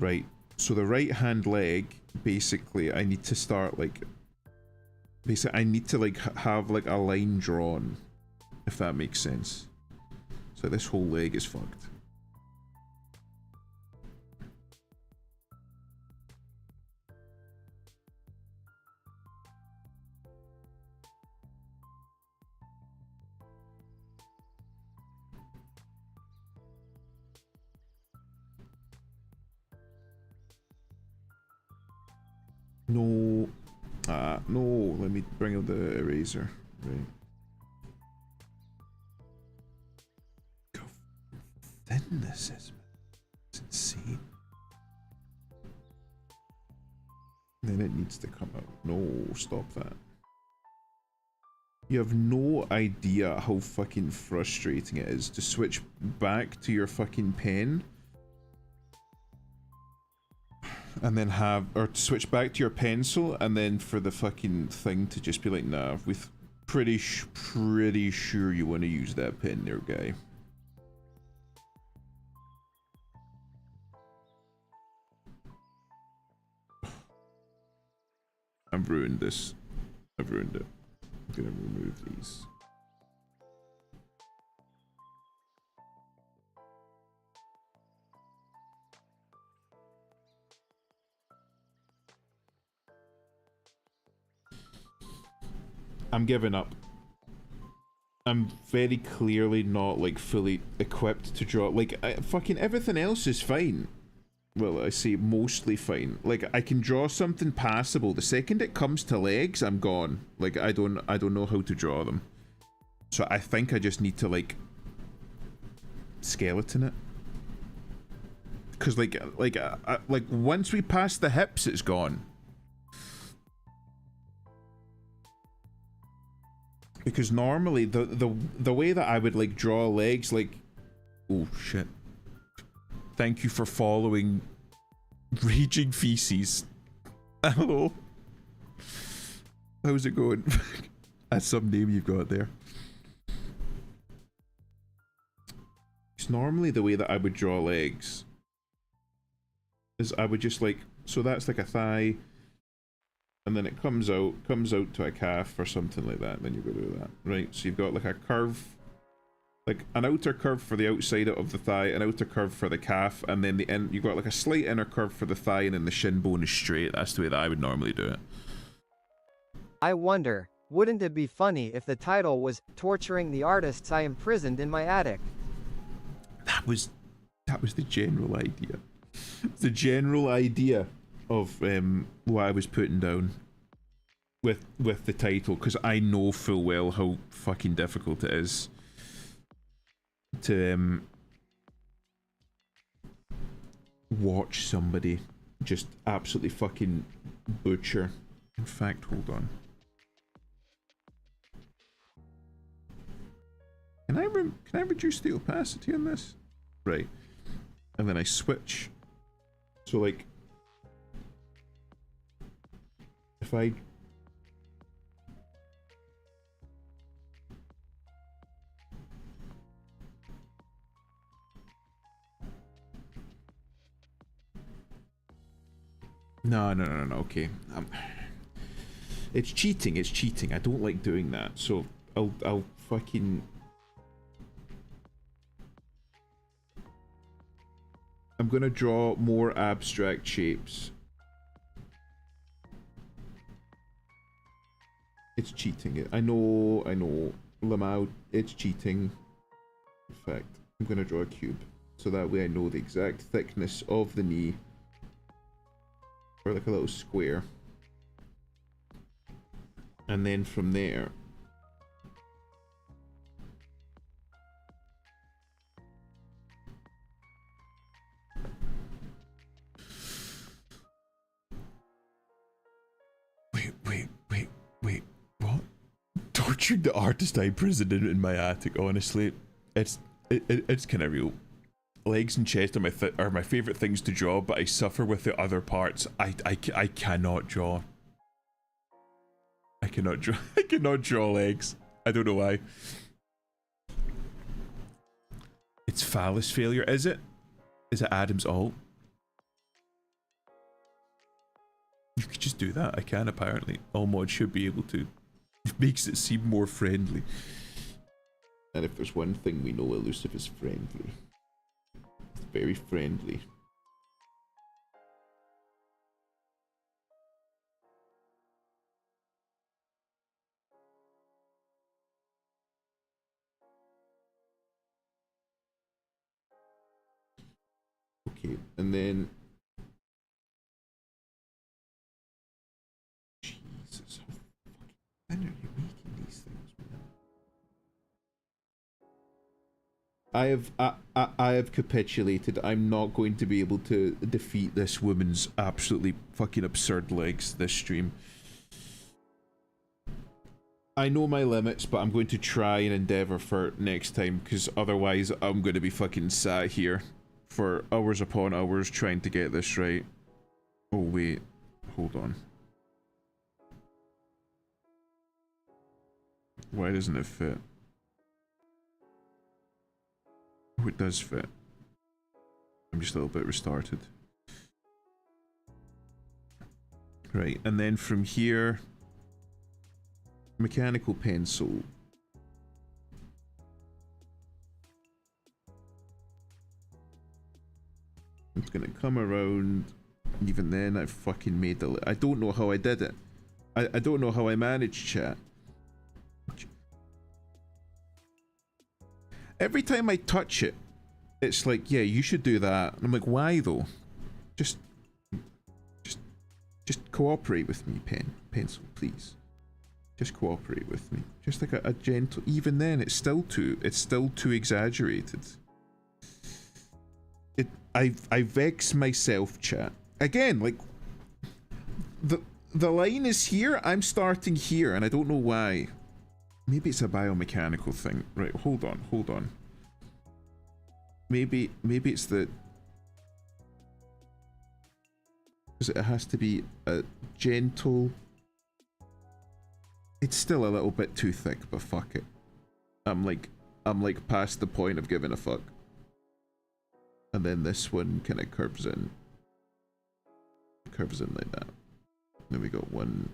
Right, so the right hand leg, basically, I need to start, like... Basically, I need to, like, have, like, a line drawn, if that makes sense. So this whole leg is fucked. No. No. Let me bring out the eraser. Right. How thin this is. It's insane. Then it needs to come out. No, stop that. You have no idea how fucking frustrating it is to switch back to your fucking pen and then have, or to switch back to your pencil and then for the fucking thing to just be like, nah, with pretty sure you want to use that pen there, guy. I've ruined this. I've ruined it. I'm gonna remove these. I'm giving up. I'm very clearly not like fully equipped to draw. Like fucking everything else is fine. Well, I say mostly fine. Like I can draw something passable. The second it comes to legs, I'm gone. Like I don't know how to draw them. So I think I just need to like skeleton it. Cause like once we pass the hips, it's gone. Because normally the way that I would like draw legs, like, oh shit. Thank you for following Raging Feces. Hello. How's it going? That's some name you've got there. It's normally the way that I would draw legs is I would just like, so that's like a thigh, and then it comes out to a calf or something like that, and then you go do that, right? So you've got like a curve, like an outer curve for the outside of the thigh, an outer curve for the calf, and then the end, you've got like a slight inner curve for the thigh, and then the shin bone is straight. That's the way that I would normally do it. I wonder, wouldn't it be funny if the title was Torturing the Artists I Imprisoned in My Attic? That was the general idea. The general idea of what I was putting down with the title, because I know full well how fucking difficult it is to watch somebody just absolutely fucking butcher. In fact, hold on. Can I reduce the opacity on this? Right. And then I switch. So like fine. No, no, no, no, okay. It's cheating, it's cheating. I don't like doing that, so I'll fucking... I'm gonna draw more abstract shapes. It's cheating. I know, Lamau, it's cheating. In fact, I'm gonna draw a cube, so that way I know the exact thickness of the knee. Or like a little square. And then from there... Wait, what? Tortured the artist I imprisoned in my attic, honestly. It's kind of real. Legs and chest are my favorite things to draw, but I suffer with the other parts. I cannot draw. I cannot draw legs. I don't know why. It's phallus failure, is it? Is it Adam's alt? You could just do that. I can, apparently. All mods should be able to. It makes it seem more friendly. And if there's one thing we know, Elusive is friendly. It's very friendly. Okay, and then... Jesus, how fucking when are you making these things, man? I have capitulated. I'm not going to be able to defeat this woman's absolutely fucking absurd legs this stream. I know my limits, but I'm going to try and endeavor for next time, because otherwise I'm going to be fucking sat here for hours upon hours trying to get this right. Oh wait, hold on. Why doesn't it fit? Oh, it does fit. I'm just a little bit restarted. Right, and then from here, mechanical pencil. It's gonna come around. Even then, I fucking made the... I don't know how I did it. I don't know how I managed, chat. Every time I touch it, it's like, yeah, you should do that. And I'm like, why though? Just cooperate with me, pencil, please. Just cooperate with me. Just like a gentle... Even then, it's still too exaggerated. I vex myself, chat. Again, like... The line is here, I'm starting here, and I don't know why. Maybe it's a biomechanical thing. Right, hold on. Maybe it's the... Because it has to be a gentle... It's still a little bit too thick, but fuck it. I'm like past the point of giving a fuck. And then this one kind of curves in. Curves in like that. Then we got one...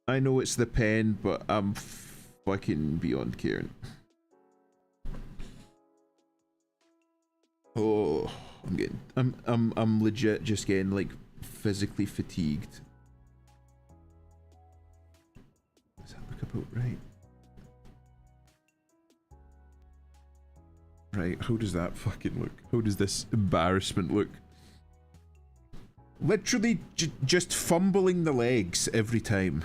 I know it's the pen, but I'm fucking beyond caring. Oh, I'm legit just getting like physically fatigued. Does that look about right? Right, how does that fucking look? How does this embarrassment look? Literally just fumbling the legs every time.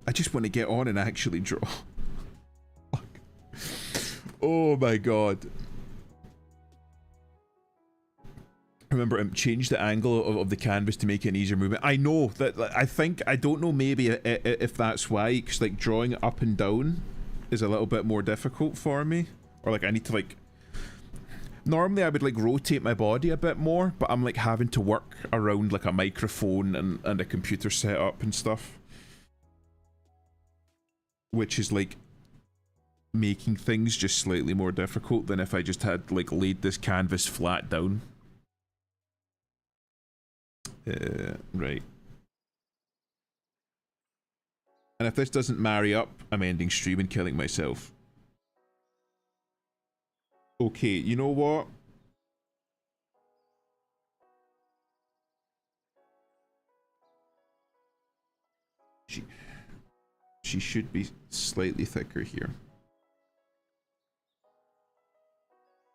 I just want to get on and actually draw. Fuck. Oh my god. Remember, change the angle of the canvas to make it an easier movement. I know that, I don't know maybe if that's why, because like drawing it up and down is a little bit more difficult for me. Or like I need to like... Normally I would like rotate my body a bit more, but I'm like having to work around like a microphone and a computer setup and stuff, which is like making things just slightly more difficult than if I just had like laid this canvas flat down. Right. And if this doesn't marry up, I'm ending stream and killing myself. Okay, you know what? She should be slightly thicker here.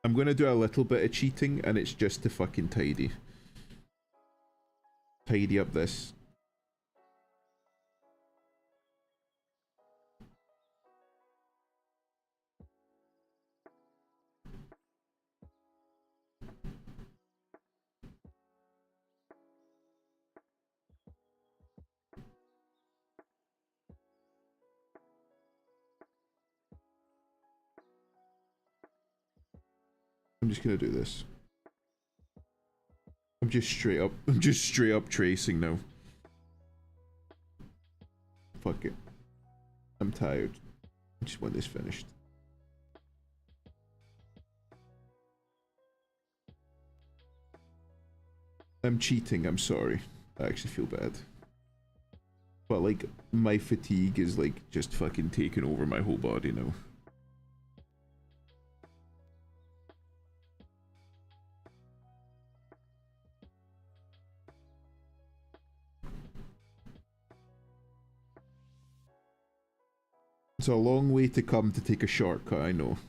I'm gonna do a little bit of cheating, and it's just to fucking tidy up this. I'm just gonna do this. I'm just straight up tracing now. Fuck it. I'm tired. I just want this finished. I'm cheating, I'm sorry. I actually feel bad. But like, my fatigue is like just fucking taking over my whole body now. It's a long way to come to take a shortcut, I know.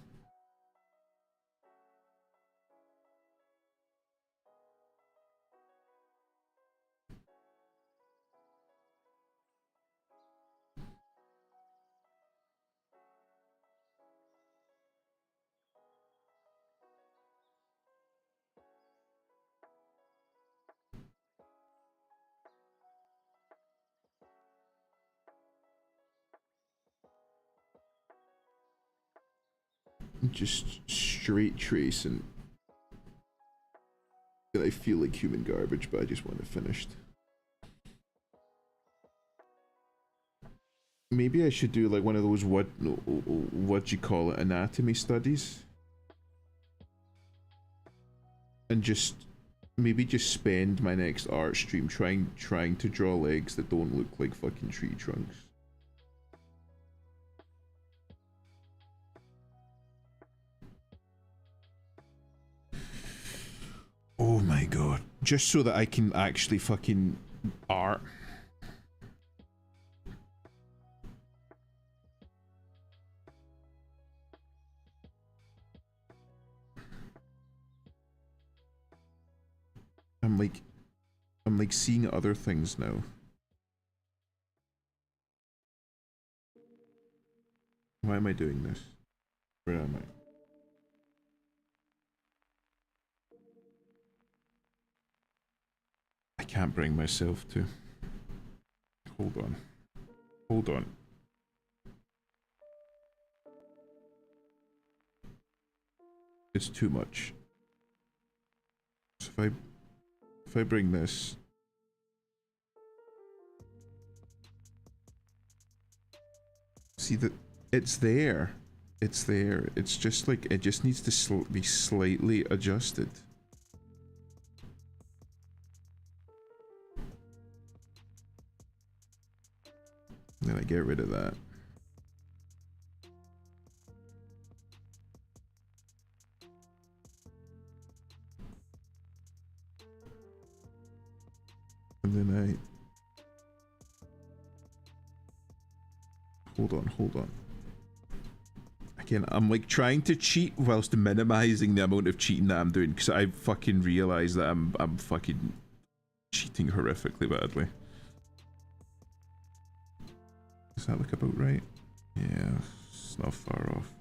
Just straight tracing. I feel like human garbage, but I just want it finished. Maybe I should do like one of those what you call it, anatomy studies, and just maybe just spend my next art stream trying to draw legs that don't look like fucking tree trunks. Oh my god. Just so that I can actually fucking art. I'm like seeing other things now. Why am I doing this? Where am I? I can't bring myself to. Hold on. Hold on. It's too much. So if I bring this. See that it's there. It's there. It's just like it just needs to be slightly adjusted. Then I get rid of that. And then hold on. Again, I'm like trying to cheat whilst minimizing the amount of cheating that I'm doing, because I fucking realize that I'm fucking cheating horrifically badly. Does that look about right? Yeah, it's not far off.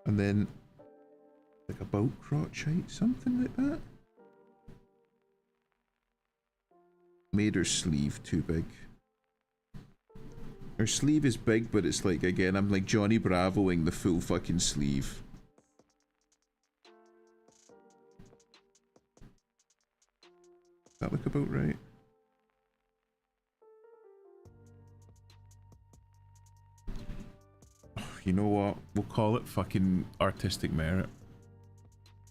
And then like about crotch height, something like that. Made her sleeve too big. Her sleeve is big, but it's like, again, I'm like Johnny Bravoing the full fucking sleeve. Does that look about right? You know what? We'll call it fucking artistic merit.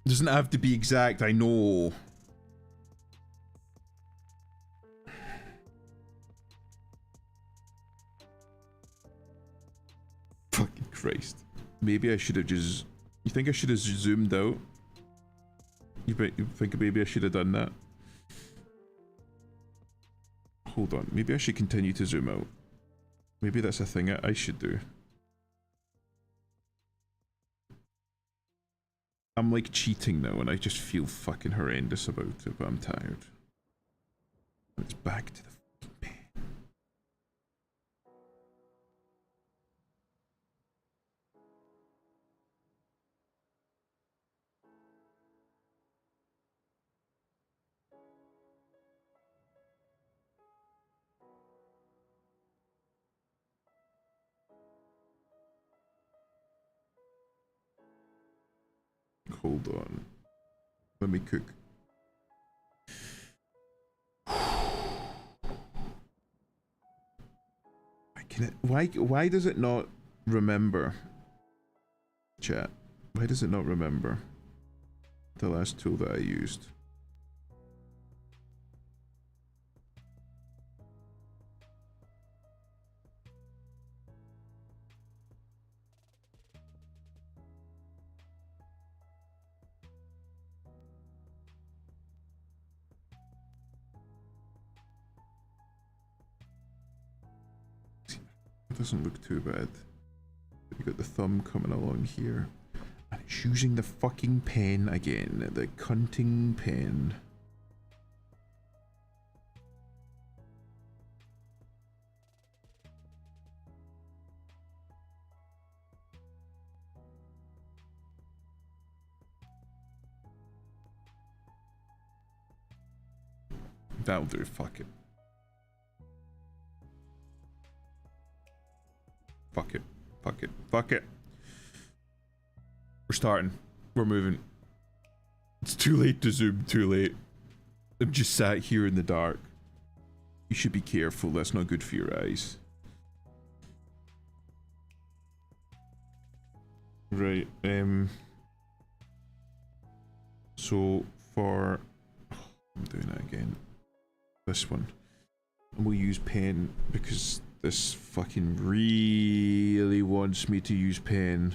Doesn't have to be exact, I know. Fucking Christ. Maybe I should have just... You think I should have zoomed out? You think maybe I should have done that? Hold on, maybe I should continue to zoom out. Maybe that's a thing I should do. I'm like cheating now and I just feel fucking horrendous about it, but I'm tired. It's back to the fucking pen. Hold on. Let me cook. Why does it not remember? Chat. Why does it not remember the last tool that I used? It doesn't look too bad. You got the thumb coming along here. And it's using the fucking pen again. The cunting pen. That'll do, fuck it. Fuck it. Fuck it. Fuck it. We're starting. We're moving. It's too late to zoom, too late. I'm just sat here in the dark. You should be careful, that's not good for your eyes. Right, so for... I'm doing it again. This one. And we'll use pen because this fucking really wants me to use pen.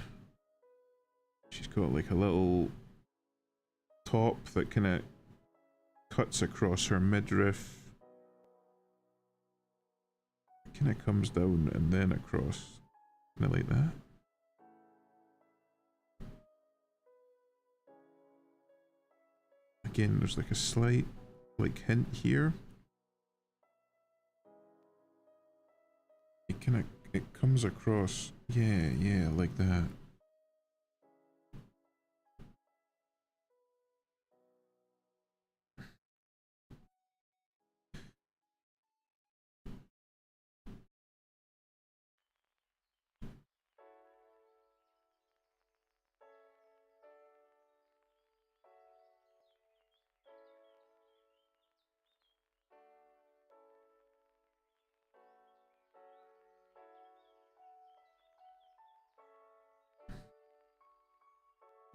She's got like a little top that kind of cuts across her midriff. Kind of comes down and then across. Kind of like that. Again, there's like a slight like hint here. It comes across, yeah, like that.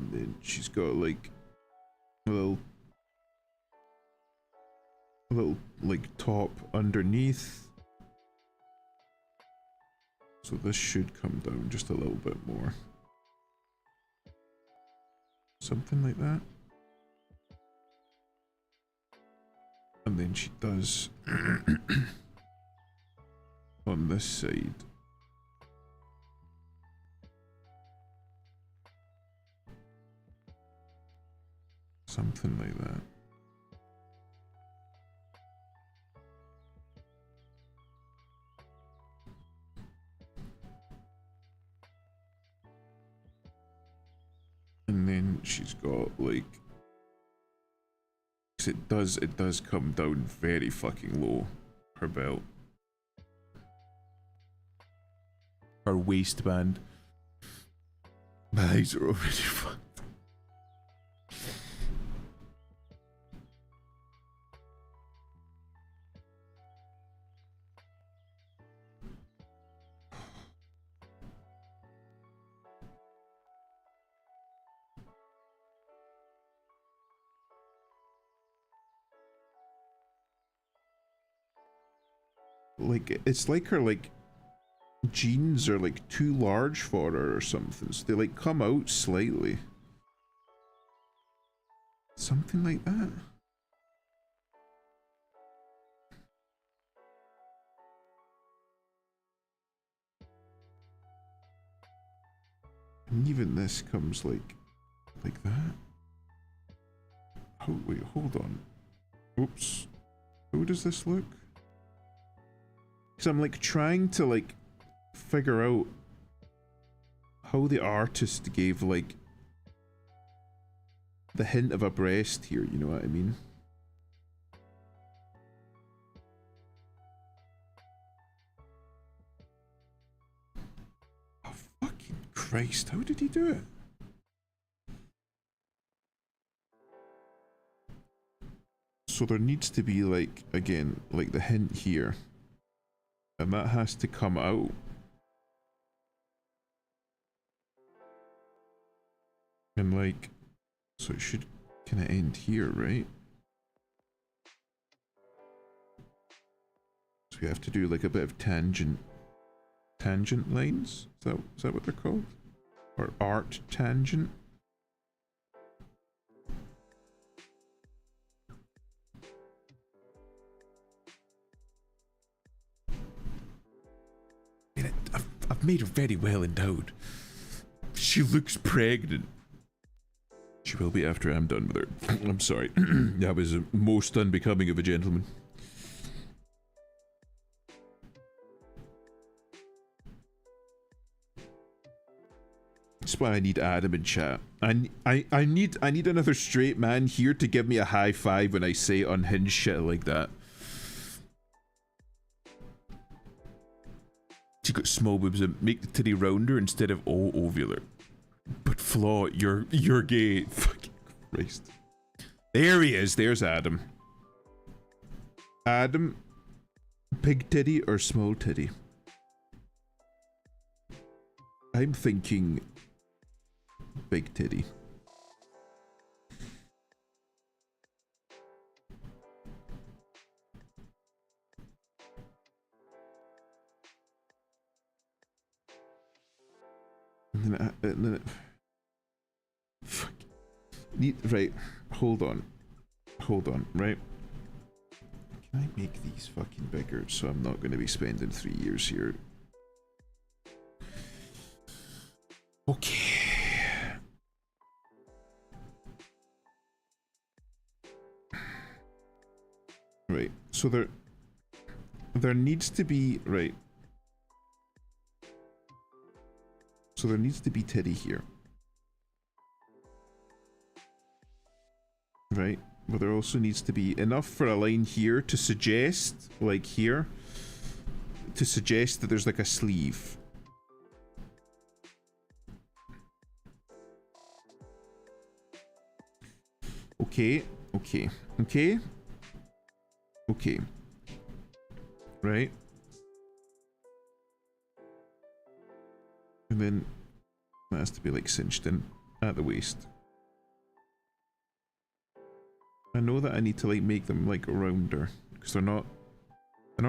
And then she's got like a little like top underneath. So this should come down just a little bit more. Something like that. And then she does on this side. Something like that. And then she's got like, 'cause it does come down very fucking low, her belt. Her waistband. My eyes are already fucked. Like, it's like her, like, jeans are, like, too large for her or something. So they, like, come out slightly. Something like that. And even this comes, like that. Oh, wait, hold on. Oops. How does this look? Because I'm like trying to like figure out how the artist gave like the hint of a breast here, you know what I mean? Oh fucking Christ, how did he do it? So there needs to be like, again, like the hint here. And that has to come out. And like, so it should kind of end here, right? So we have to do like a bit of tangent lines? Is that what they're called? Or art tangent? I've made her very well endowed. She looks pregnant. She will be after I'm done with her. I'm sorry. That was most unbecoming of a gentleman. That's why I need Adam in chat. I need another straight man here to give me a high five when I say unhinged shit like that. She got small boobs and make the titty rounder instead of all ovular. But Flaw, you're gay. Fucking Christ. There he is. There's Adam. Adam, big titty or small titty? I'm thinking big titty. And then fuck. Right, hold on, right? Can I make these fucking bigger so I'm not going to be spending 3 years here? Okay. Right, so there needs to be, right. So there needs to be titty here. Right? But there also needs to be enough for a line here to suggest, like here, to suggest that there's like a sleeve. Okay, okay, okay. Okay. Right? And then that has to be like cinched in at the waist. I know that I need to like make them like rounder because they're not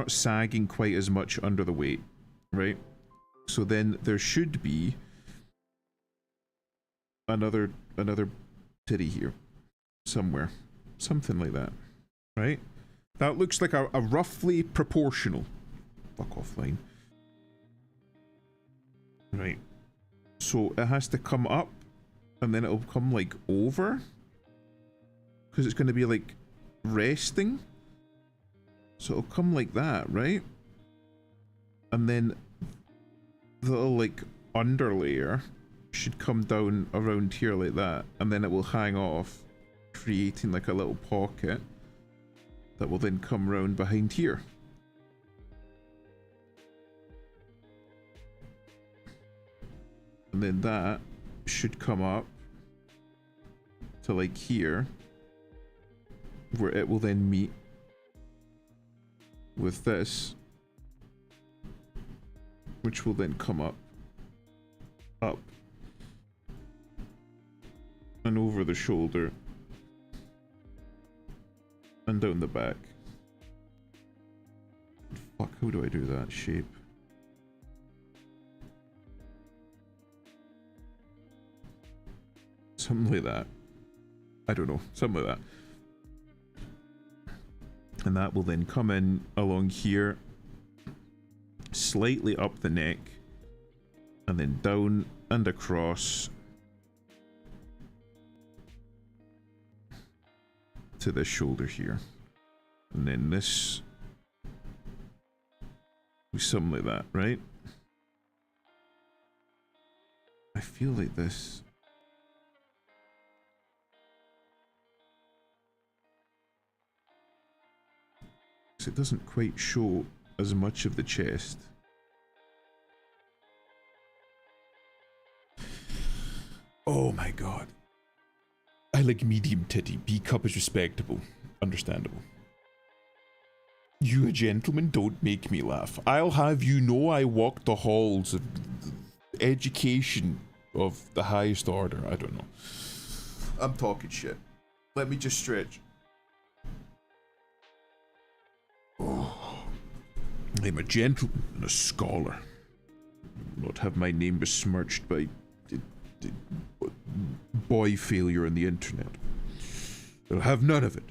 sagging quite as much under the weight, right? So then there should be another titty here somewhere, something like that, right? That looks like a roughly proportional fuck off line. Right. So it has to come up and then it'll come like over. Because it's going to be like resting. So it'll come like that, right? And then the little like underlayer should come down around here like that. And then it will hang off, creating like a little pocket that will then come round behind here. And then that should come up to like here, where it will then meet with this, which will then come up, and over the shoulder, and down the back. Fuck, how do I do that shape? Something like that. I don't know, something like that. And that will then come in along here, slightly up the neck, and then down and across to this shoulder here. And then this, something like that, right? I feel like this. It doesn't quite show as much of the chest. Oh my god. I like medium titty. B cup is respectable. Understandable. You a gentleman, don't make me laugh. I'll have you know I walk the halls of education of the highest order. I don't know. I'm talking shit. Let me just stretch. Oh, I'm a gentleman and a scholar. Not have my name besmirched by boy failure on the internet. I'll have none of it.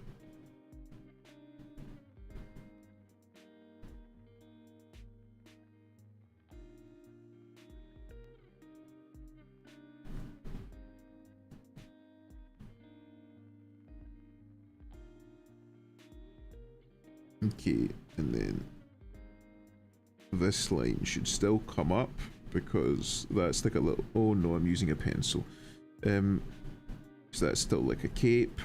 Okay, and then this line should still come up because that's like a little, oh no, I'm using a pencil. So that's still like a cape.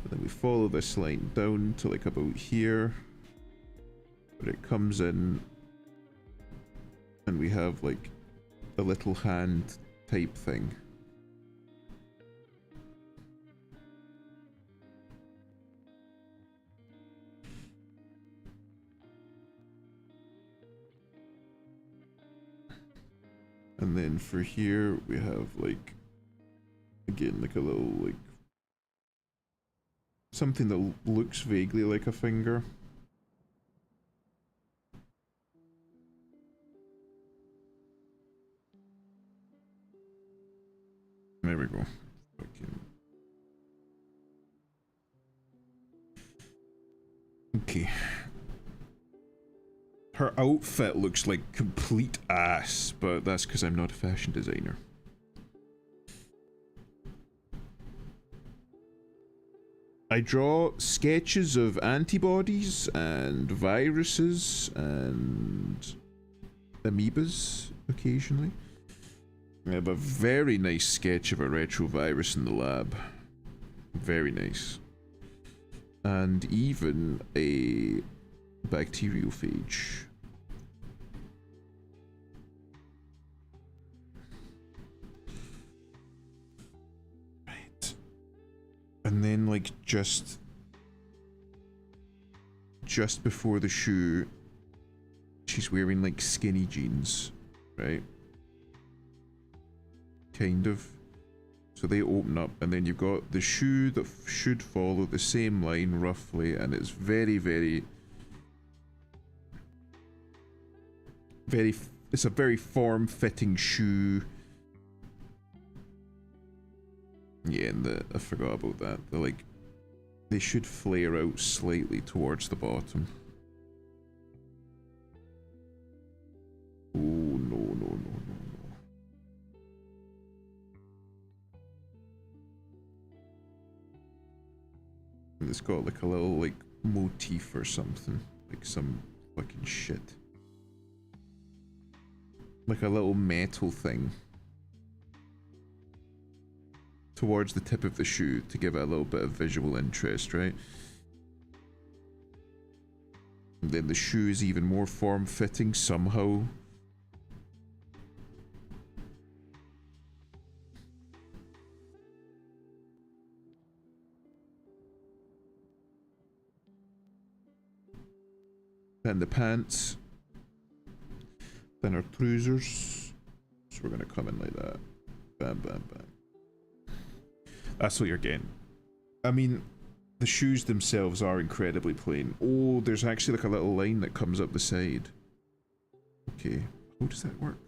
And then we follow this line down to like about here, where it comes in, and we have like a little hand type thing. And then for here, we have like, again, like a little, like, something that looks vaguely like a finger. There we go. Okay. Her outfit looks like complete ass, but that's because I'm not a fashion designer. I draw sketches of antibodies and viruses and amoebas occasionally. I have a very nice sketch of a retrovirus in the lab. Very nice. And even a bacteriophage. Right. And then like just before the shoe, she's wearing like skinny jeans, right? Kind of. So they open up, and then you've got the shoe that should follow the same line roughly, and it's very, very it's a very form-fitting shoe. Yeah, and I forgot about that. They should flare out slightly towards the bottom. Oh no, no, no, no, no. And it's got like a little like motif or something, like some fucking shit. Like a little metal thing towards the tip of the shoe to give it a little bit of visual interest, right? And then the shoe is even more form-fitting somehow. then the pants, then our trousers. So we're gonna come in like that. Bam, bam, bam. That's what you're getting. I mean, the shoes themselves are incredibly plain. Oh, there's actually like a little line that comes up the side. Okay, how does that work?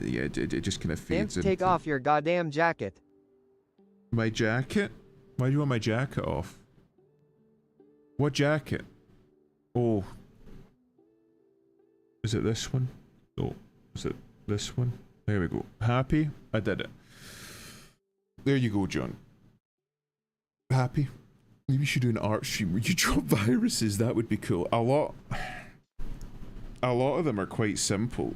Yeah, it just kind of fades in. Take off your goddamn jacket. My jacket? Why do you want my jacket off? What jacket? Oh. Is it this one? No. Is it this one? There we go. Happy? I did it. There you go, John. Happy? Maybe you should do an art stream where you drop viruses. That would be cool. A lot of them are quite simple.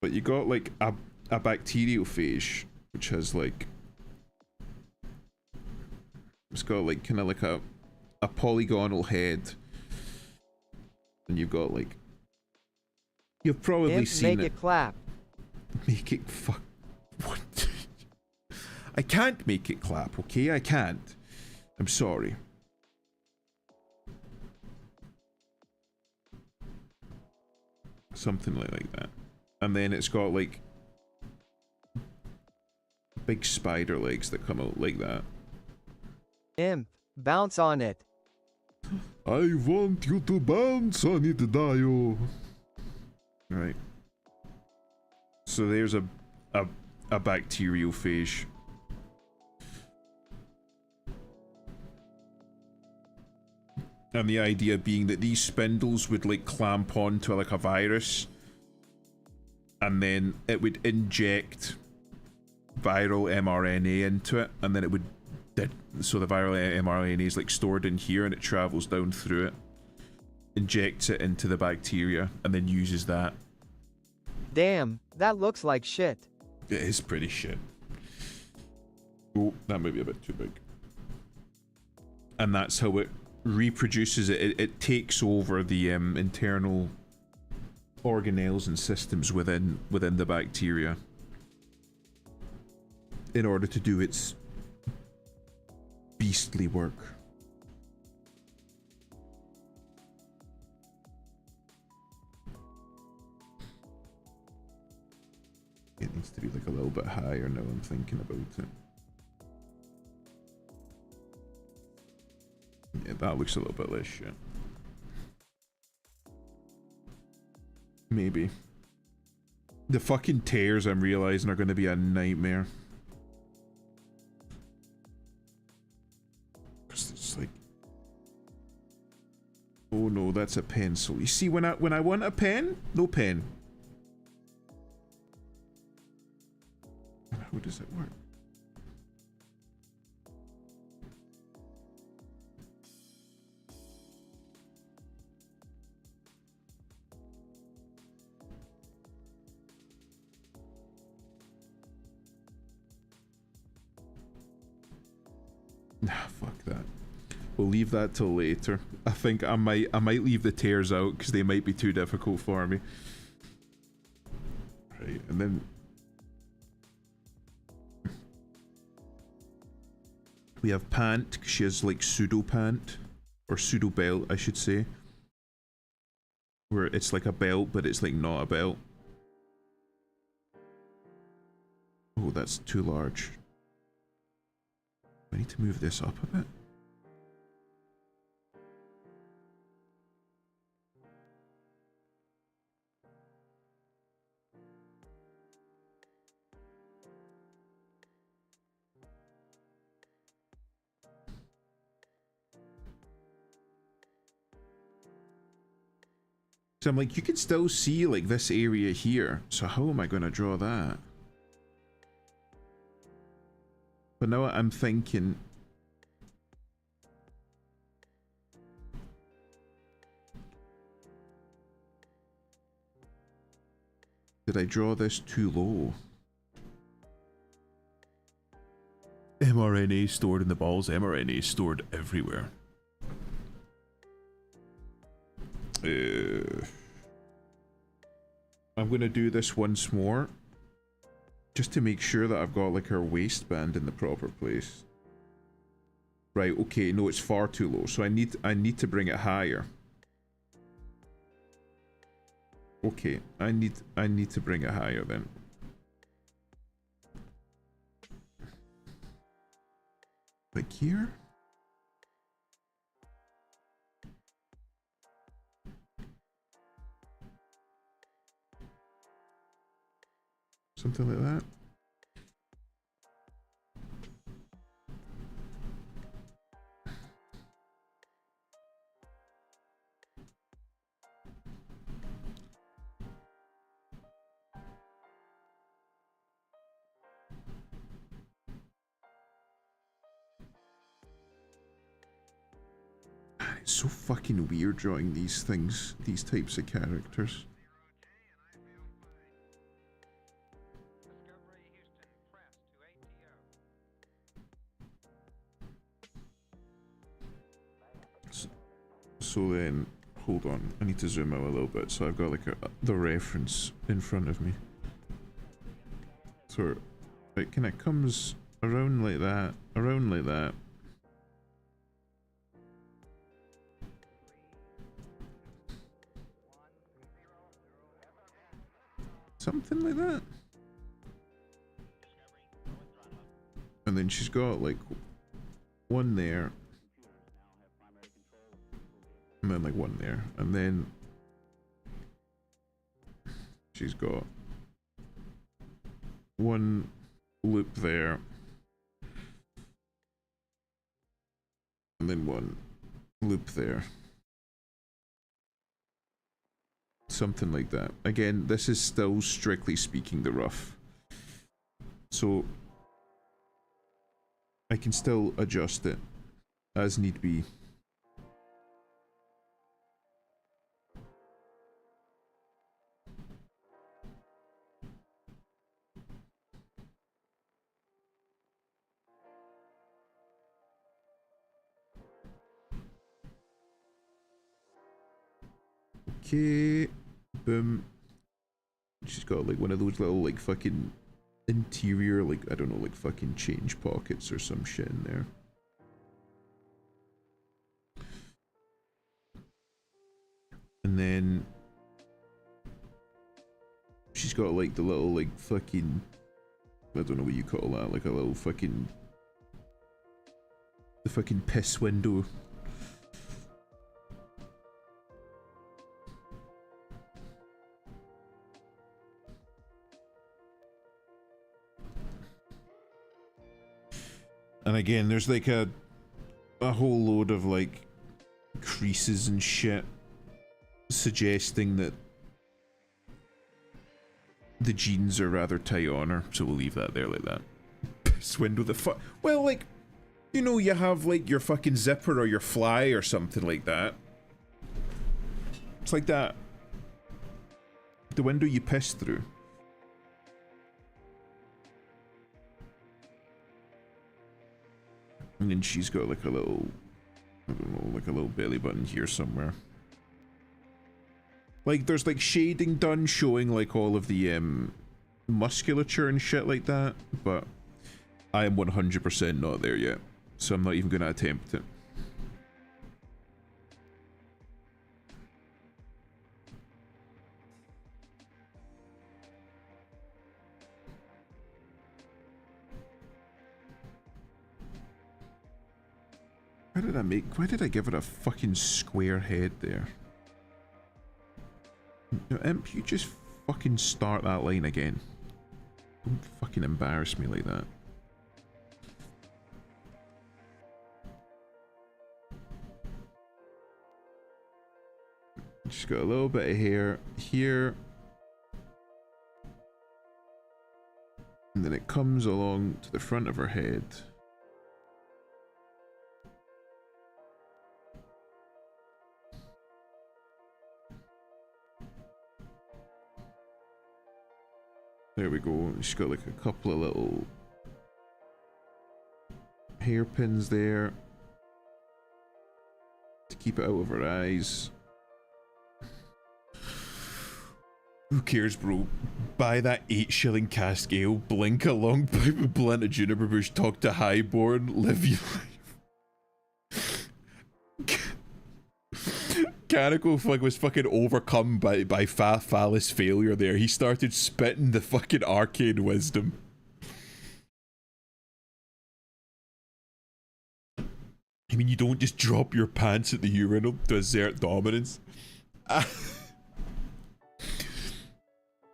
But you got like a bacteriophage, which has like... It's got like kind of like a polygonal head. And you've got like... You've probably seen it. Make it clap. Make it fuck... What? I can't make it clap, okay? I can't. I'm sorry. Something like that. And then it's got like big spider legs that come out like that. Bounce on it. I want you to bounce on it, Dio. Right. So there's a bacteriophage. And the idea being that these spindles would like clamp onto like a virus, and then it would inject viral mRNA into it, and then it would so the viral mRNA is like stored in here, and it travels down through it, injects it into the bacteria, and then uses that. Damn, that looks like shit. It is pretty shit. Oh, that might be a bit too big. And that's how it reproduces it. It takes over the internal organelles and systems within the bacteria in order to do its beastly work. It needs to be like a little bit higher now I'm thinking about it. Yeah, that looks a little bit less shit. Maybe. The fucking tears I'm realizing are going to be a nightmare. Cause it's like, oh no, that's a pencil. You see, when I want a pen, no pen. How does it work? Nah, fuck that. We'll leave that till later. I think I might leave the tears out because they might be too difficult for me. Right, and then we have pant. She has like pseudo pant or pseudo belt, I should say, where it's like a belt, but it's like not a belt. Oh, that's too large. I need to move this up a bit. So I'm like, you can still see like this area here. So how am I going to draw that? But now I'm thinking, did I draw this too low? mRNA stored in the balls, mRNA stored everywhere. I'm gonna do this once more, just to make sure that I've got like her waistband in the proper place. Right, okay, no, it's far too low, so I need to bring it higher. Okay, I need to bring it higher then. Like here? Something like that. It's so fucking weird drawing these things, these types of characters. So then, hold on, I need to zoom out a little bit so I've got like the reference in front of me. So it kind of comes around like that, around like that. Something like that. And then she's got like one there. And then like one there. And then she's got one loop there. And then one loop there. Something like that. Again, this is still strictly speaking the rough. So I can still adjust it as need be. Okay, boom. She's got like one of those little like fucking interior, like I don't know, like fucking change pockets or some shit in there. And then she's got like the little like fucking, I don't know what you call that, like a little fucking, the fucking piss window. And again, there's like a whole load of like creases and shit suggesting that the jeans are rather tight on her, so we'll leave that there like that. Piss window, the fuck. Well, like, you know, you have like your fucking zipper or your fly or something like that. It's like that. The window you piss through. And then she's got like a little, I don't know, like a little belly button here somewhere. Like there's like shading done showing like all of the musculature and shit like that, but I am 100% not there yet, so I'm not even gonna attempt it. Why did I give it a fucking square head there? No, Imp, you just fucking start that line again. Don't fucking embarrass me like that. Just got a little bit of hair here. And then it comes along to the front of her head. There we go. She's got like a couple of little hairpins there to keep it out of her eyes. Who cares, bro? Buy that 8-shilling cask ale, blink a long pipe of blunt of juniper bush, talk to Highborn, live your life. mechanical was fucking overcome by phallus failure there. He started spitting the fucking arcane wisdom. I mean, you don't just drop your pants at the urinal to assert dominance.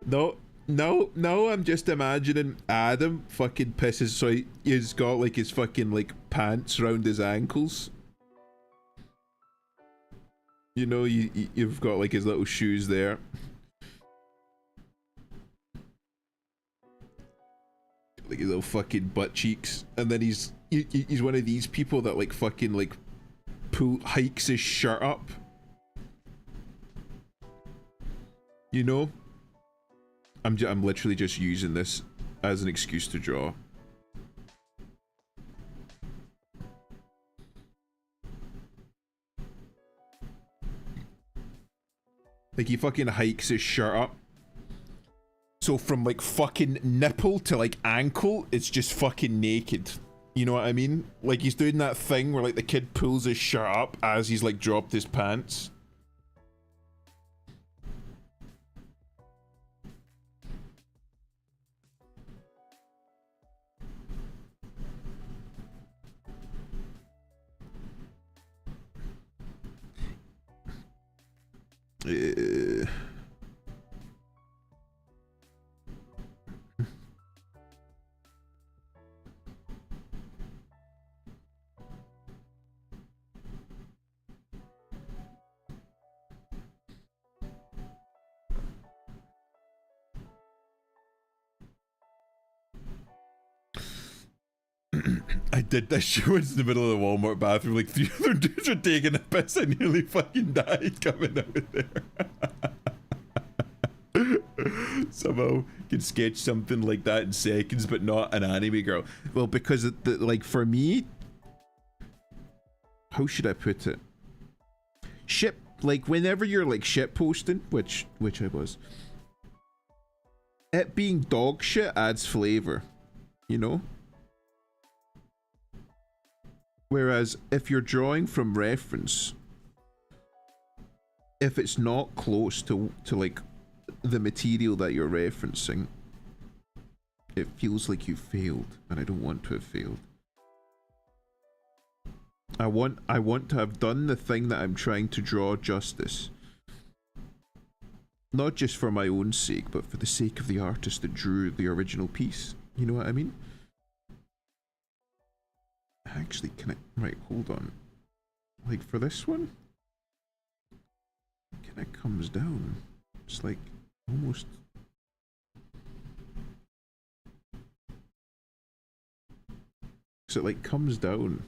No, I'm just imagining Adam fucking pisses, so he's got like his fucking like pants around his ankles. You know, you've got like his little shoes there. Like his little fucking butt cheeks. And then he's one of these people that like fucking like hikes his shirt up. You know? I'm literally just using this as an excuse to draw. Like he fucking hikes his shirt up. So from like fucking nipple to like ankle, it's just fucking naked. You know what I mean? Like he's doing that thing where like the kid pulls his shirt up as he's like dropped his pants. I did this shit once in the middle of the Walmart bathroom. Like 3 other dudes are taking a piss. I nearly fucking died coming out of there. Somehow can sketch something like that in seconds, but not an anime girl. Well, because like for me, how should I put it? Ship, like whenever you're like shit posting, which I was, it being dog shit adds flavor, you know? Whereas if you're drawing from reference, if it's not close to like the material that you're referencing, it feels like you failed, and I don't want to have failed. I want to have done the thing that I'm trying to draw justice. Not just for my own sake, but for the sake of the artist that drew the original piece. You know what I mean? Actually, can I... Right, hold on. Like, for this one? It kind of comes down. It's like, almost... So it, like, comes down.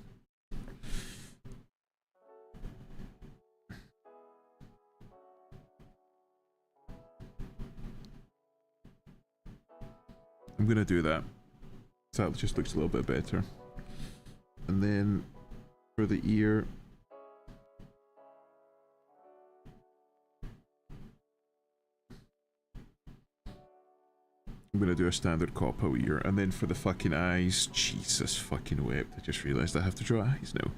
I'm gonna do that. So that just looks a little bit better. And then for the ear, I'm gonna do a standard cop-out ear. And then for the fucking eyes, Jesus fucking wept. I just realized I have to draw eyes now.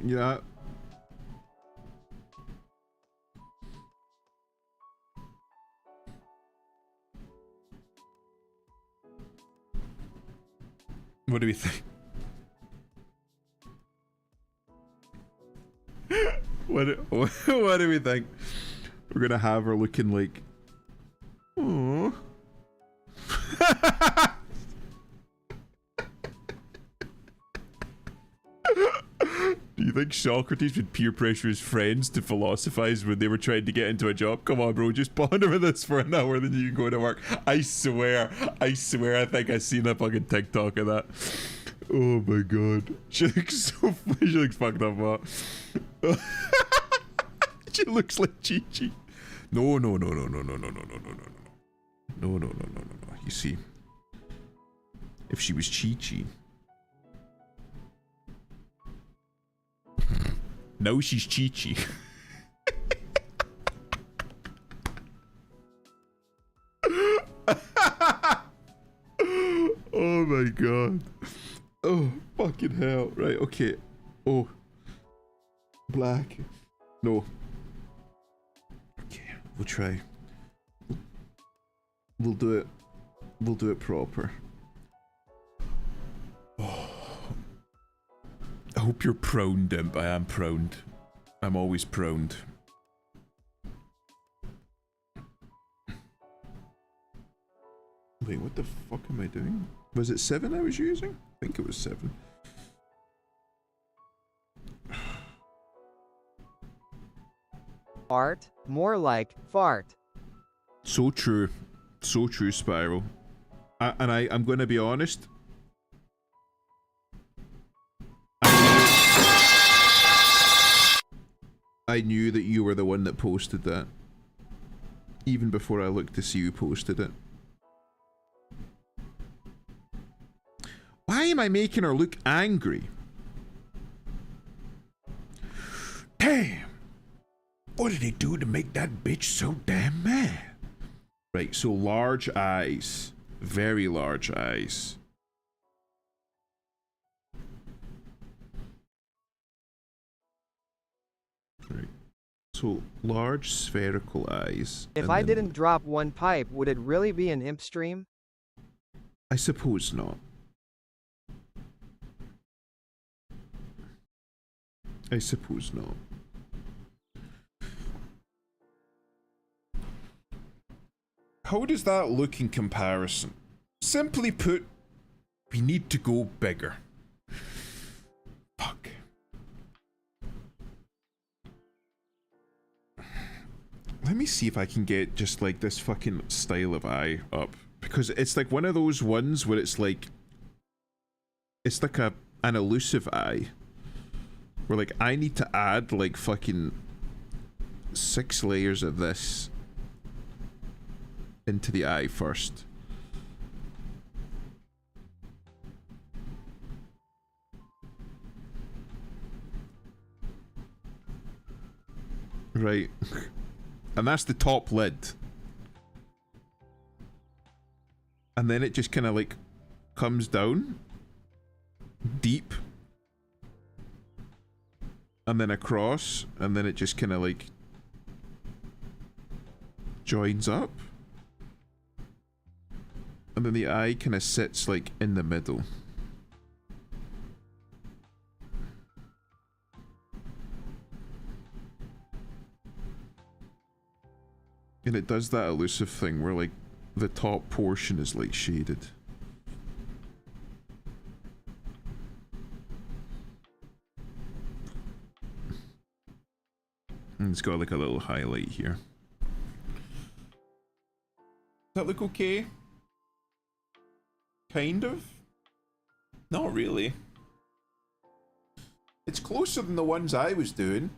Yeah. What do we think? what do we think? We're gonna have her looking like... Aww. Do you think Socrates would peer pressure his friends to philosophize when they were trying to get into a job? Come on, bro, just ponder with this for an hour, then you can go to work. I swear, I think I've seen a fucking TikTok of that. Oh my god. She looks so... She looks fucked up, what? She looks like Chi-Chi. No, no, no, no, no, no, no, no, no, no, no, no. No, no, no, no, no, no. You see, if she was Chi-Chi. Now she's Chi-Chi. Oh my god. Oh, fucking hell. Right, okay. Oh. Black. No. Okay, we'll try. We'll do it. We'll do it proper. Oh. I hope you're prone, Dimp. I am prone. I'm always prone. Wait, what the fuck am I doing? Was it 7 I was using? I think it was 7. Art, more like fart. So true. So true, Spiral. I'm going to be honest. I knew that you were the one that posted that. Even before I looked to see who posted it. Why am I making her look angry? Damn! What did he do to make that bitch so damn mad? Right, so large eyes. Very large eyes. Right. So large spherical eyes. If I didn't drop one pipe, would it really be an imp stream? I suppose not. I suppose not. How does that look in comparison? Simply put, we need to go bigger. Fuck. Let me see if I can get just like this fucking style of eye up. Because it's like one of those ones where it's like an elusive eye. Where like I need to add like fucking 6 layers of this into the eye first. Right. And that's the top lid. And then it just kind of like comes down deep. And then across, and then it just kind of like joins up. And then the eye kind of sits like in the middle. And it does that elusive thing where like the top portion is like shaded. And it's got like a little highlight here. Does that look okay? Kind of? Not really. It's closer than the ones I was doing.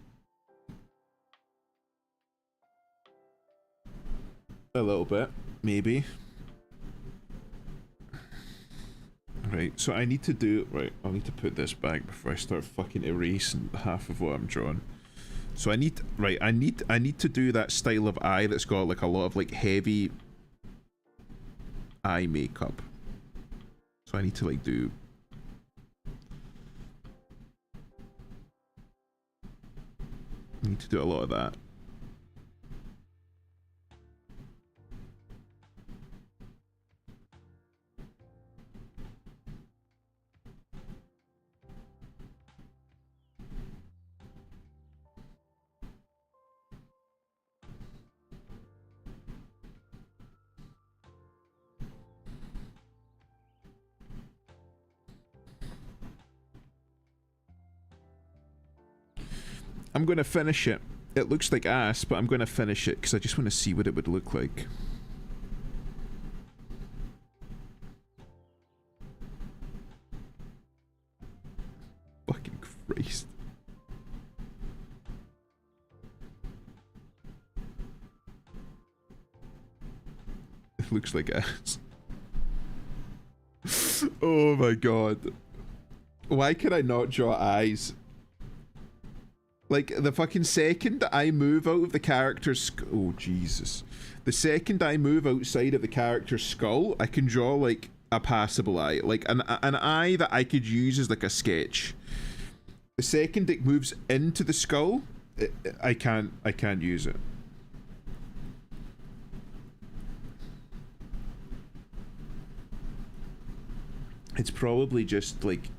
A little bit, maybe. Right, so I need to do... Right, I'll need to put this back before I start fucking erasing half of what I'm drawing. So I need... Right, I need to do that style of eye that's got like a lot of like heavy eye makeup. So I need to like do... I need to do a lot of that. I'm gonna finish it. It looks like ass, but I'm gonna finish it because I just want to see what it would look like. Fucking Christ. Looks like ass. Oh my god. Why can I not draw eyes? Like, the fucking second I move out of the character's... Oh, Jesus. The second I move outside of the character's skull, I can draw, like, a passable eye. Like, an eye that I could use as, like, a sketch. The second it moves into the skull, I can't use it. It's probably just, like...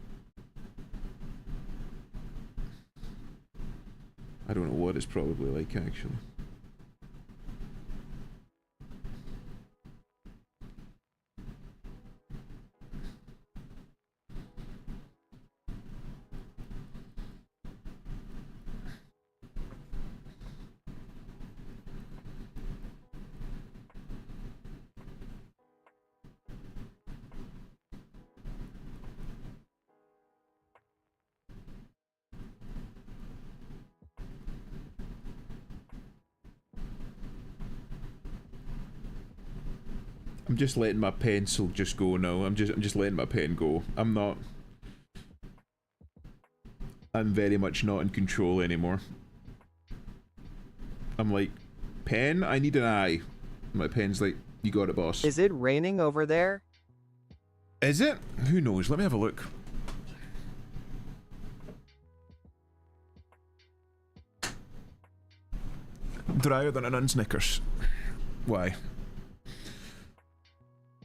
I don't know what it's probably like, actually. I'm just letting my pencil just go now. I'm just letting my pen go. I'm very much not in control anymore. I'm like, pen, I need an eye. My pen's like, you got it, boss. Is it raining over there? Is it? Who knows? Let me have a look. Drier than an unsnickers. Why?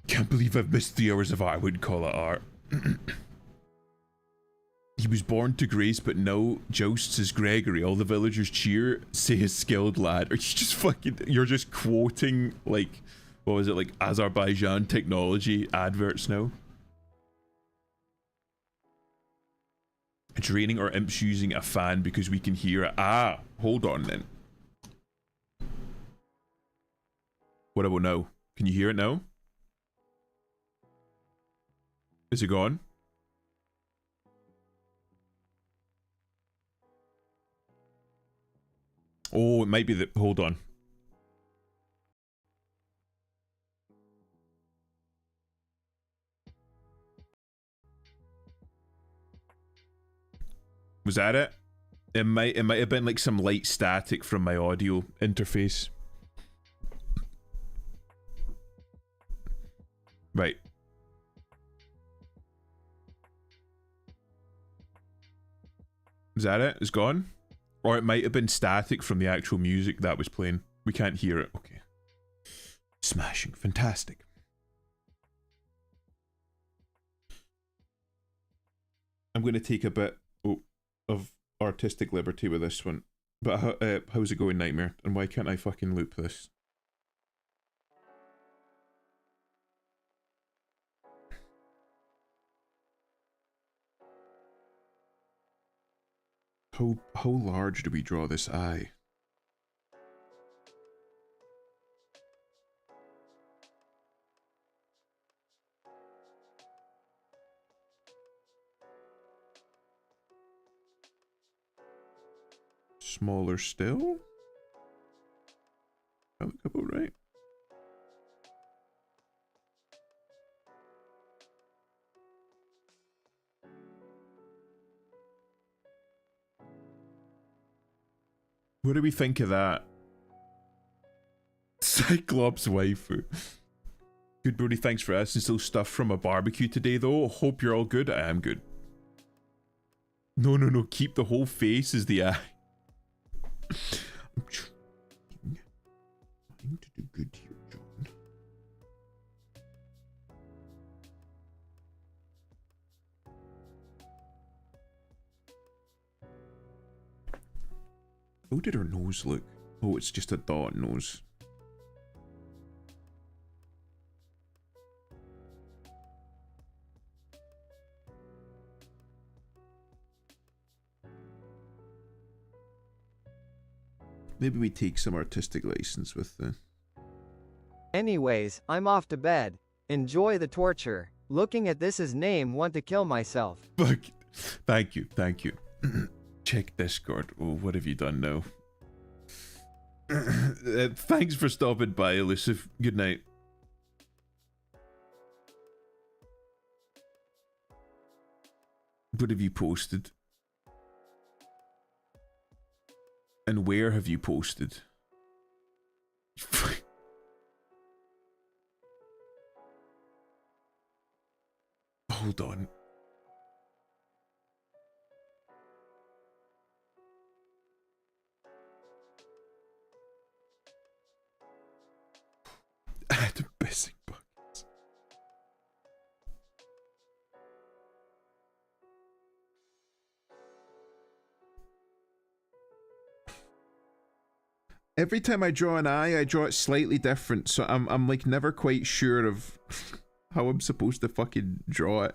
Can't believe I've missed 3 hours of art. I wouldn't call it art. He was born to grace, but now jousts as Gregory. All the villagers cheer, say his skilled lad. Are you just fucking... You're just quoting, like... What was it, like Azerbaijan technology adverts now? It's raining or Imp's using a fan because we can hear it. Ah, hold on then. What about now? Can you hear it now? Is it gone? Oh, it might be the... Hold on. Was that it? It might have been like some light static from my audio interface. Right. Is that it? It's gone? Or it might have been static from the actual music that was playing. We can't hear it. Okay. Smashing. Fantastic. I'm going to take a bit of artistic liberty with this one. But how's it going, Nightmare? And why can't I fucking loop this? How large do we draw this eye? Smaller still? That look about right. What do we think of that? Cyclops waifu. Good Brody, thanks for asking. Still stuff from a barbecue today though. Hope you're all good. I am good. No. Keep the whole face as the eye. I'm trying to do good here, John. How did her nose look? Oh, it's just a dot nose. Maybe we take some artistic license with the... Anyways, I'm off to bed. Enjoy the torture. Looking at this as name want to kill myself. Fuck. Thank you. Check Discord. Oh, what have you done now? Thanks for stopping by, Elusive. Good night. What have you posted? And where have you posted? Hold on. The pissing buckets. Every time I draw an eye, I draw it slightly different, so I'm like never quite sure of how I'm supposed to fucking draw it.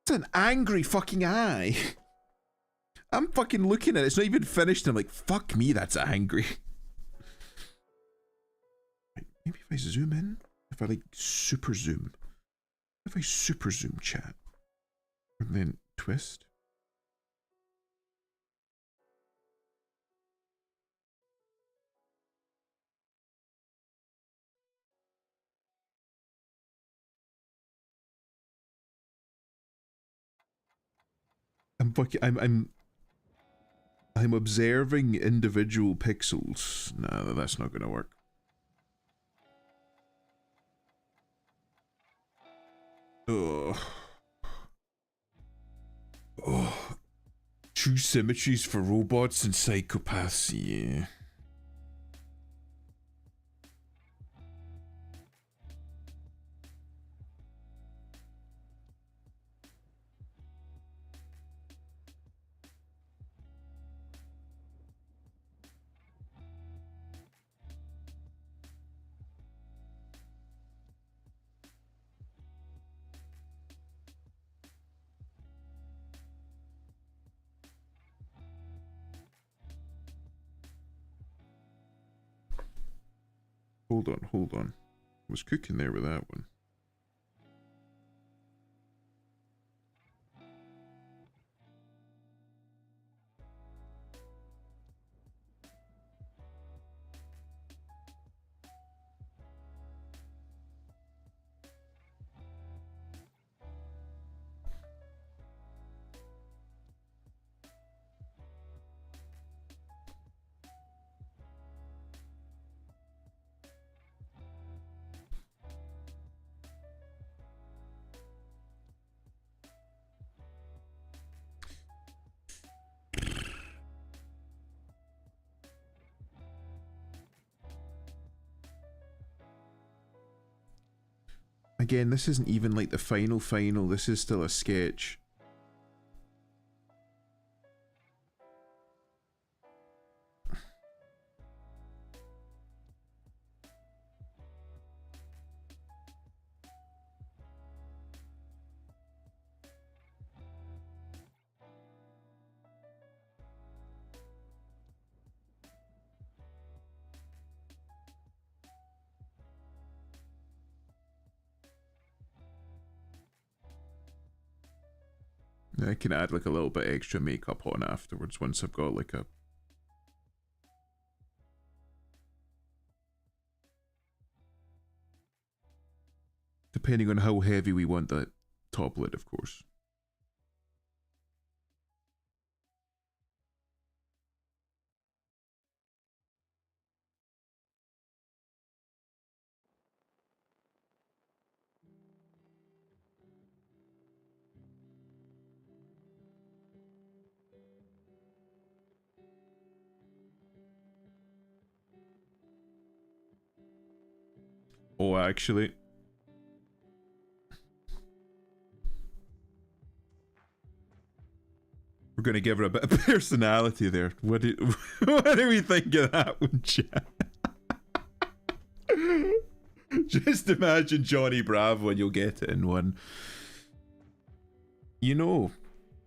It's an angry fucking eye. I'm fucking looking at it, it's not even finished, and I'm like, fuck me, that's angry. Maybe if I zoom in, if I like super zoom, if I super zoom chat, and then twist. I'm observing individual pixels. No, that's not gonna work. Ugh. Oh. True symmetries for robots and psychopaths, yeah. Hold on. I was cooking there with that one. Again, this isn't even like the final, this is still a sketch. I can add like a little bit extra makeup on afterwards once I've got like a... Depending on how heavy we want that top lid, of course. Oh, actually... We're gonna give her a bit of personality there. What do we think of that one, chat? Just imagine Johnny Bravo and you'll get it in one. You know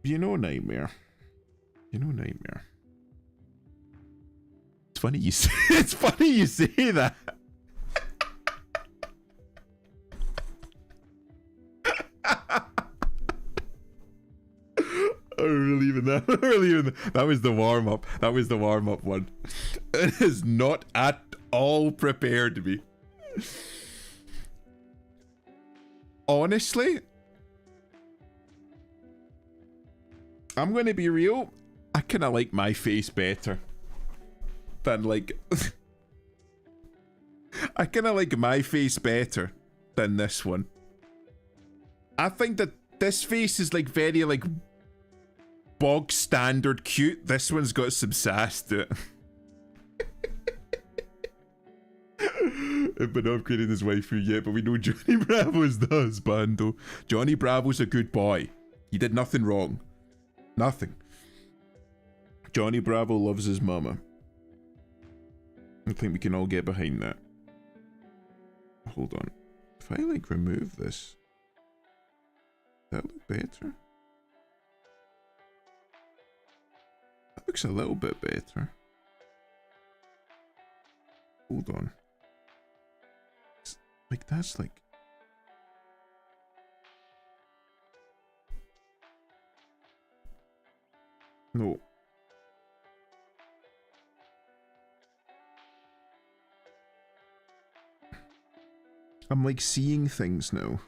Nightmare. You know Nightmare. It's funny you say, it's funny you say that. that. That was the warm up. That was the warm up one. It is not at all prepared me. Honestly, I'm gonna be real. I kind of like my face better than like. I kind of like my face better than this one. I think that this face is like very like bog standard cute. This one's got some sass to it. But not upgrading his waifu yet, but we know Johnny Bravo's the husband though. Johnny Bravo's a good boy. He did nothing wrong. Nothing. Johnny Bravo loves his mama. I think we can all get behind that. Hold on. If I like remove this, does that look better? That looks a little bit better. Hold on. Like that's like. No. I'm like seeing things now.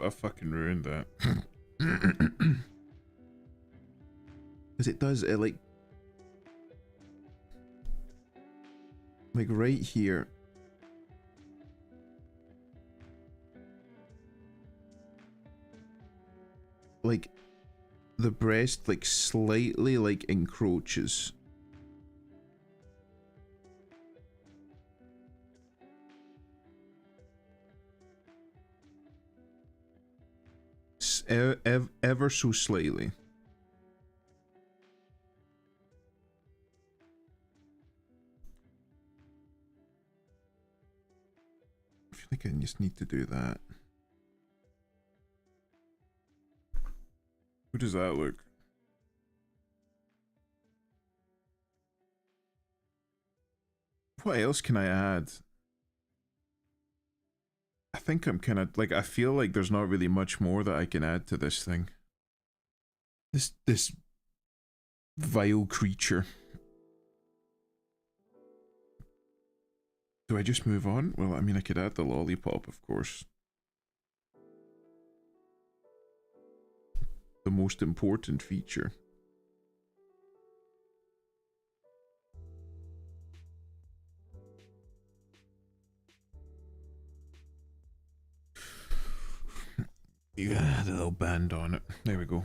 I fucking ruined that. Because it does, it like right here. Like the breast like slightly like encroaches. Ever so slightly. I feel like I just need to do that. How does that look? What else can I add? I think I'm kind of like, I feel like there's not really much more that I can add to this thing. This vile creature. Do I just move on? Well, I mean, I could add the lollipop, of course. The most important feature. You gotta add a little band on it. There we go.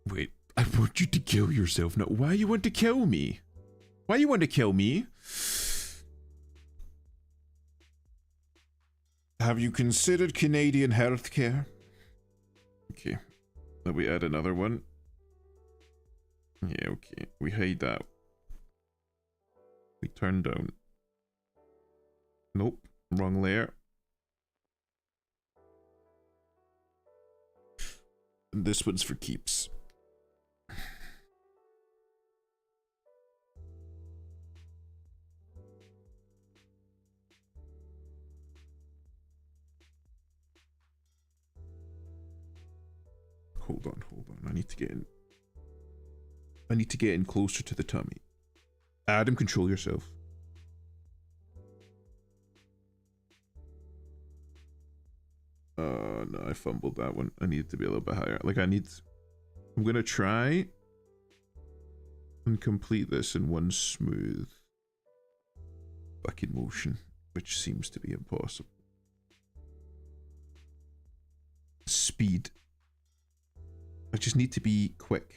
Wait, I want you to kill yourself now. Why you want to kill me? Why you want to kill me? Have you considered Canadian healthcare? Okay. Let me add another one. Yeah, okay. We hide that. We turn down. Nope. Wrong layer. And this one's for keeps. Hold on. I need to get in. I need to get in closer to the tummy. Adam, control yourself. No, I fumbled that one. I need to be a little bit higher. Like, I'm gonna try and complete this in one smooth fucking motion, which seems to be impossible. Speed. I just need to be quick.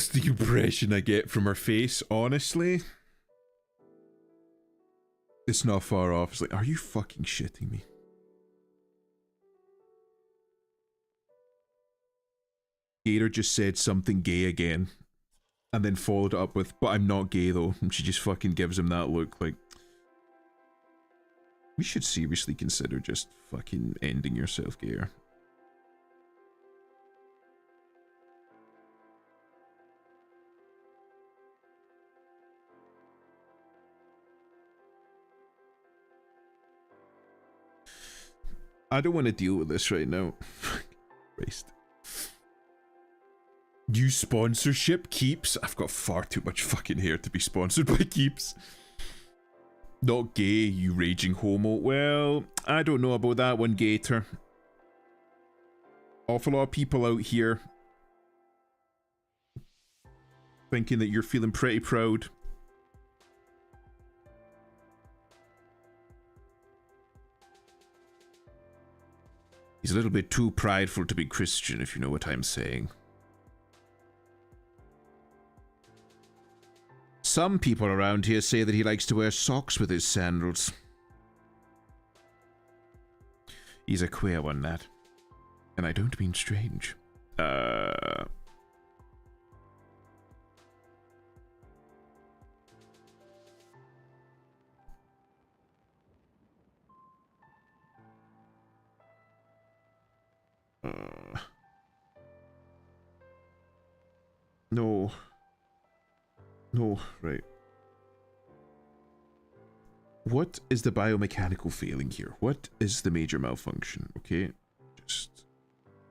That's the impression I get from her face, honestly. It's not far off. It's like, are you fucking shitting me? Gator just said something gay again. And then followed it up with, but I'm not gay though. And she just fucking gives him that look like... We should seriously consider just fucking ending yourself, Gator. I don't want to deal with this right now. Christ. New sponsorship, Keeps. I've got far too much fucking hair to be sponsored by Keeps. Not gay, you raging homo. Well, I don't know about that one, Gator. Awful lot of people out here thinking that you're feeling pretty proud. He's a little bit too prideful to be Christian, if you know what I'm saying. Some people around here say that he likes to wear socks with his sandals. He's a queer one, that. And I don't mean strange. No. No, right. What is the biomechanical failing here? What is the major malfunction? Okay, just...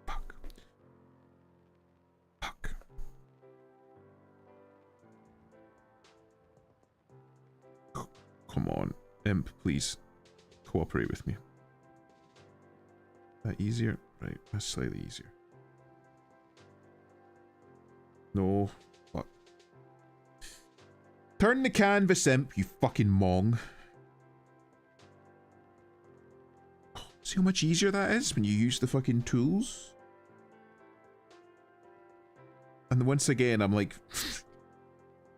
Fuck. Fuck. Come on. Imp, please. Cooperate with me. That easier? Right, that's slightly easier. No. Fuck. Turn the canvas, Imp, you fucking mong. See how much easier that is when you use the fucking tools? And once again, I'm like...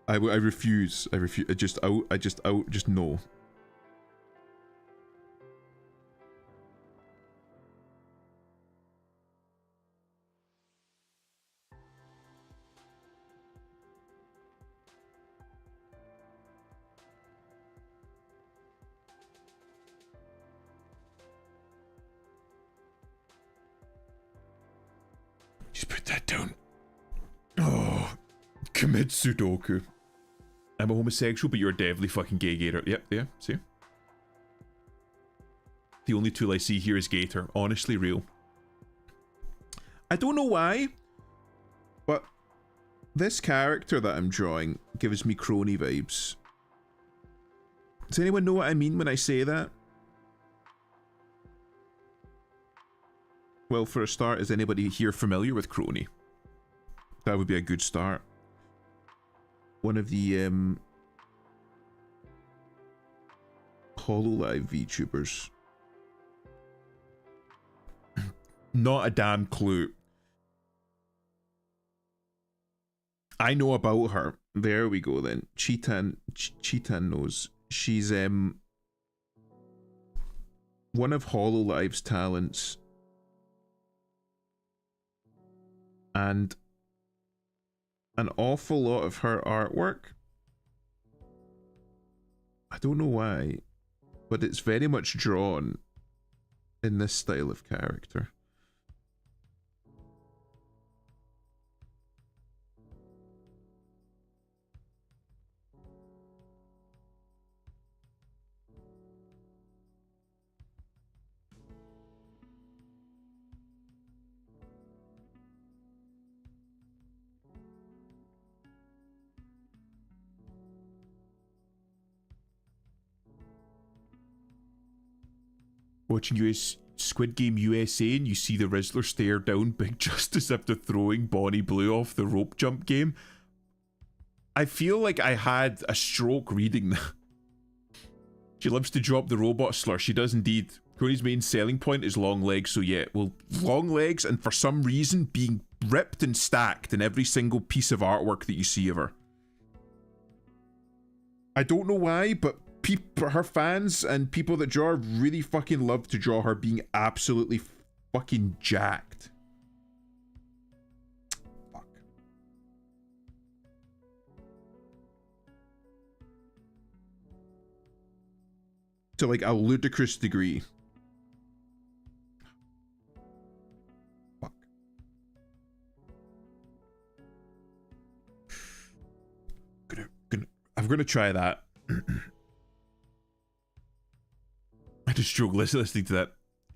I refuse. I refuse. Just no. Just put that down. Oh, commit Sudoku. I'm a homosexual, but you're a deadly fucking gay, Gator. Yep, yeah, see? The only tool I see here is Gator. Honestly, real. I don't know why, but this character that I'm drawing gives me crony vibes. Does anyone know what I mean when I say that? Well, for a start, is anybody here familiar with crony? That would be a good start. One of the HoloLive VTubers. Not a damn clue. I know about her. There we go then. Cheetan knows. She's one of HoloLive's talents. And an awful lot of her artwork, I don't know why, but it's very much drawn in this style of character. Watching Squid Game USA and you see the Rizzler stare down Big Justice after throwing Bonnie Blue off the rope jump game. I feel like I had a stroke reading that. She loves to drop the robot slur. She does indeed. Crony's main selling point is long legs, so yeah, well, long legs and for some reason being ripped and stacked in every single piece of artwork that you see of her. I don't know why, but her fans and people that draw her really fucking love to draw her being absolutely fucking jacked. Fuck. To like a ludicrous degree. Fuck. I'm gonna try that. I just struggle listening to that.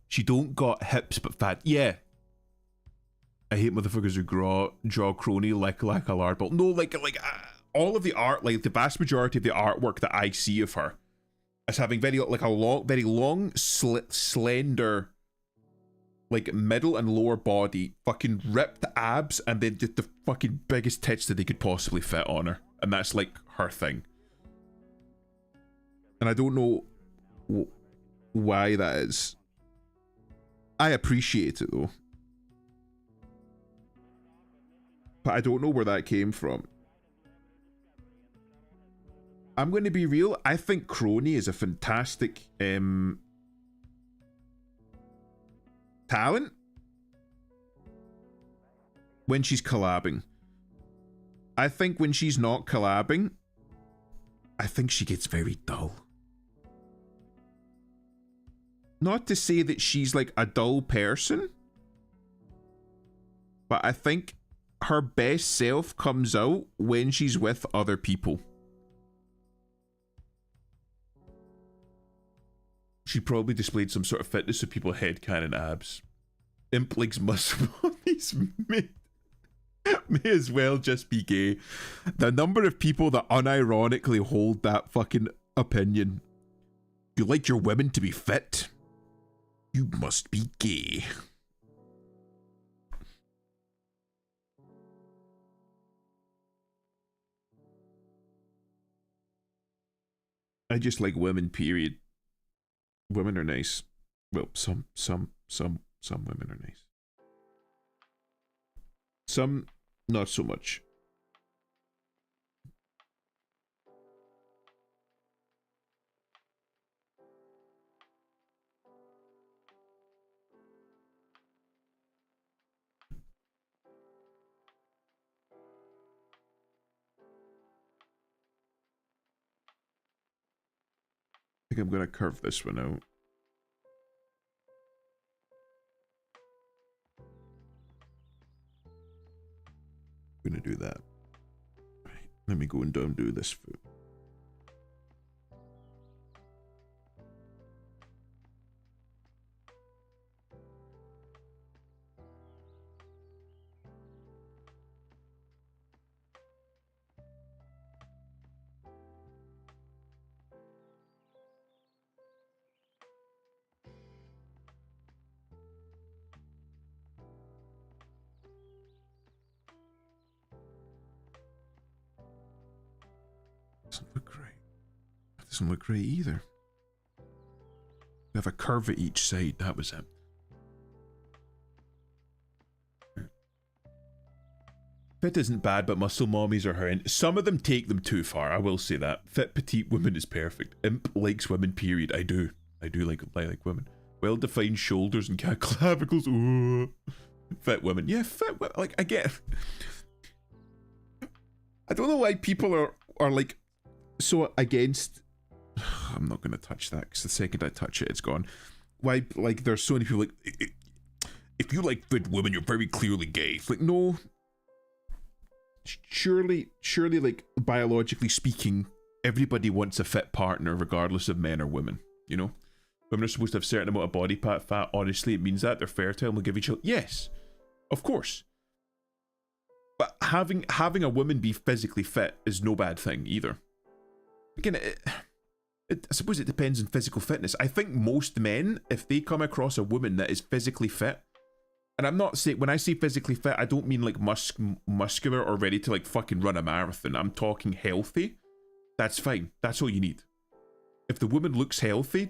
She don't got hips but fat. Yeah. I hate motherfuckers who draw crony like a lard ball. No, like all of the art, like the vast majority of the artwork that I see of her as having very long, slender, like middle and lower body, fucking ripped abs, and then just the fucking biggest tits that they could possibly fit on her. And that's like her thing. And I don't know why that is. I appreciate it though. But I don't know where that came from. I'm going to be real. I think Crony is a fantastic talent when she's collabing. I think when she's not collabing, I think she gets very dull. Not to say that she's like a dull person, but I think her best self comes out when she's with other people. She probably displayed some sort of fitness so people headcanon abs. Imp likes muscle bodies may as well just be gay. The number of people that unironically hold that fucking opinion. You like your women to be fit? You must be gay. I just like women, period. Women are nice. Well, some women are nice. Some, not so much. I think I'm gonna curve this one out. I'm gonna do that. Right. Let me go and undo this foot. Doesn't look great. That doesn't look great either. We have a curve at each side, that was it. Fit isn't bad, but muscle mommies are horrendous. Some of them take them too far, I will say that. Fit petite woman is perfect. Imp likes women, period. I do like women. Well-defined shoulders and clavicles. Ooh. Fit women. Yeah, fit women. Like, I get... I don't know why people are like so against... I'm not going to touch that because the second I touch it, it's gone. Why, like, there's so many people like, if you like fit women, you're very clearly gay. It's like, no... Surely, like, biologically speaking, everybody wants a fit partner regardless of men or women, you know? Women are supposed to have a certain amount of body fat. Honestly, it means that they're fertile and will give each other... Yes, of course. But having a woman be physically fit is no bad thing either. Again, I suppose it depends on physical fitness. I think most men, if they come across a woman that is physically fit, and I'm not saying, when I say physically fit, I don't mean like muscular or ready to like fucking run a marathon. I'm talking healthy. That's fine. That's all you need. If the woman looks healthy,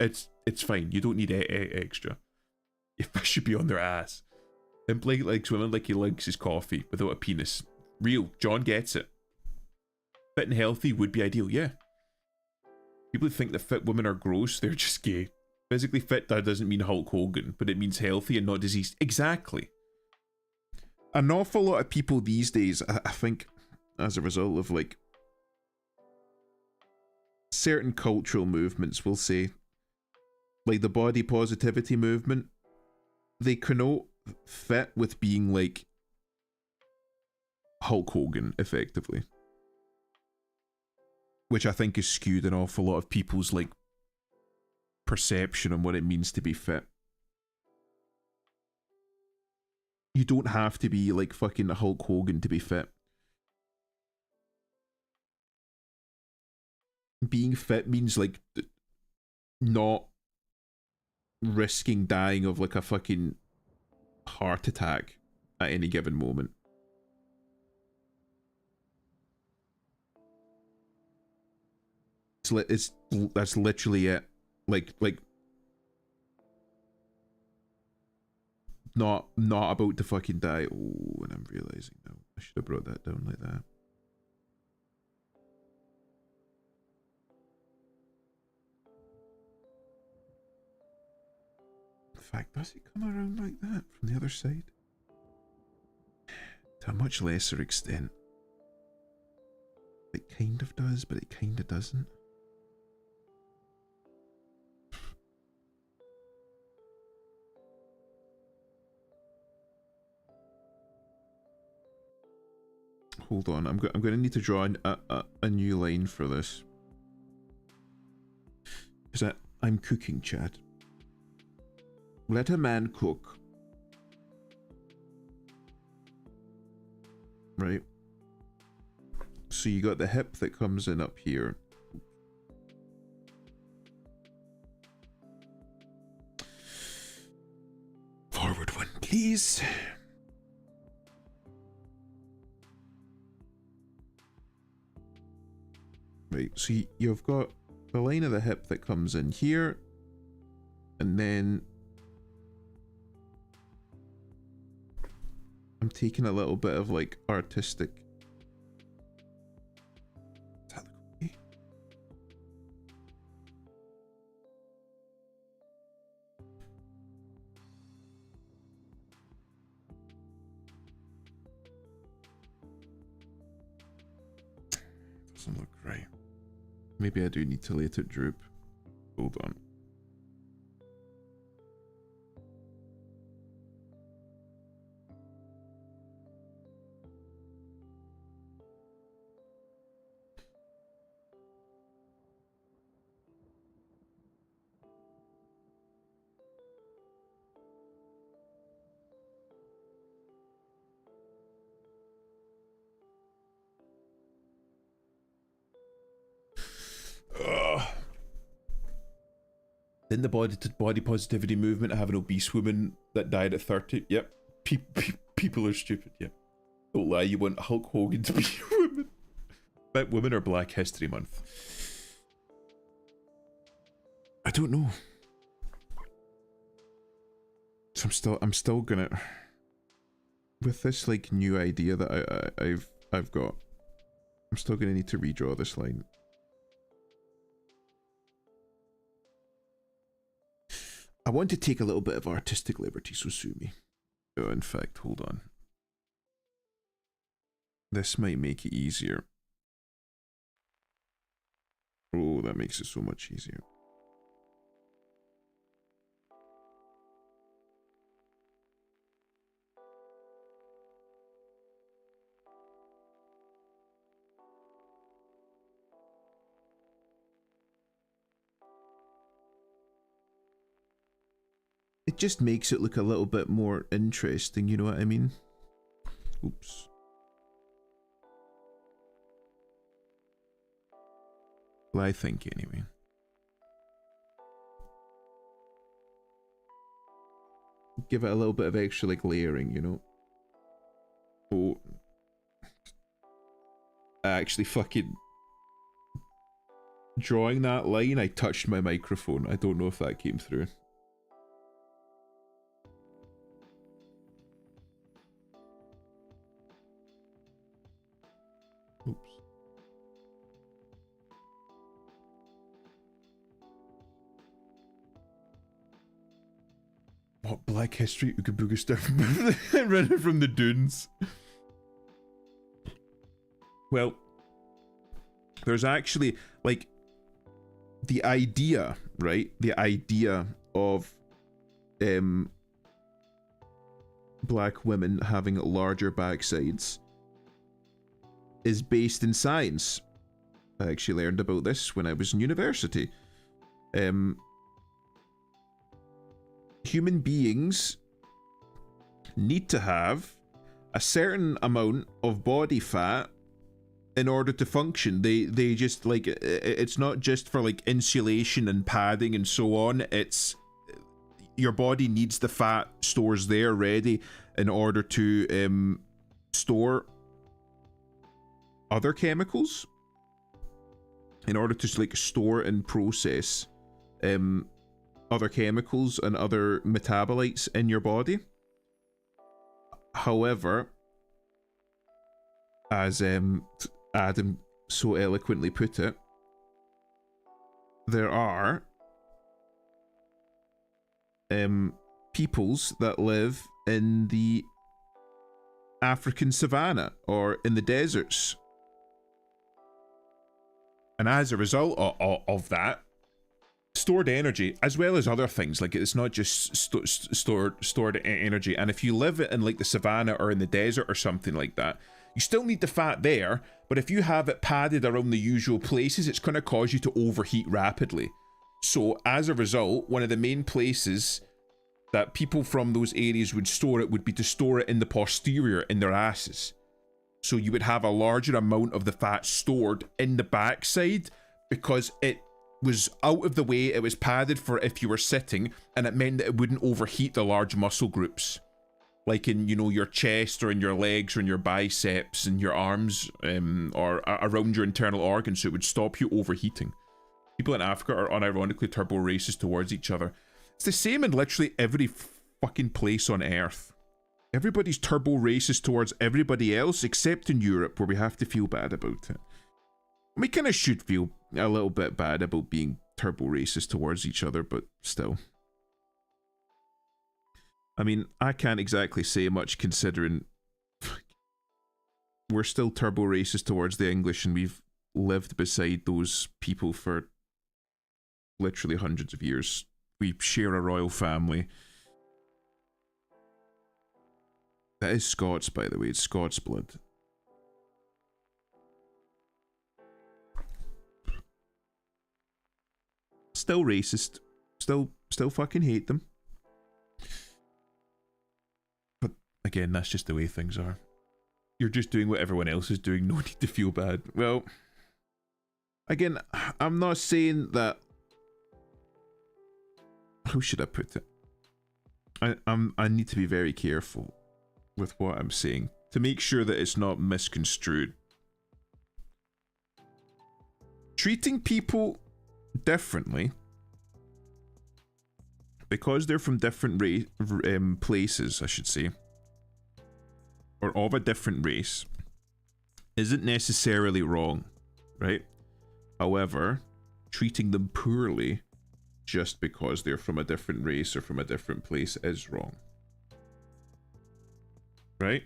it's fine. You don't need extra. If I should be on their ass. Simply likes women like he likes his coffee without a penis. Real. John gets it. Fit and healthy would be ideal, yeah. People who think that fit women are gross, they're just gay. Physically fit, that doesn't mean Hulk Hogan, but it means healthy and not diseased. Exactly. An awful lot of people these days, I think, as a result of like certain cultural movements, will say, like the body positivity movement, they connote fit with being like Hulk Hogan, effectively. Which I think is skewed an awful lot of people's like perception on what it means to be fit. You don't have to be like fucking Hulk Hogan to be fit. Being fit means like not risking dying of like a fucking heart attack at any given moment. That's literally it. Like not about to fucking die. Oh, and I'm realizing now I should have brought that down like that. In fact, does it come around like that from the other side? To a much lesser extent. It kind of does, but it kind of doesn't. Hold on, I'm going to need to draw a new line for this. Because I'm cooking, Chad. Let a man cook. Right. So you got the hip that comes in up here. Forward one, please. Right, so you've got the line of the hip that comes in here, and then I'm taking a little bit of like artistic. Does that look okay? Doesn't look right. Maybe I do need to let it droop. Hold on. Didn't the body positivity movement have an obese woman that died at 30? Yep. People are stupid, yep. Don't lie, you want Hulk Hogan to be a woman. But women are Black History Month. I don't know. So I'm still gonna, with this like new idea that I've got, I'm still gonna need to redraw this line. I want to take a little bit of artistic liberty, so sue me. Oh, in fact, hold on. This might make it easier. Oh, that makes it so much easier. It just makes it look a little bit more interesting, you know what I mean? Oops. Well, I think anyway. Give it a little bit of extra like layering, you know? Oh. I actually fucking... Drawing that line, I touched my microphone. I don't know if that came through. Oops. What, Black History? Ooga Booga stuff running from the dunes. Well, there's actually, like, the idea, right? The idea of black women having larger backsides is based in science. I actually learned about this when I was in university. Human beings need to have a certain amount of body fat in order to function. They just, like, it's not just for like insulation and padding and so on. It's your body needs the fat stores there ready in order to store other chemicals, in order to like store and process other chemicals and other metabolites in your body. However, as Adam so eloquently put it, there are peoples that live in the African savannah or in the deserts, and as a result of that, stored energy, as well as other things, like it's not just stored energy. And if you live in like the savannah or in the desert or something like that, you still need the fat there, but if you have it padded around the usual places, it's going to cause you to overheat rapidly. So as a result, one of the main places that people from those areas would store it would be to store it in the posterior, in their asses. So you would have a larger amount of the fat stored in the backside because it was out of the way, it was padded for if you were sitting, and it meant that it wouldn't overheat the large muscle groups. Like in, you know, your chest or in your legs or in your biceps and your arms, or around your internal organs, so it would stop you overheating. People in Africa are unironically turbo racist towards each other. It's the same in literally every fucking place on Earth. Everybody's turbo racist towards everybody else, except in Europe, where we have to feel bad about it. We kind of should feel a little bit bad about being turbo racist towards each other, but still. I mean, I can't exactly say much considering we're still turbo racist towards the English, and we've lived beside those people for literally hundreds of years. We share a royal family. That is Scots, by the way. It's Scots blood. Still racist. Still fucking hate them. But again, that's just the way things are. You're just doing what everyone else is doing. No need to feel bad. Well, again, I'm not saying that. How should I put it? I need to be very careful with what I'm saying to make sure that it's not misconstrued. Treating people differently because they're from different places, I should say, or of a different race, isn't necessarily wrong, right? However, treating them poorly just because they're from a different race or from a different place is wrong, right?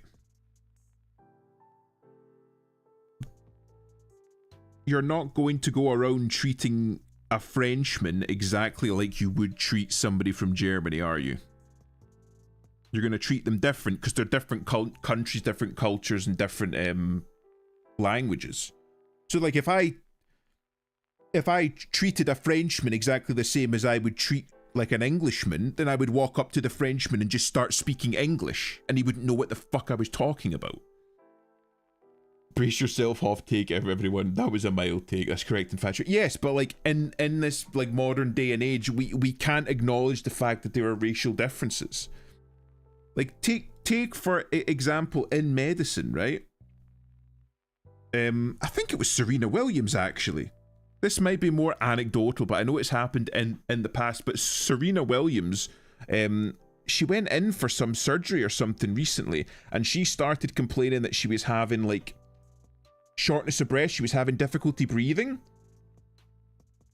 You're not going to go around treating a Frenchman exactly like you would treat somebody from Germany, are you? You're going to treat them different because they're different countries, different cultures, and different languages. So, like, if I treated a Frenchman exactly the same as I would treat like an Englishman, then I would walk up to the Frenchman and just start speaking English, and he wouldn't know what the fuck I was talking about. Brace yourself, off take, everyone. That was a mild take. That's correct, infatuate. Yes, but like in this like modern day and age, we can't acknowledge the fact that there are racial differences. Like take for example in medicine, right? I think it was Serena Williams actually. This might be more anecdotal, but I know it's happened in the past. But Serena Williams, she went in for some surgery or something recently, and she started complaining that she was having like shortness of breath. She was having difficulty breathing.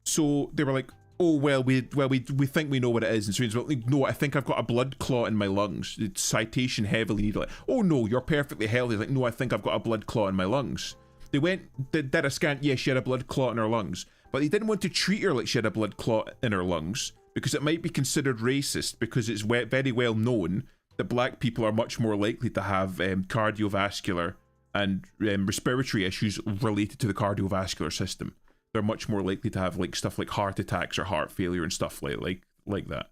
So they were like, oh, well, we think we know what it is. And so he's like, no, I think I've got a blood clot in my lungs. It's citation heavily needed. Like, oh, no, you're perfectly healthy. He's like, no, I think I've got a blood clot in my lungs. They went, did a scan. Yeah, she had a blood clot in her lungs. But they didn't want to treat her like she had a blood clot in her lungs because it might be considered racist, because it's very well known that black people are much more likely to have cardiovascular and respiratory issues related to the cardiovascular system. They're much more likely to have like stuff like heart attacks or heart failure and stuff like that.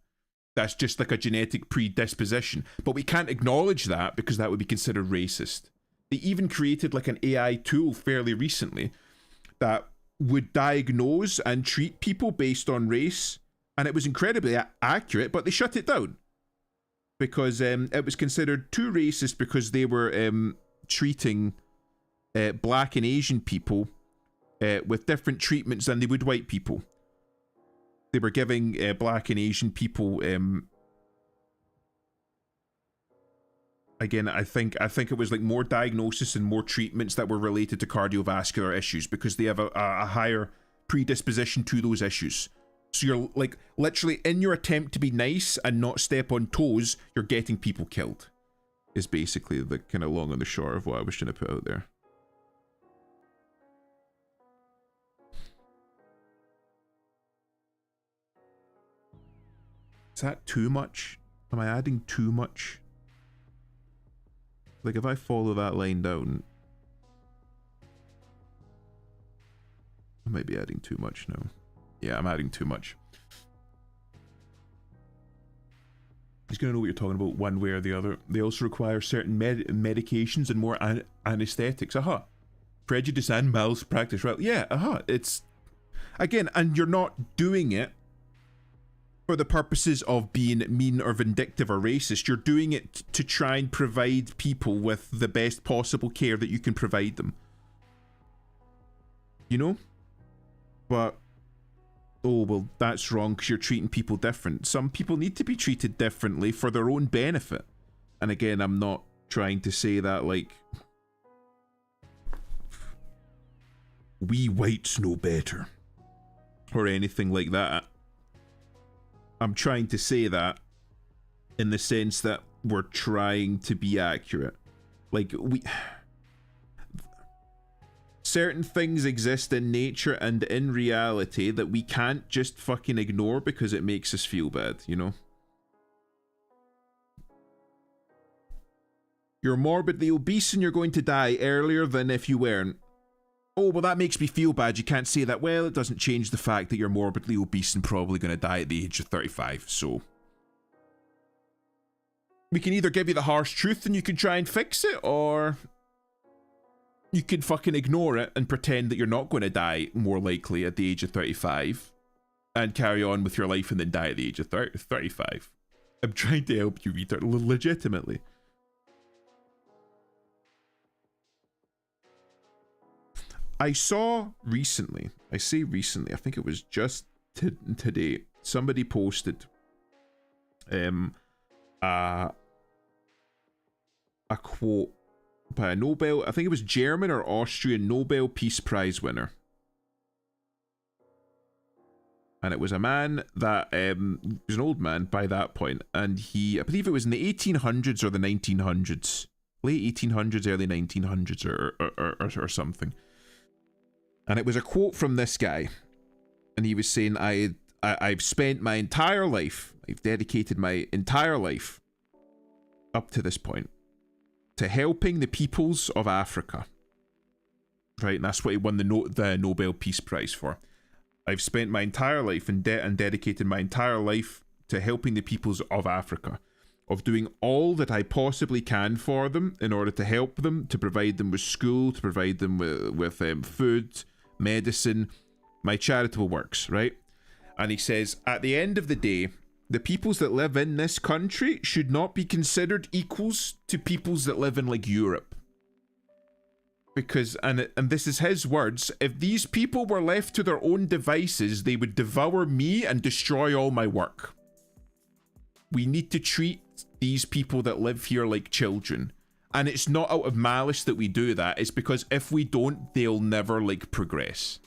That's just like a genetic predisposition. But we can't acknowledge that because that would be considered racist. They even created like an AI tool fairly recently that would diagnose and treat people based on race, and it was incredibly accurate, but they shut it down because it was considered too racist because they were treating black and Asian people with different treatments than they would white people. They were giving black and Asian people again, I think it was like more diagnosis and more treatments that were related to cardiovascular issues because they have a higher predisposition to those issues. So you're like literally in your attempt to be nice and not step on toes, you're getting people killed. Is basically the kind of long and the short of what I was trying to put out there. Is that too much? Am I adding too much? Like if I follow that line down, I might be adding too much now. Yeah, I'm adding too much. He's going to know what you're talking about one way or the other. They also require certain medications and more anesthetics. Aha. Prejudice and malpractice. Right? Yeah, aha. It's... Again, and you're not doing it for the purposes of being mean or vindictive or racist. You're doing it to try and provide people with the best possible care that you can provide them. You know? But, oh, well, that's wrong because you're treating people different. Some people need to be treated differently for their own benefit. And again, I'm not trying to say that, like, we whites know better. Or anything like that. I'm trying to say that in the sense that we're trying to be accurate. Like, certain things exist in nature and in reality that we can't just fucking ignore because it makes us feel bad, you know? You're morbidly obese and you're going to die earlier than if you weren't. Oh, well, that makes me feel bad. You can't say that. Well, it doesn't change the fact that you're morbidly obese and probably going to die at the age of 35, so... We can either give you the harsh truth and you can try and fix it, or... You can fucking ignore it and pretend that you're not going to die more likely at the age of 35 and carry on with your life and then die at the age of 35. I'm trying to help you, Reader, legitimately. I saw recently, I say recently, I think it was just today, somebody posted a quote by a Nobel, I think it was German or Austrian Nobel Peace Prize winner. And it was a man that, he was an old man by that point, and he, I believe it was in the 1800s or the 1900s, late 1800s, early 1900s or something. And it was a quote from this guy, and he was saying, I've spent my entire life, I've dedicated my entire life up to this point to helping the peoples of Africa. Right, and that's what he won the Nobel Peace Prize for. I've spent my entire life and dedicated my entire life to helping the peoples of Africa, of doing all that I possibly can for them in order to help them, to provide them with school, to provide them with food, medicine, my charitable works, right? And he says, at the end of the day, the peoples that live in this country should not be considered equals to peoples that live in, like, Europe. Because, and this is his words, if these people were left to their own devices, they would devour me and destroy all my work. We need to treat these people that live here like children. And it's not out of malice that we do that. It's because if we don't, they'll never, like, progress.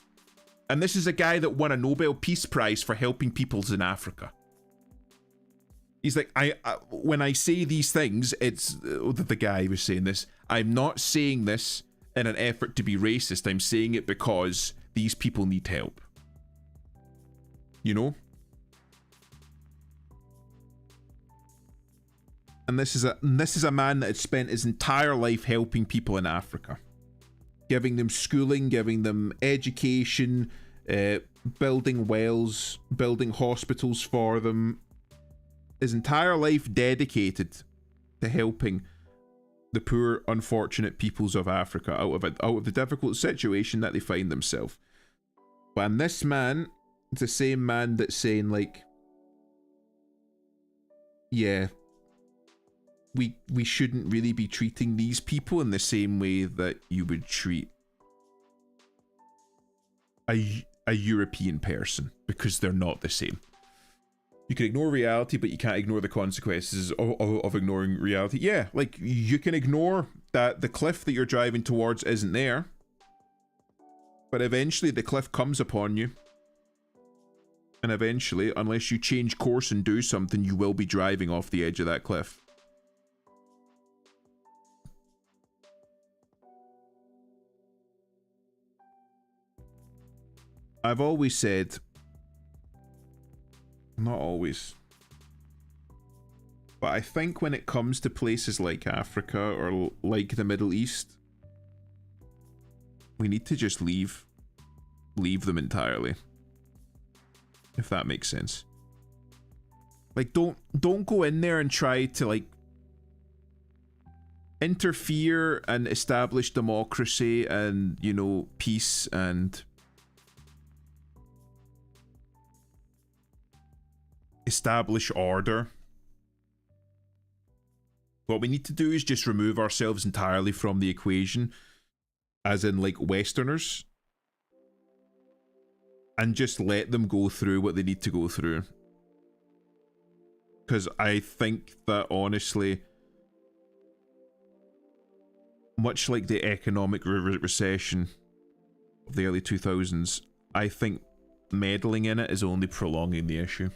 And this is a guy that won a Nobel Peace Prize for helping peoples in Africa. He's like, when I say these things, it's... the guy was saying this. I'm not saying this in an effort to be racist. I'm saying it because these people need help. You know? And this is a man that had spent his entire life helping people in Africa, giving them schooling, giving them education, building wells, building hospitals for them. His entire life dedicated to helping the poor, unfortunate peoples of Africa out of the difficult situation that they find themselves. But this man, it's the same man that's saying, like, yeah, we shouldn't really be treating these people in the same way that you would treat a European person, because they're not the same. You can ignore reality, but you can't ignore the consequences of ignoring reality. Yeah, like, you can ignore that the cliff that you're driving towards isn't there, but eventually the cliff comes upon you. And eventually, unless you change course and do something, you will be driving off the edge of that cliff. I've always said, not always, but I think when it comes to places like Africa or like the Middle East, we need to just leave them entirely, if that makes sense. Like, don't go in there and try to, like, interfere and establish democracy and, you know, peace and establish order. What we need to do is just remove ourselves entirely from the equation, as in, like, Westerners, and just let them go through what they need to go through. Because I think that, honestly, much like the economic recession of the early 2000s, I think meddling in it is only prolonging the issue.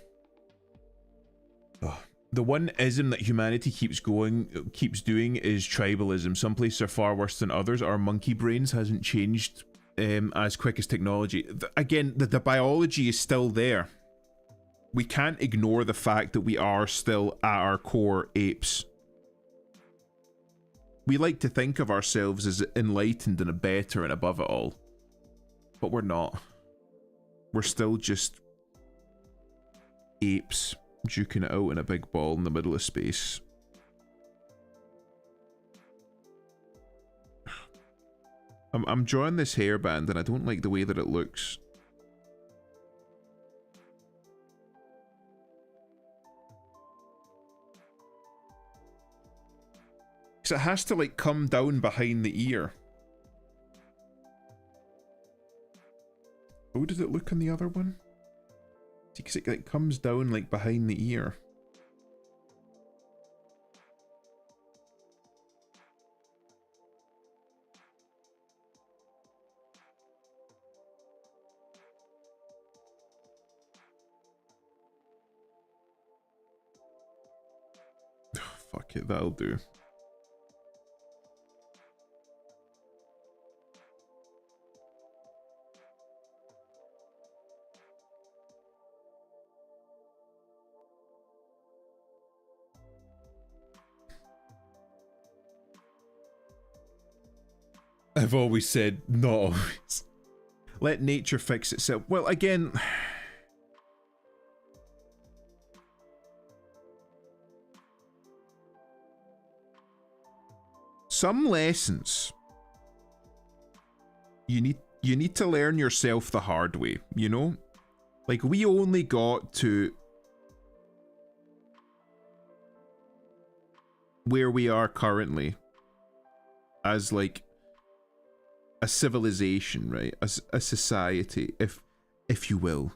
The one ism that humanity keeps doing is tribalism. Some places are far worse than others. Our monkey brains hasn't changed as quick as technology. Again, the biology is still there. We can't ignore the fact that we are still at our core apes. We like to think of ourselves as enlightened and better and above it all, but we're not. We're still just apes duking it out in a big ball in the middle of space. I'm drawing this hairband and I don't like the way that it looks. Because it has to, like, come down behind the ear. How does it look on the other one? See, because it, like, comes down, like, behind the ear. Fuck it, that'll do. I've always said, not always. Let nature fix itself. Well, again, some lessons you need to learn yourself the hard way, you know? Like, we only got to where we are currently as, like, a civilization, right? As a society, if you will,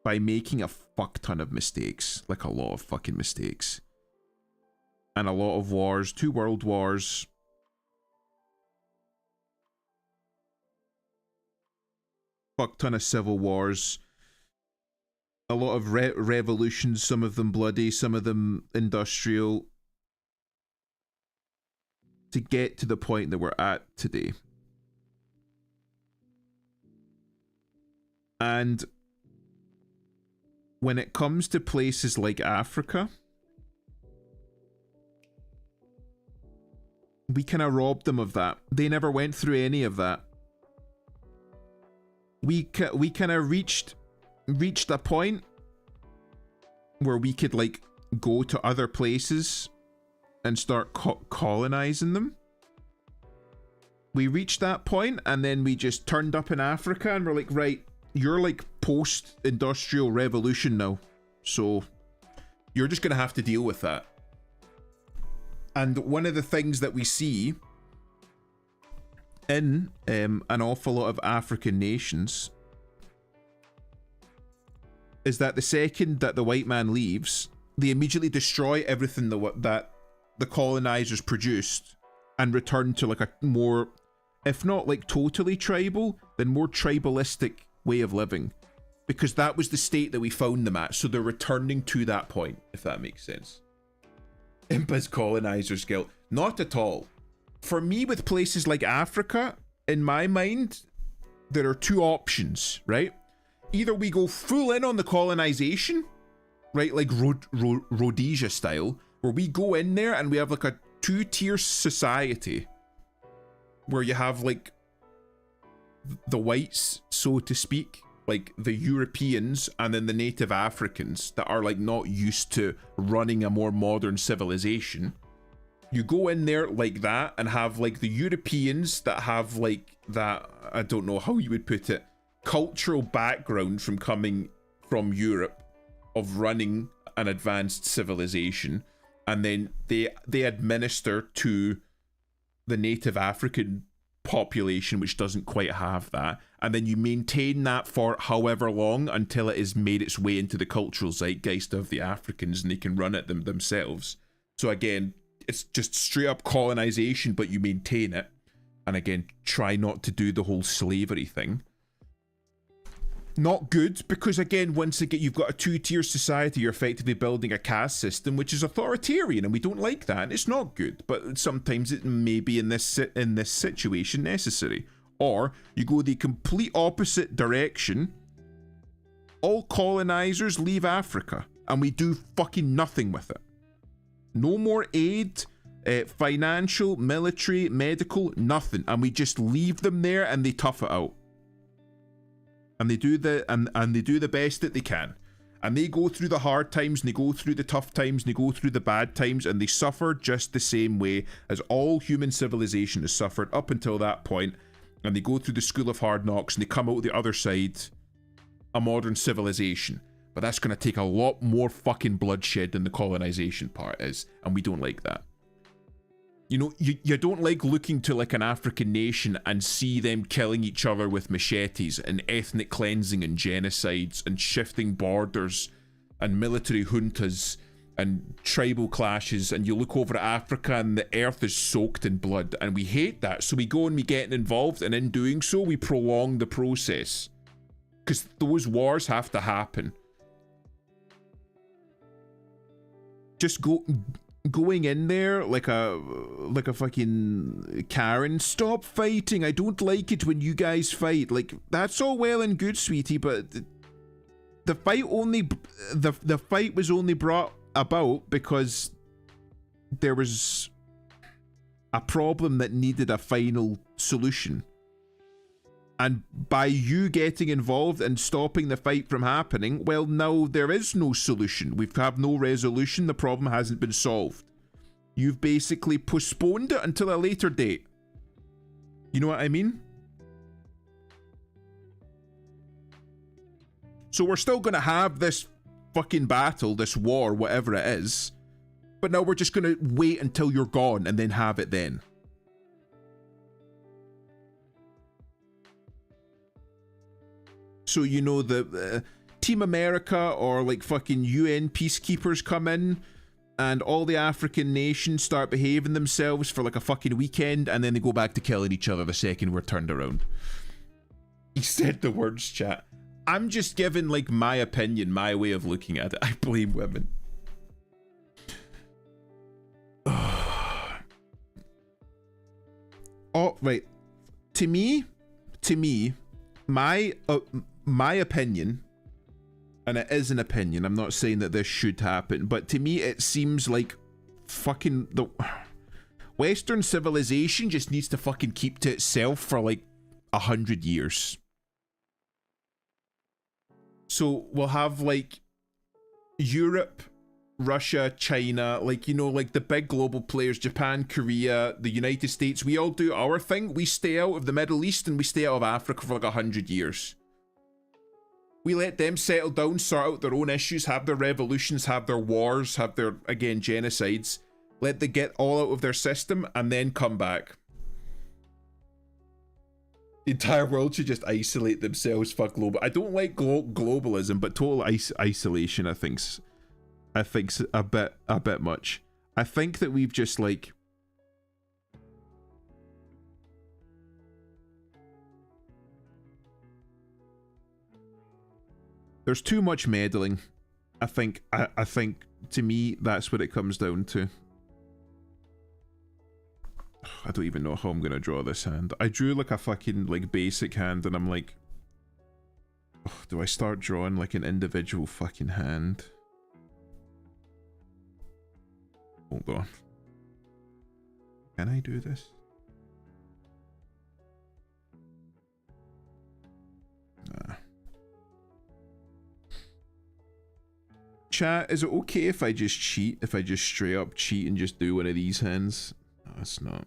by making a fuck ton of mistakes, like a lot of fucking mistakes. and a lot of wars, 2 world wars. Fuck ton of civil wars. A lot of revolutions, some of them bloody, some of them industrial, to get to the point that we're at today. And when it comes to places like Africa, we kind of robbed them of that. They never went through any of that. We kind of reached a point where we could like go to other places and start colonizing them. We reached that point, and then we just turned up in Africa and we're like, right, you're like post-industrial revolution now, so you're just gonna have to deal with that. And one of the things that we see in an awful lot of African nations is that the second that the white man leaves, they immediately destroy everything that the colonizers produced and return to like a more, if not like totally tribal, then more tribalistic way of living, because that was the state that we found them at. So they're returning to that point, if that makes sense. Impa's colonizers guilt. Not at all. For me, with places like Africa, in my mind, there are 2 options, right? Either we go full in on the colonization, right, like Rhodesia style, where we go in there and we have like a 2-tier society where you have like the whites, so to speak, like the Europeans, and then the native Africans that are like not used to running a more modern civilization. You go in there like that and have like the Europeans that have like that, I don't know how you would put it, cultural background from coming from Europe of running an advanced civilization, and then they administer to the native African population, which doesn't quite have that, and then you maintain that for however long until it has made its way into the cultural zeitgeist of the Africans and they can run it themselves. So again, it's just straight up colonization, but you maintain it, and again, try not to do the whole slavery thing. Not good, because again, once again, you've got a 2-tier society, you're effectively building a caste system, which is authoritarian, and we don't like that, and it's not good, but sometimes it may be in this situation necessary. Or you go the complete opposite direction. All colonizers leave Africa, and we do fucking nothing with it. No more aid, financial, military, medical, nothing, and we just leave them there and they tough it out. And they do the best that they can, and they go through the hard times, and they go through the tough times, and they go through the bad times, and they suffer just the same way as all human civilization has suffered up until that point. And they go through the school of hard knocks, and they come out the other side a modern civilization. But that's going to take a lot more fucking bloodshed than the colonization part is, and we don't like that. You know, you don't like looking to like an African nation and see them killing each other with machetes and ethnic cleansing and genocides and shifting borders and military juntas and tribal clashes, and you look over at Africa and the earth is soaked in blood, and we hate that, so we go and we get involved, and in doing so we prolong the process, because those wars have to happen. Just going in there like a fucking Karen. Stop fighting. I don't like it when you guys fight. Like, that's all well and good, sweetie, but the fight was only brought about because there was a problem that needed a final solution. And by you getting involved and stopping the fight from happening, well, now there is no solution. We have no resolution. The problem hasn't been solved. You've basically postponed it until a later date. You know what I mean? So we're still going to have this fucking battle, this war, whatever it is. But now we're just going to wait until you're gone and then have it then. So, you know, the Team America or like fucking UN peacekeepers come in and all the African nations start behaving themselves for like a fucking weekend, and then they go back to killing each other the second we're turned around. He said the words, chat. I'm just giving like my opinion, my way of looking at it. I blame women. Oh, right. To me, my opinion, and it is an opinion, I'm not saying that this should happen, but to me it seems like fucking the Western civilization just needs to fucking keep to itself for like 100 years. So we'll have like Europe, Russia, China, like, you know, like the big global players, Japan, Korea, the United States, we all do our thing. We stay out of the Middle East and we stay out of Africa for like 100 years. We let them settle down, sort out their own issues, have their revolutions, have their wars, have their, again, genocides. Let them get all out of their system and then come back. The entire world should just isolate themselves for global. I don't like globalism, but total isolation, I think's a bit much. I think that we've just like there's too much meddling. I think to me that's what it comes down to. I don't even know how I'm gonna draw this hand. I drew like a fucking like basic hand and I'm like, oh, do I start drawing like an individual fucking hand? Hold on. Can I do this? Nah. Chat, is it okay if I just cheat? If I just straight up cheat and just do one of these hands? No, it's not.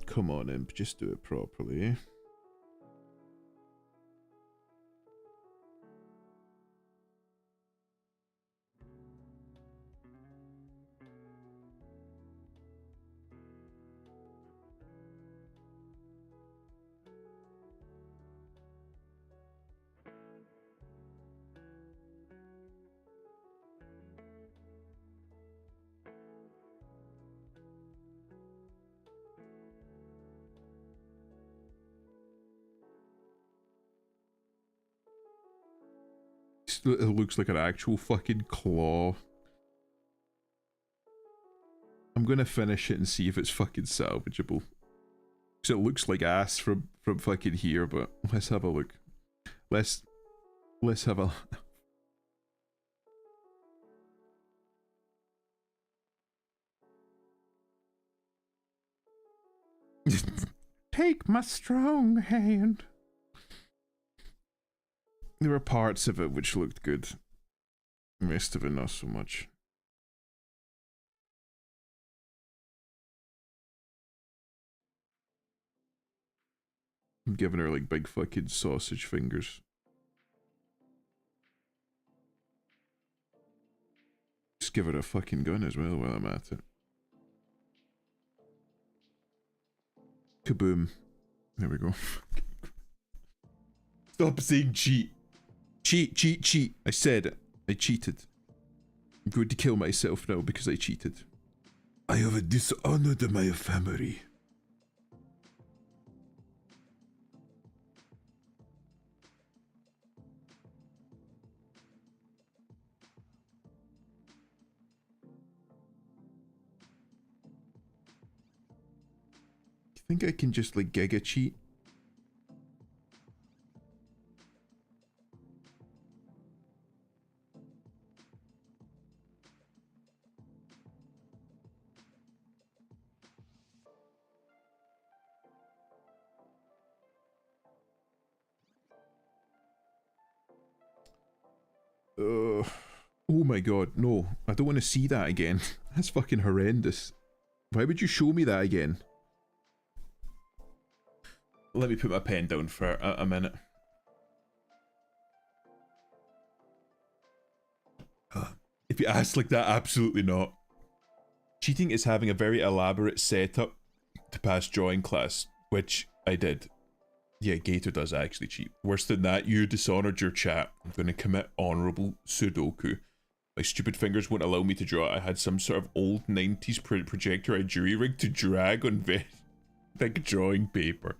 Come on, Imp, just do it properly. It looks like an actual fucking claw. I'm gonna finish it and see if it's fucking salvageable. Because it looks like ass from fucking here, but let's have a look. Let's have a... Take my strong hand. There were parts of it which looked good. The rest of it not so much. I'm giving her like big fucking sausage fingers. Just give her a fucking gun as well while I'm at it. Kaboom. There we go. Stop saying cheat. Cheat. I said it. I cheated. I'm going to kill myself now because I cheated. I have dishonored my family. You think I can just like giga cheat? Oh my god, no. I don't want to see that again. That's fucking horrendous. Why would you show me that again? Let me put my pen down for a minute. If you ask like that, absolutely not. Cheating is having a very elaborate setup to pass drawing class, which I did. Yeah, Gator does actually cheat. Worse than that, you dishonored your chat. I'm going to commit honorable Sudoku. My stupid fingers won't allow me to draw. I had some sort of old 90s projector jury rig to drag on like drawing paper.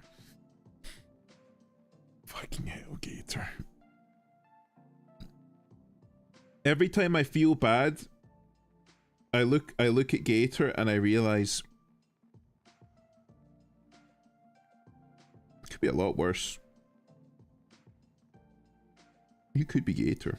Fucking hell, Gator. Every time I feel bad, I look at Gator and I realize it could be a lot worse. You could be Gator.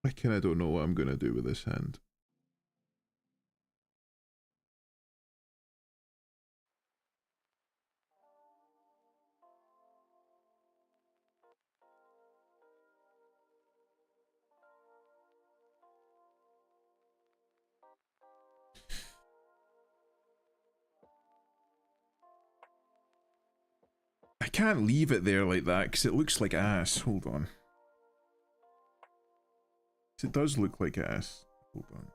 I kinda don't know what I'm gonna do with this hand. I can't leave it there like that because it looks like ass. Hold on. It does look like ass. Hold on.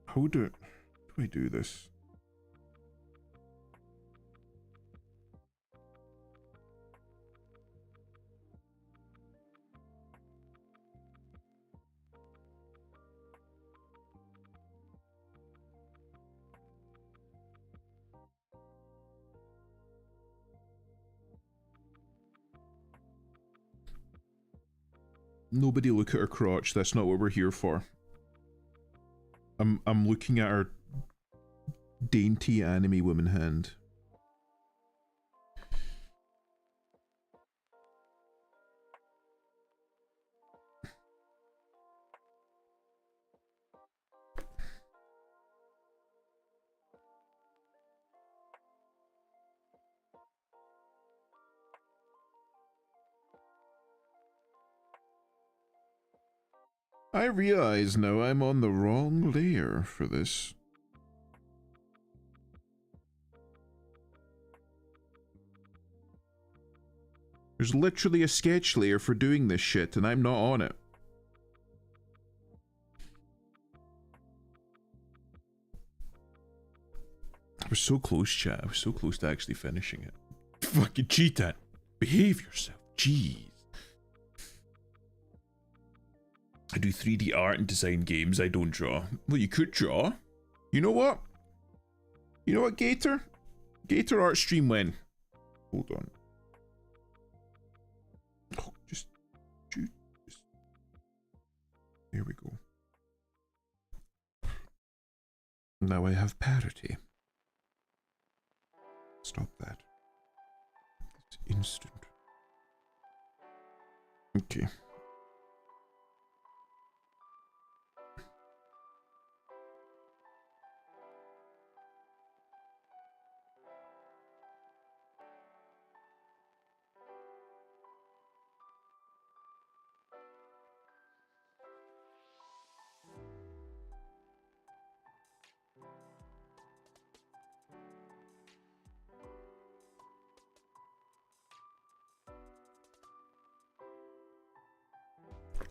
How do I do this? Nobody look at her crotch. That's not what we're here for. I'm looking at her dainty anime woman hand. I realize now I'm on the wrong layer for this. There's literally a sketch layer for doing this shit, and I'm not on it. I was so close, chat. I was so close to actually finishing it. Fucking cheetah. Behave yourself. Jeez. I do 3D art and design games. I don't draw. Well, you could draw. You know what? You know what, Gator? Gator art stream when? Hold on. Oh, just. Here we go. Now I have parity. Stop that. It's instant. Okay.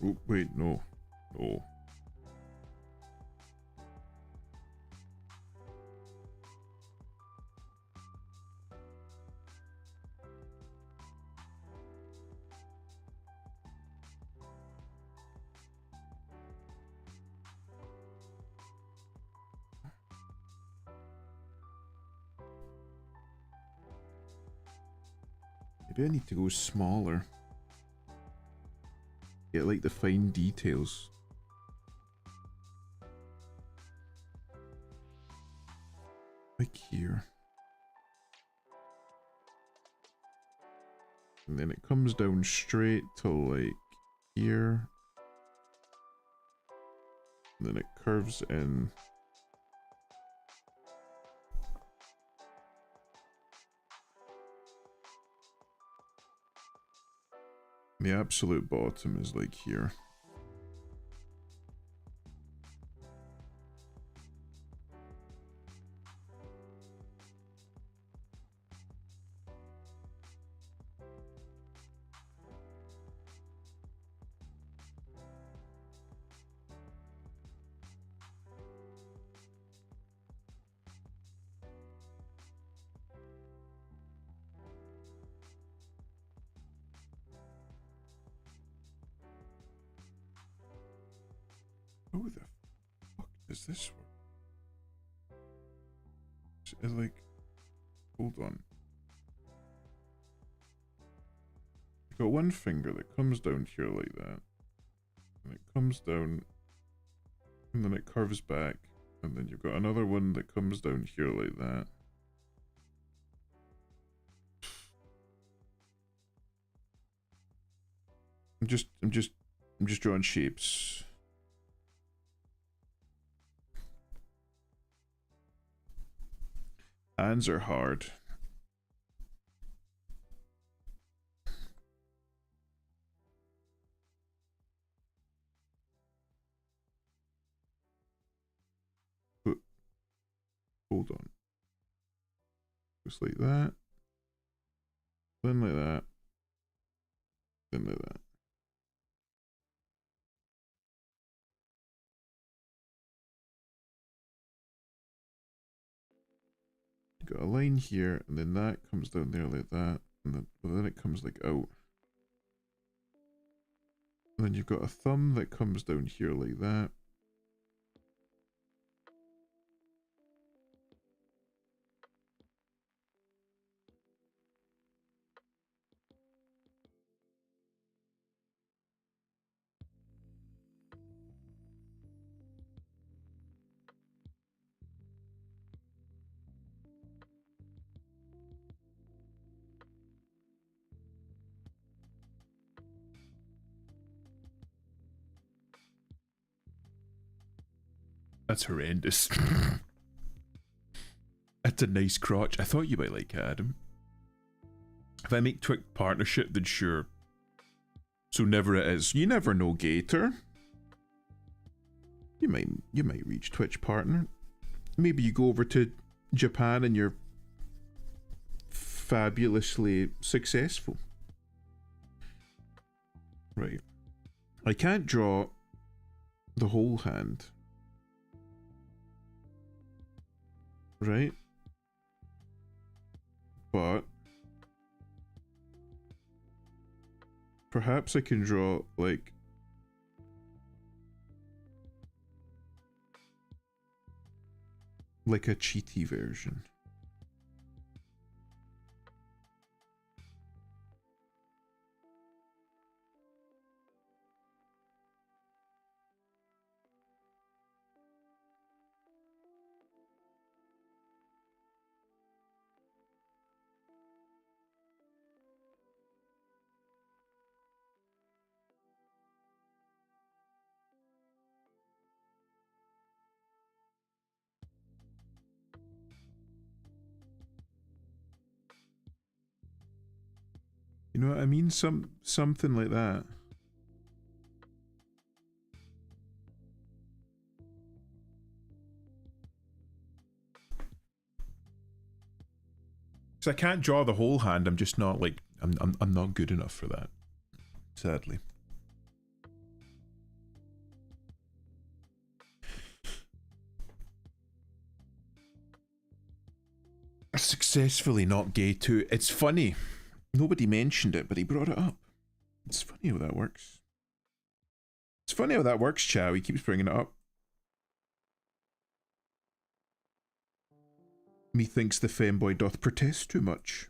Oh, wait, no. No. Maybe I need to go smaller. Get like the fine details. Like here. And then it comes down straight to like here. And then it curves in. The absolute bottom is like here. How the fuck does this work? It's like, hold on. You've got one finger that comes down here like that, and it comes down, and then it curves back, and then you've got another one that comes down here like that. I'm just drawing shapes. Hands are hard. But hold on. Just like that. Then like that. Then like that. Got a line here, and then that comes down there like that, and then it comes like out. And then you've got a thumb that comes down here like that. That's horrendous. That's a nice crotch. I thought you might like it, Adam. If I make Twitch partnership, then sure. So never it is. You never know, Gator. You might reach Twitch partner. Maybe you go over to Japan and you're fabulously successful. Right. I can't draw the whole hand. Right? But perhaps I can draw like a cheaty version. You know what I mean? Something like that. So I can't draw the whole hand. I'm just not like I'm not good enough for that. Sadly. Successfully not gay too. It's funny. Nobody mentioned it, but he brought it up. It's funny how that works. It's funny how that works, Chow. He keeps bringing it up. Methinks the femboy doth protest too much.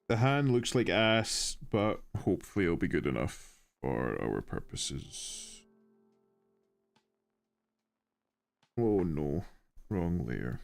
The hand looks like ass, but hopefully it'll be good enough for our purposes. Oh no, wrong layer.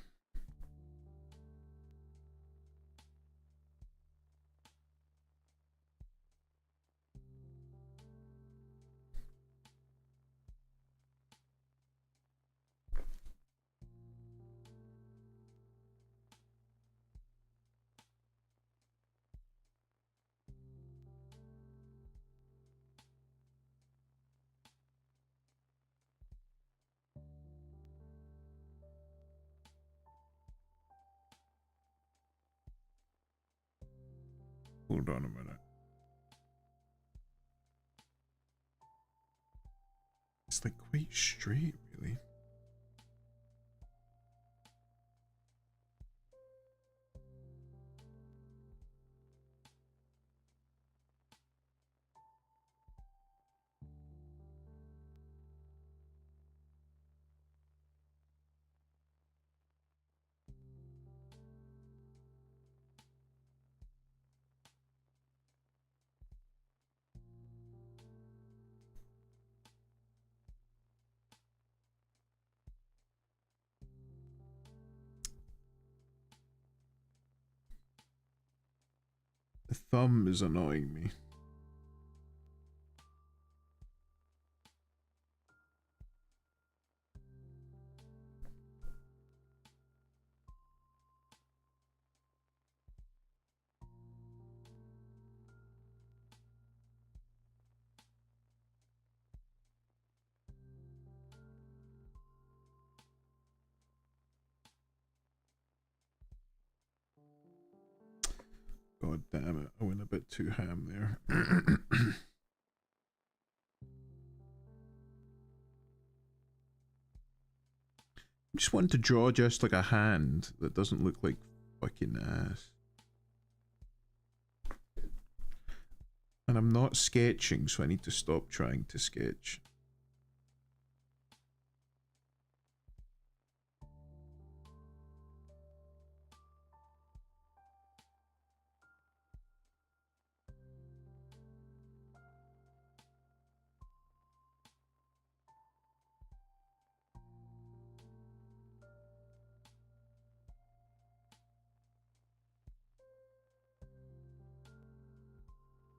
Hold on a minute. It's like quite straight, really. The thumb is annoying me. God damn it, I went a bit too ham there. I just want to draw just like a hand that doesn't look like fucking ass. And I'm not sketching, so I need to stop trying to sketch.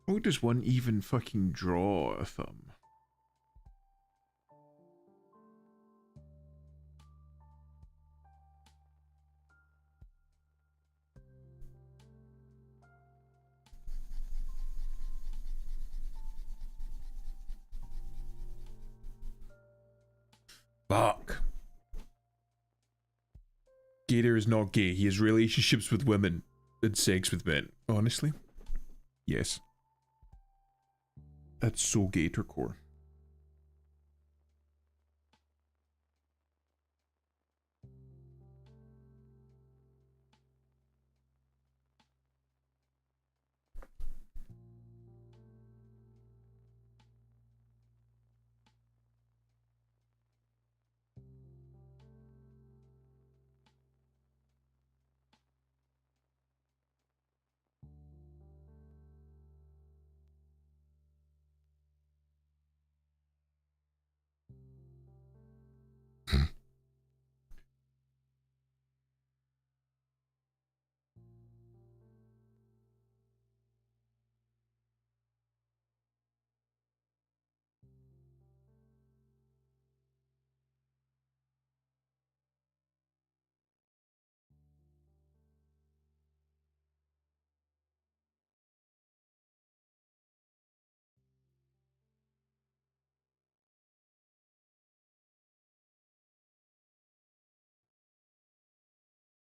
How does one even fucking draw a thumb? Fuck. Gator is not gay. He has relationships with women and sex with men. Honestly? Yes. That's so Gator core.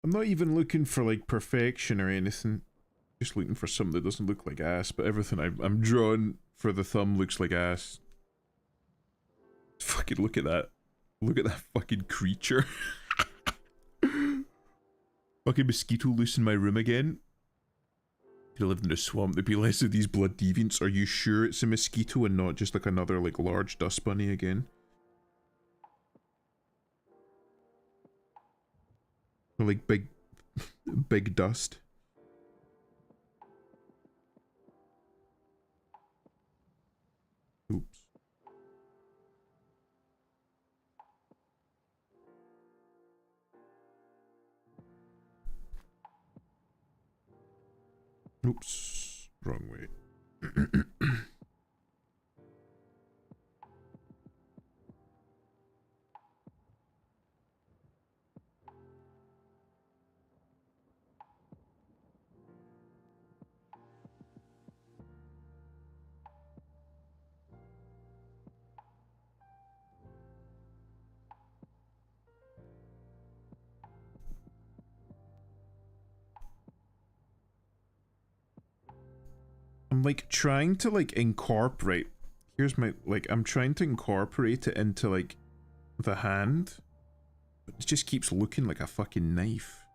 I'm not even looking for like perfection or anything. Just looking for something that doesn't look like ass, but everything I'm drawing for the thumb looks like ass. Fucking look at that. Look at that fucking creature. Fucking mosquito loose in my room again. If you lived in a swamp, there'd be less of these blood deviants. Are you sure it's a mosquito and not just like another like large dust bunny again? Or like big dust. Oops, wrong way. I'm like trying to like incorporate. Here's my like I'm trying to incorporate it into like the hand. But it just keeps looking like a fucking knife.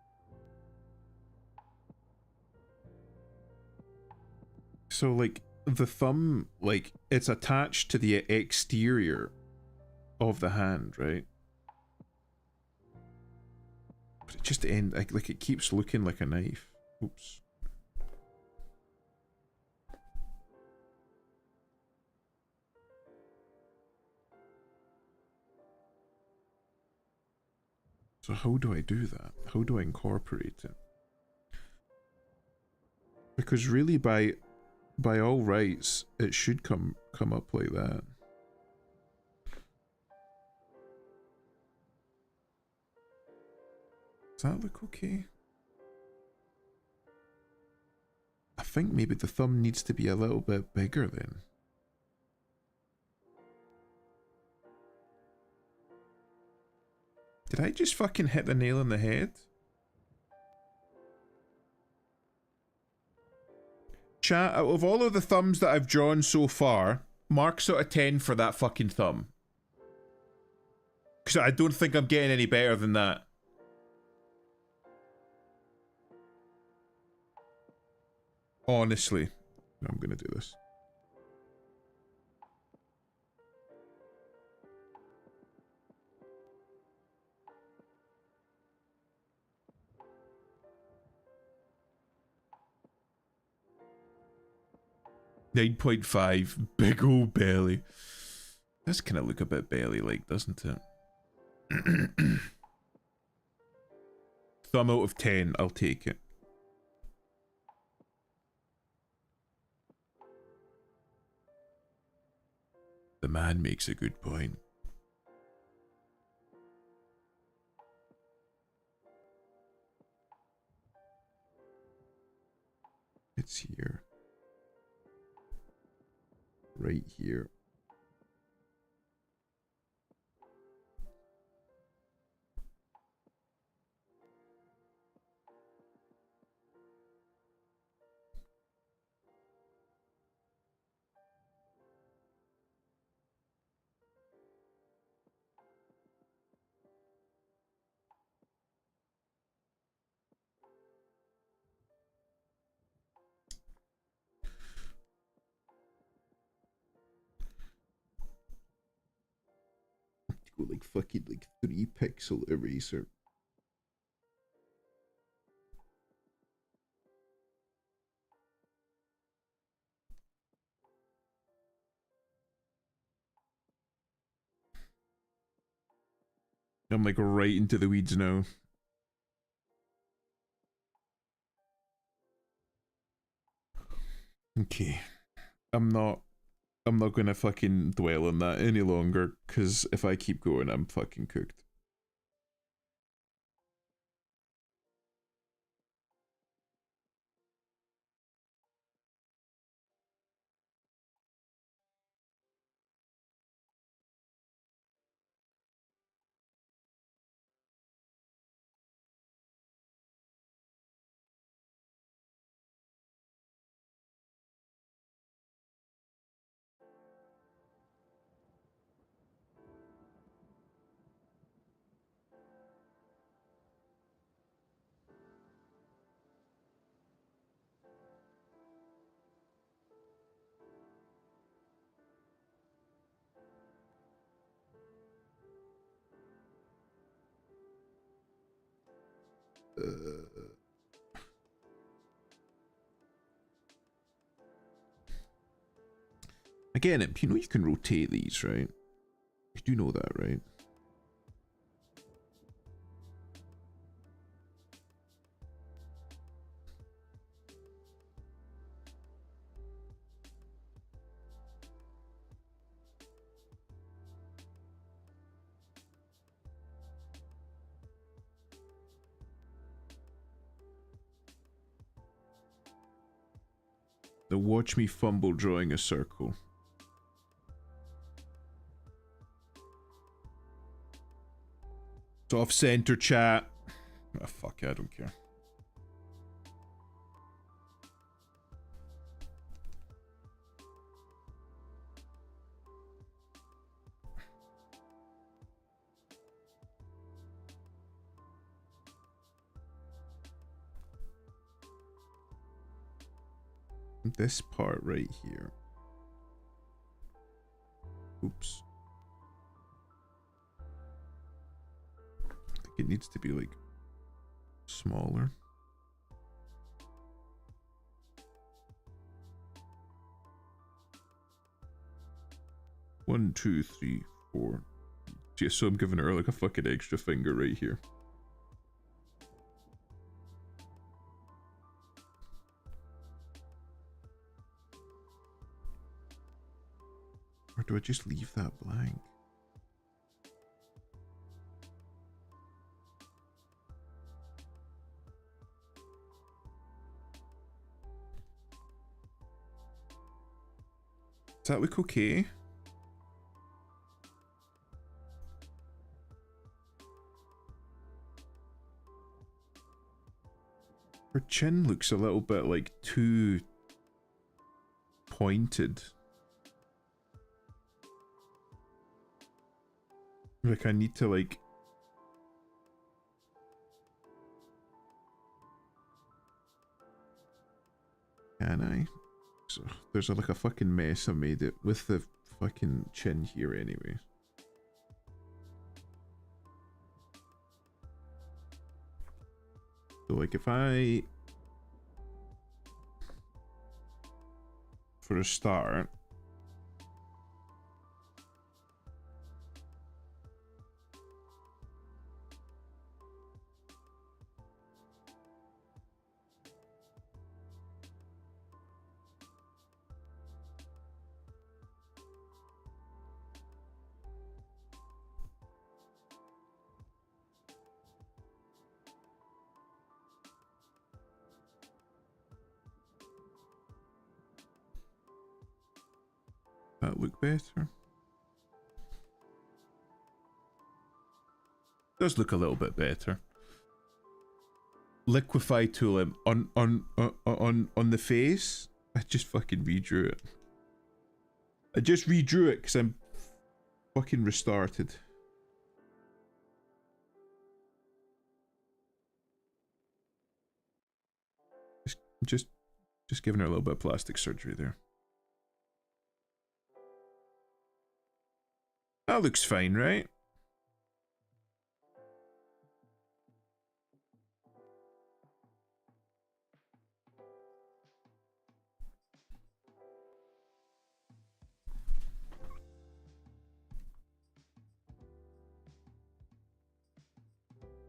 So like the thumb, like it's attached to the exterior of the hand, right? But it just like it keeps looking like a knife. Oops. So how do I do that? How do I incorporate it? Because really by all rights, it should come up like that. Does that look okay? I think maybe the thumb needs to be a little bit bigger then. Did I just fucking hit the nail on the head? Chat, out of all of the thumbs that I've drawn so far, marks out of 10 for that fucking thumb. Because I don't think I'm getting any better than that. Honestly. I'm gonna do this. .5, big old belly. Does kind of look a bit belly-like, doesn't it? Thumb out of 10, I'll take it. The man makes a good point. It's here. Right here. Go like fucking like 3-pixel eraser. I'm like right into the weeds now. Okay. I'm not gonna fucking dwell on that any longer, because if I keep going, I'm fucking cooked. Again, you know you can rotate these, right? You do know that, right? Now watch me fumble drawing a circle. It's off center, chat. Oh, fuck it, I don't care. This part right here. Oops. I think it needs to be like smaller. One, two, three, four. Just so I'm giving her like a fucking extra finger right here. Or do I just leave that blank? Does that look okay? Her chin looks a little bit like too pointed. Like I need to like... Can I? So there's like a fucking mess I made it with the fucking chin here anyway. So like if I... For a start... That look better. Does look a little bit better. Liquify tool on the face. I just fucking redrew it. I just redrew it because I'm fucking restarted. Just giving her a little bit of plastic surgery there. That looks fine, right?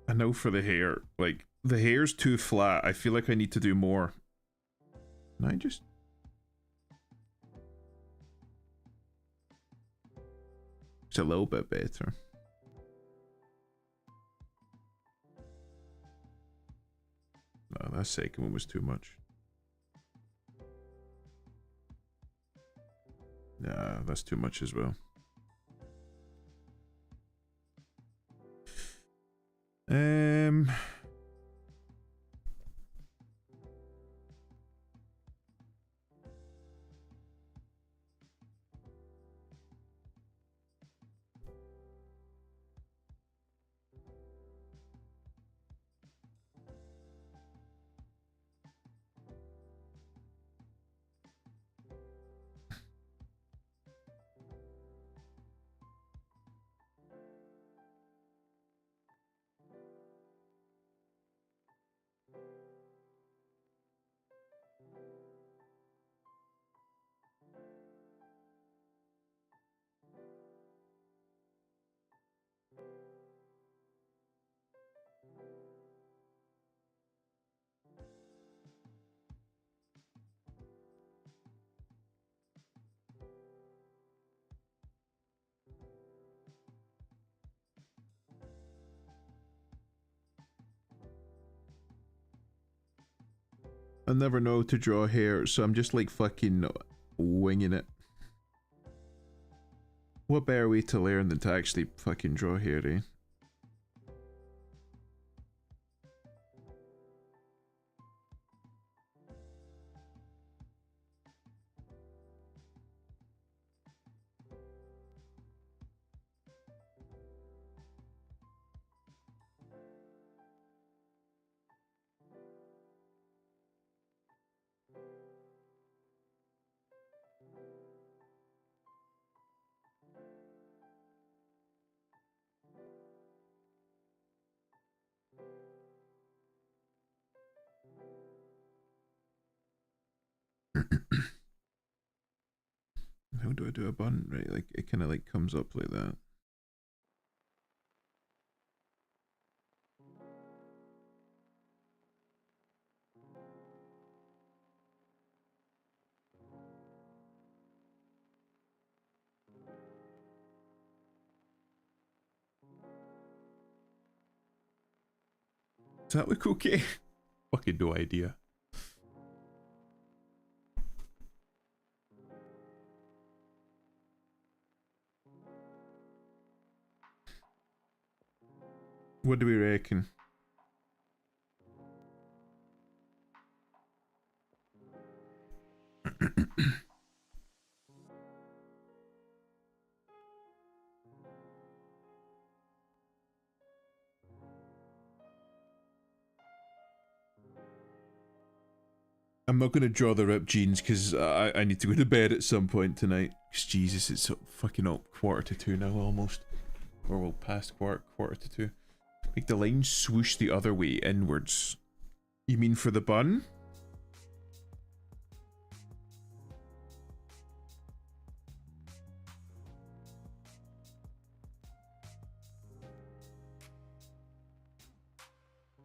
I know for the hair, like, the hair's too flat. I feel like I need to do more. Can I just... It's a little bit better. No, that second one was too much. Nah, that's too much as well. I never know how to draw hair, so I'm just like fucking winging it. What better way to learn than to actually fucking draw hair, eh? How do I do a bun? Right, like it kind of like comes up like that. Does that look okay? Fucking no idea. What do we reckon? I'm not going to draw the ripped jeans because I need to go to bed at some point tonight. Because Jesus, it's fucking up 1:45 now almost. Or well, past 1:45. Make the line swoosh the other way inwards. You mean for the bun?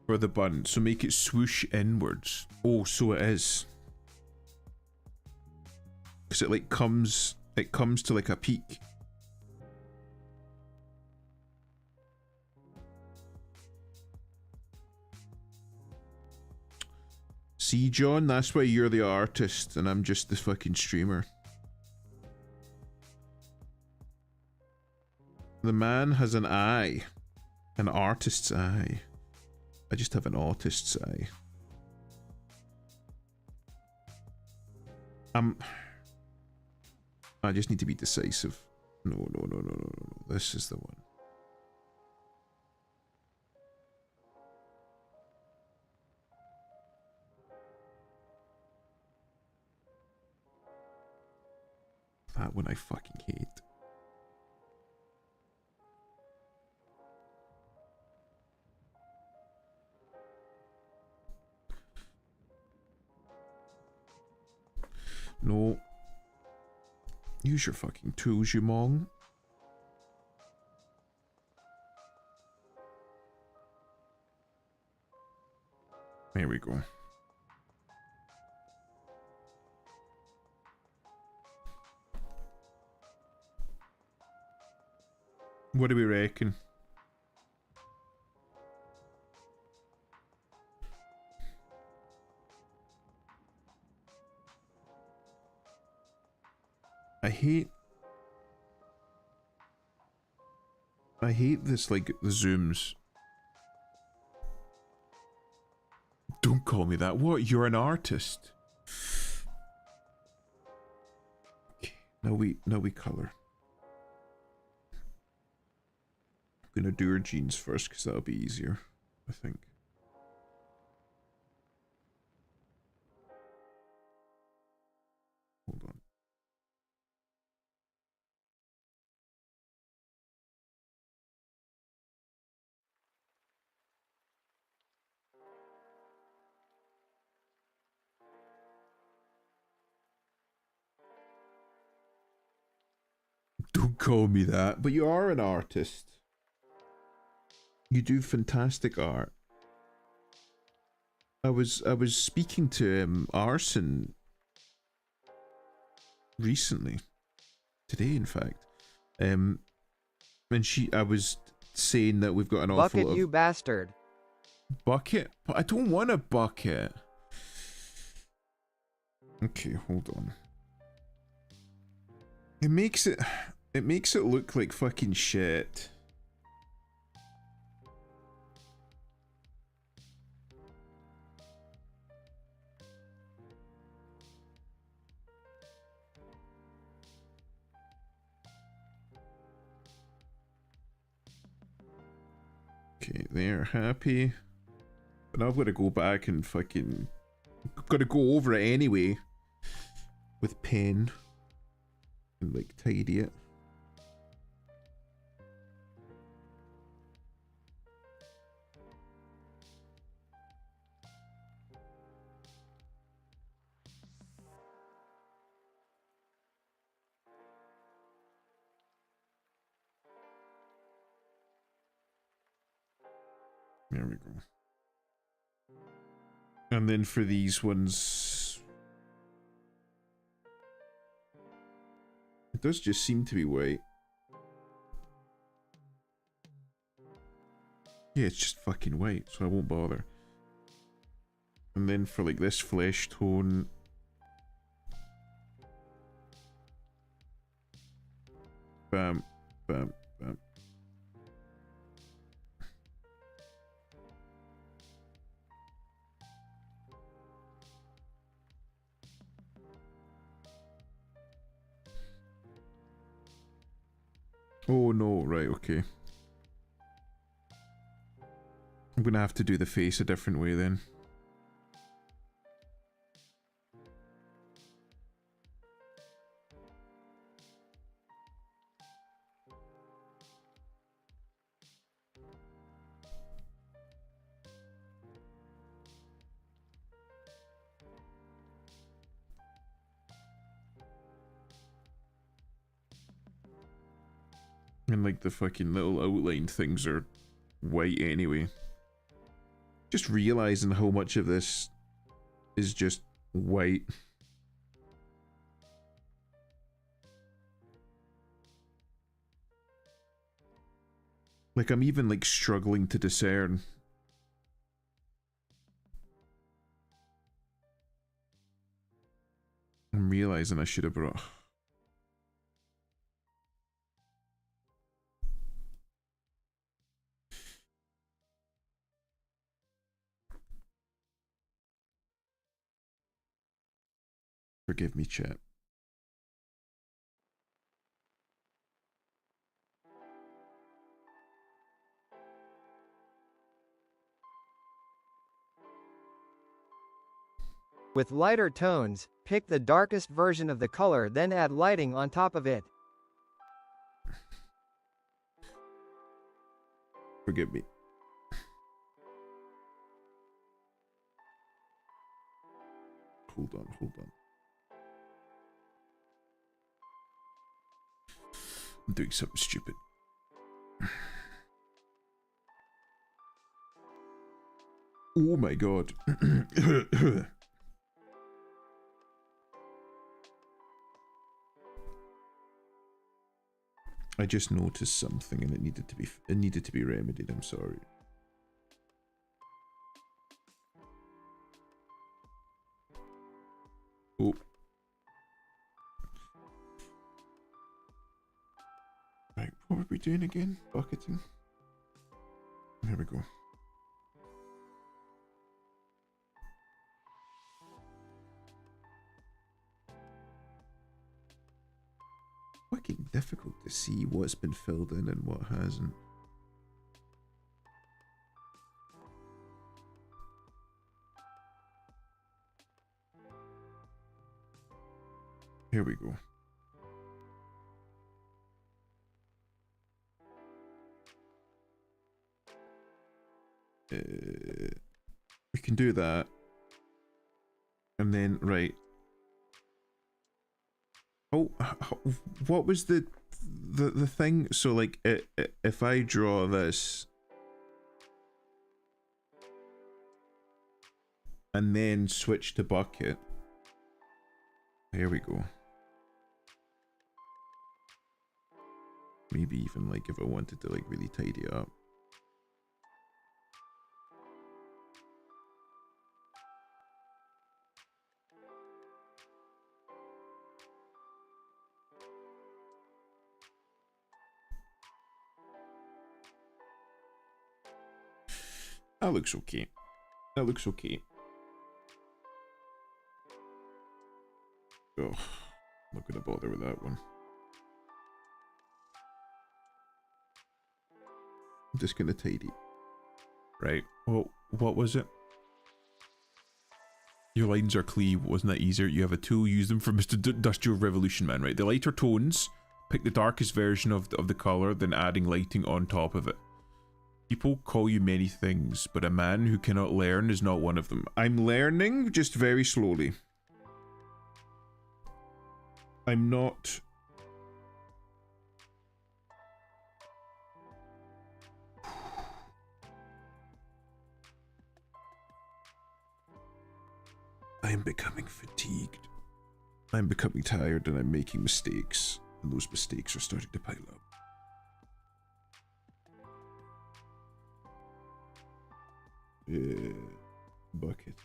For the bun, so make it swoosh inwards. Oh, so it is. Because it like comes to like a peak. See, John, that's why you're the artist and I'm just the fucking streamer. The man has an eye. An artist's eye. I just have an artist's eye. I just need to be decisive. No. This is the one. That one I fucking hate. No. Use your fucking tools, you mong. There we go. What do we reckon? I hate this, like, the zooms. Don't call me that. What? You're an artist? Okay, now we color. I'm gonna do her jeans first, because that'll be easier, I think. Hold on. Don't call me that, but you are an artist. You do fantastic art. I was speaking to Arson recently, today in fact, and I was saying that we've got an awful Bucket, you bastard. Bucket? But I don't want a bucket. Okay, hold on. It makes it look like fucking shit. Okay, they're happy. But now I've got to go back and fucking... Got to go over it anyway. With pen. And like tidy it. There we go. And then for these ones... It does just seem to be white. Yeah, it's just fucking white, so I won't bother. And then for like this flesh tone... Bam, bam, bam. Oh no, right, okay. I'm gonna have to do the face a different way then. And like the fucking little outlined things are white anyway. Just realizing how much of this is just white. Like I'm even like struggling to discern. I'm realizing I should have brought... Forgive me, chat. With lighter tones, pick the darkest version of the color, then add lighting on top of it. Forgive me. Hold on, hold on. I'm doing something stupid. Oh my god. I just noticed something and it needed to be remedied. I'm sorry. Oh. Right, what were we doing again? Bucketing. There we go. Fucking difficult to see what's been filled in and what hasn't. Here we go. We can do that. And then, right. Oh, what was the thing? So like, if I draw this and then switch to bucket, there we go. Maybe even like if I wanted to like really tidy it up. That looks okay. That looks okay. Oh, I'm not gonna bother with that one. I'm just gonna tidy. Right. Well, what was it? Your lines are clean. Wasn't that easier? You have a tool. Use them for Mr. Industrial Revolution Man. Right. The lighter tones. Pick the darkest version of the color, then adding lighting on top of it. People call you many things, but a man who cannot learn is not one of them. I'm learning, just very slowly. I'm not... I am becoming fatigued. I'm becoming tired and I'm making mistakes. And those mistakes are starting to pile up. Bucket.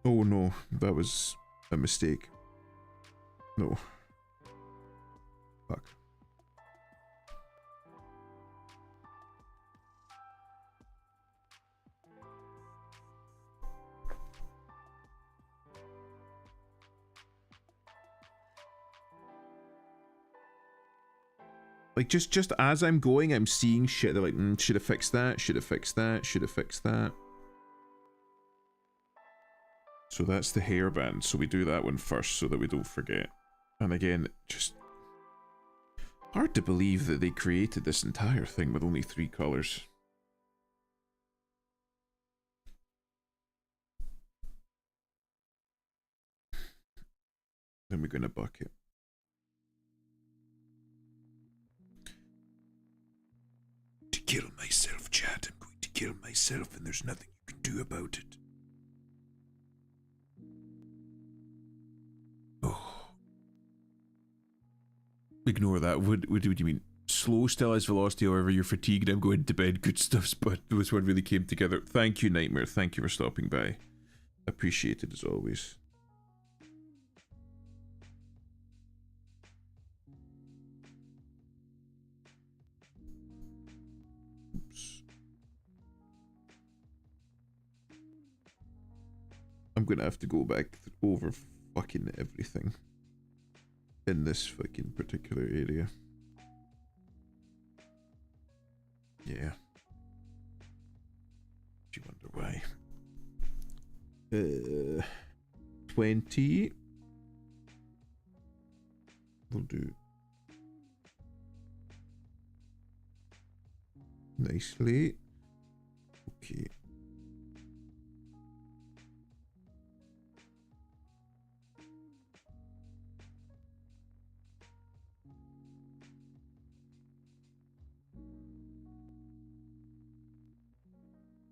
Oh no, that was a mistake. No. Fuck. Like, just as I'm going, I'm seeing shit. They're like, should have fixed that, should have fixed that, should have fixed that. So that's the hairband. So we do that one first so that we don't forget. And again, just hard to believe that they created this entire thing with only 3 colors. Then we're gonna bucket. To kill myself, chat. I'm going to kill myself, and there's nothing you can do about it. Oh. Ignore that. What do you mean? Slow still has velocity, however you're fatigued. I'm going to bed. Good stuff, but this one really came together. Thank you, Nightmare. Thank you for stopping by. Appreciate it as always. Oops. I'm gonna have to go back over fucking everything in this fucking particular area. Yeah. Do you wonder why? 20. We'll do nicely. Okay.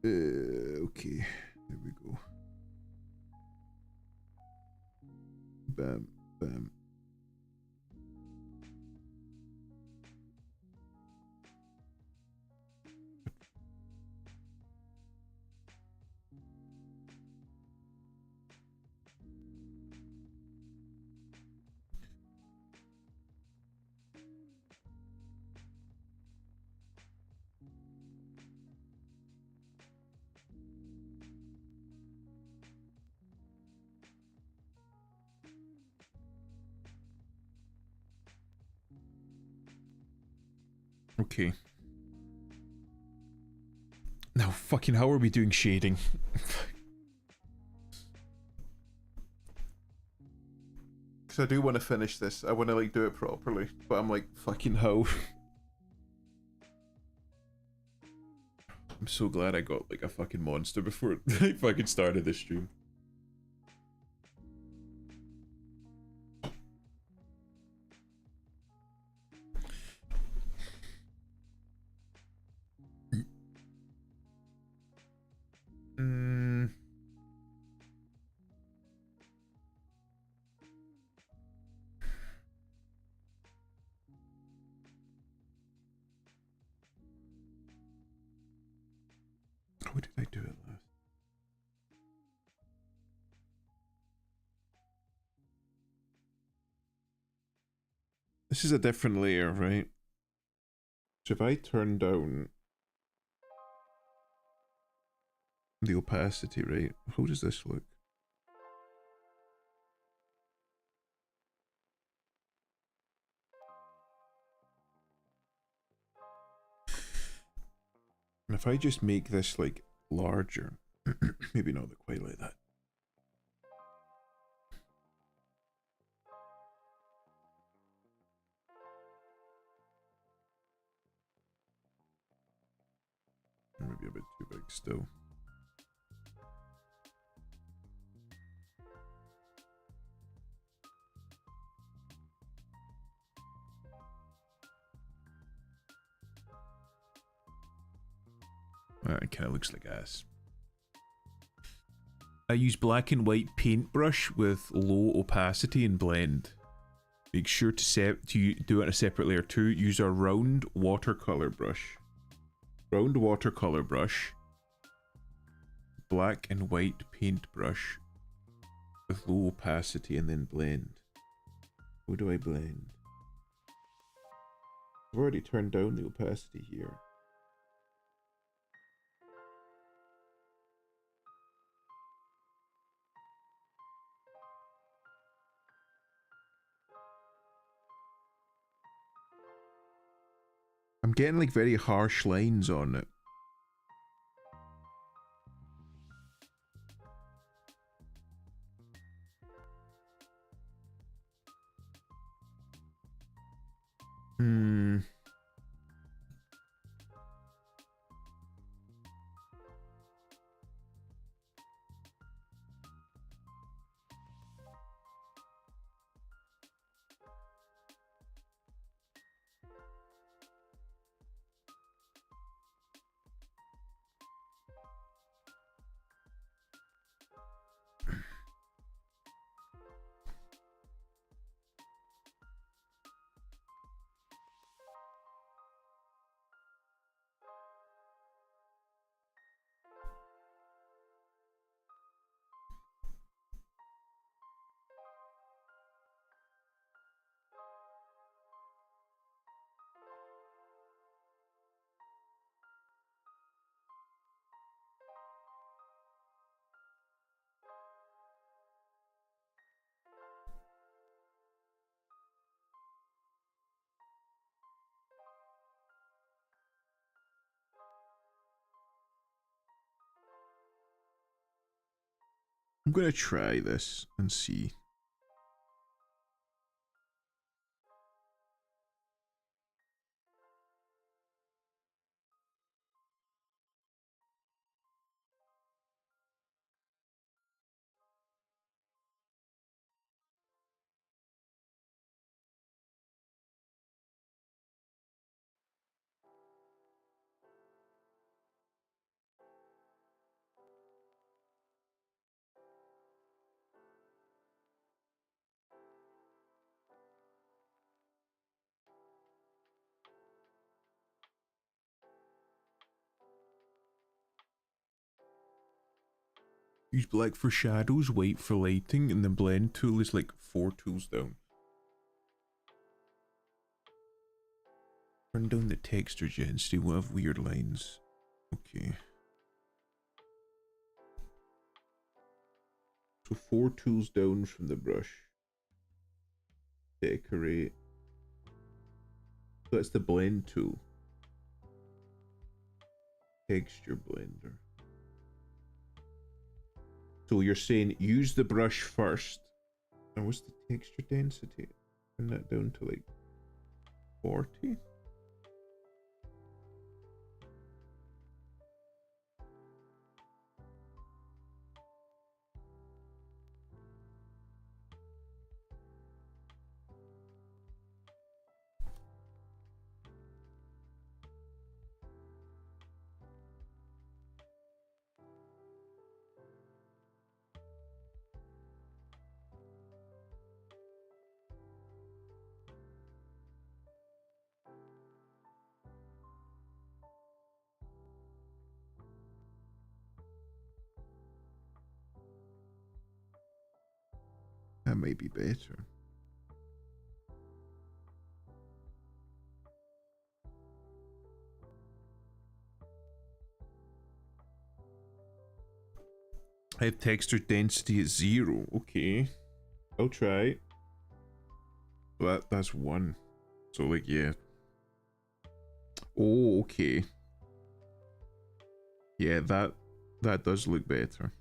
Okay, there we go. Bam, bam. Okay. Now, fucking how are we doing shading? Because I do want to finish this. I want to, like, do it properly. But I'm like, fucking how? I'm so glad I got, like, a fucking monster before I fucking started this stream. How did I do it last? This is a different layer, right? So if I turn down the opacity, right? How does this look? And if I just make this like larger, maybe not quite like that. Maybe a bit too big still. It kind of looks like ass. I use black and white paintbrush with low opacity and blend. Make sure to do it in a separate layer too. Use a round watercolor brush. Round watercolor brush. Black and white paintbrush with low opacity and then blend. How do I blend? I've already turned down the opacity here. I'm getting like very harsh lines on it. I'm gonna try this and see. Use black for shadows, white for lighting, and the blend tool is like 4 tools down. Turn down the texture density, we'll have weird lines. Okay. So 4 tools down from the brush. Decorate. So that's the blend tool. Texture blender. So you're saying use the brush first. And what's the texture density? Turn that down to like 40. That might be better. I have texture density at 0. Okay. I'll try. That's 1. So like, yeah. Oh, okay. Yeah, that does look better.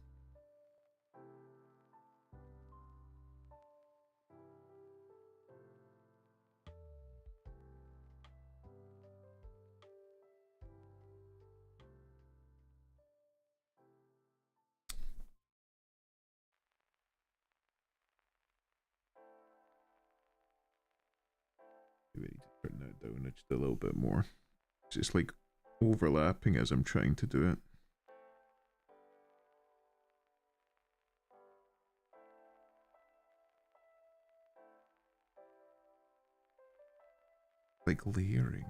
We need to turn that down just a little bit more. It's just like overlapping as I'm trying to do it. Like layering.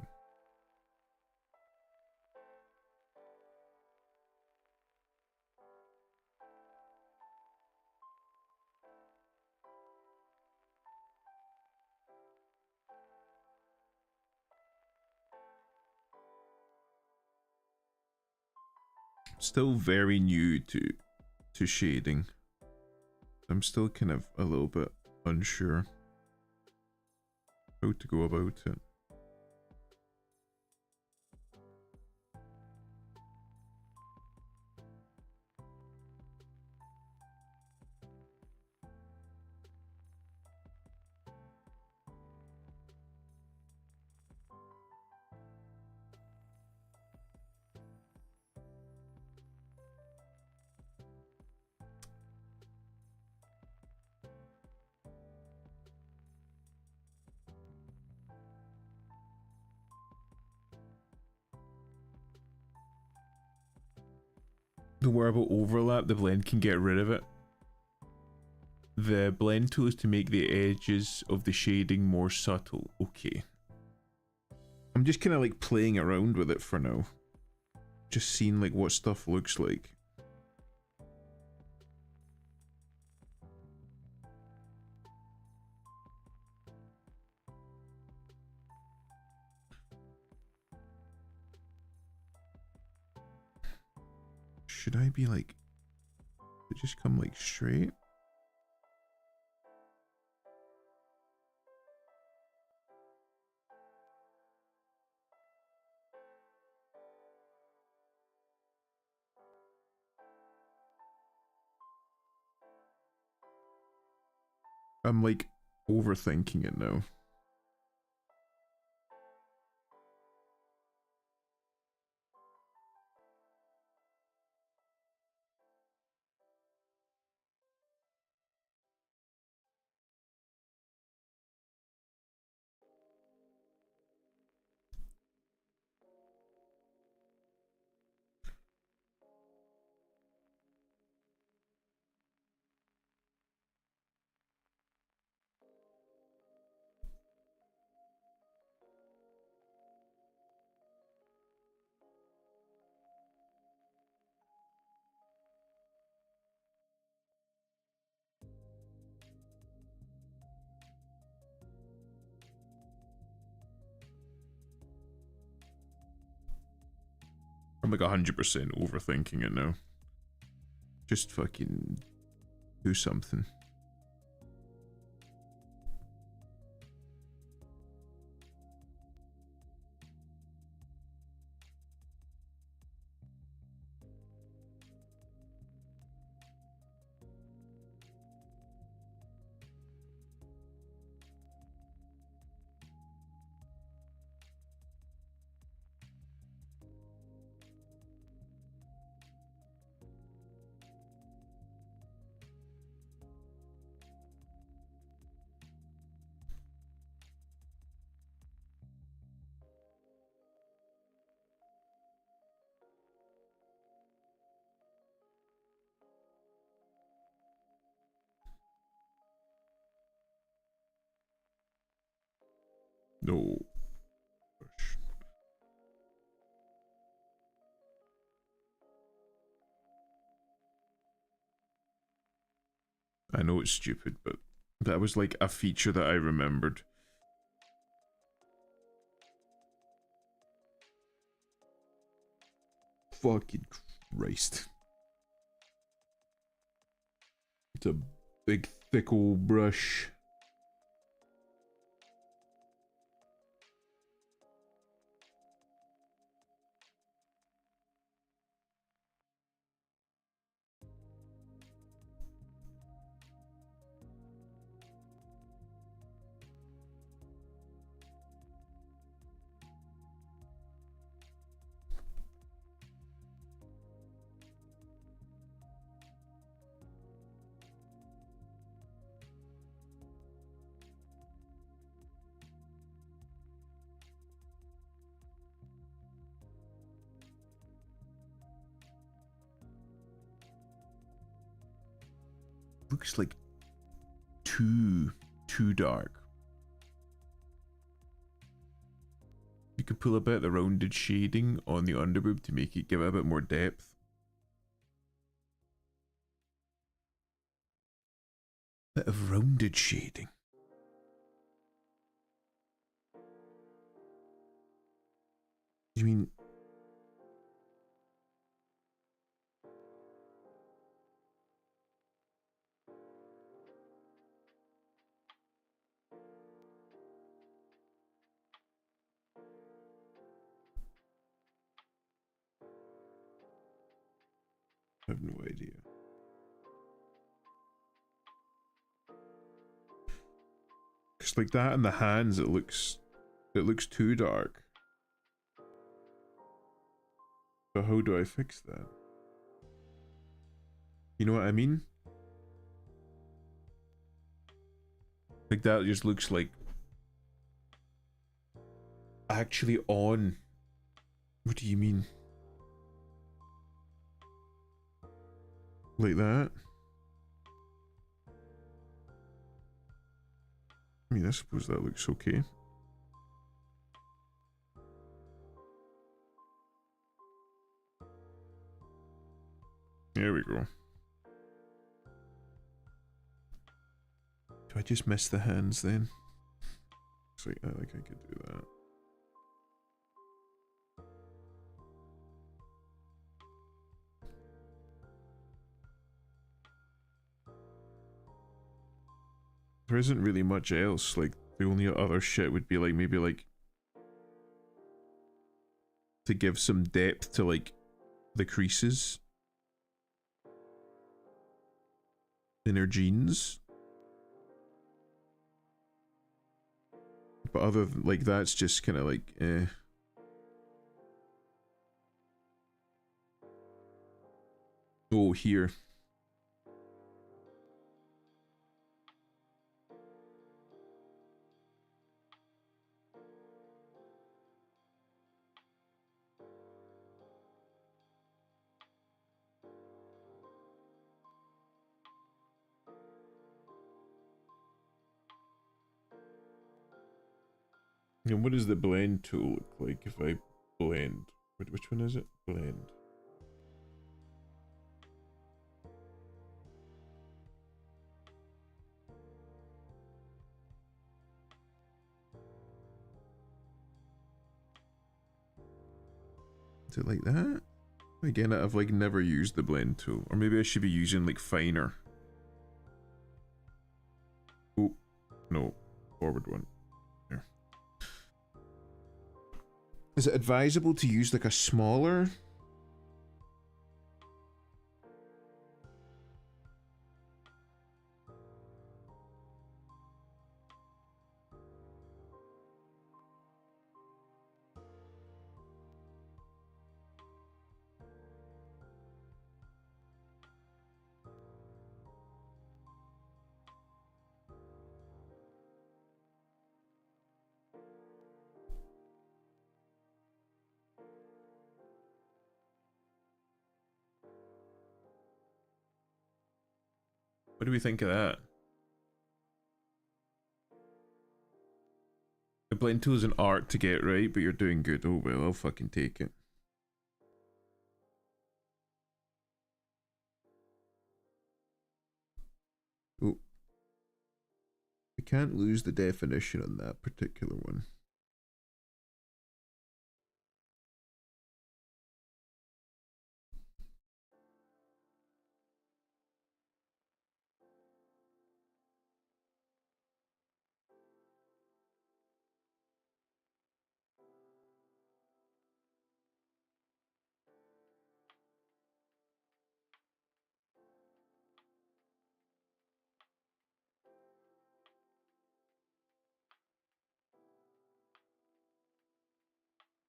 Still very new to shading. I'm still kind of a little bit unsure how to go about it. Don't worry about overlap, the blend can get rid of it. The blend tool is to make the edges of the shading more subtle. Okay. I'm just kind of like playing around with it for now. Just seeing like what stuff looks like. Should I be like, it just come like straight? I'm like overthinking it now. I'm like 100% overthinking it now. Just fucking do something. No. Gosh. I know it's stupid, but that was like a feature that I remembered. Fucking Christ. Just a big thick old brush. Looks like too dark. You could pull a bit of the rounded shading on the underboob to make it give it a bit more depth. Bit of rounded shading. You mean? I have no idea. Cause like that in the hands, it looks too dark. So how do I fix that? You know what I mean? Like that just looks like actually on. What do you mean? Like that? I mean, I suppose that looks okay. There we go. Do I just miss the hands then? Looks like I could do that. There isn't really much else. Like the only other shit would be like maybe like to give some depth to like the creases in her jeans. But other than like that's just kind of like eh. Oh, here. And what does the blend tool look like if I blend? Which one is it? Blend. Is it like that? Again, I've like never used the blend tool. Or maybe I should be using like finer. Oh, no. Forward one. There. Is it advisable to use like a smaller? What do we think of that? The blend tool is an art to get right, but you're doing good. Oh well, I'll fucking take it. Oh. We can't lose the definition on that particular one.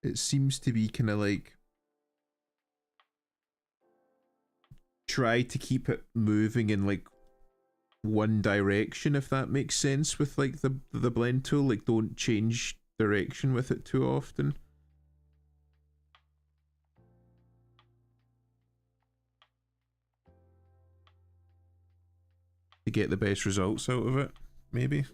it seems to be kind of like try to keep it moving in like one direction, if that makes sense, with like the blend tool. Like, don't change direction with it too often. To get the best results out of it, maybe.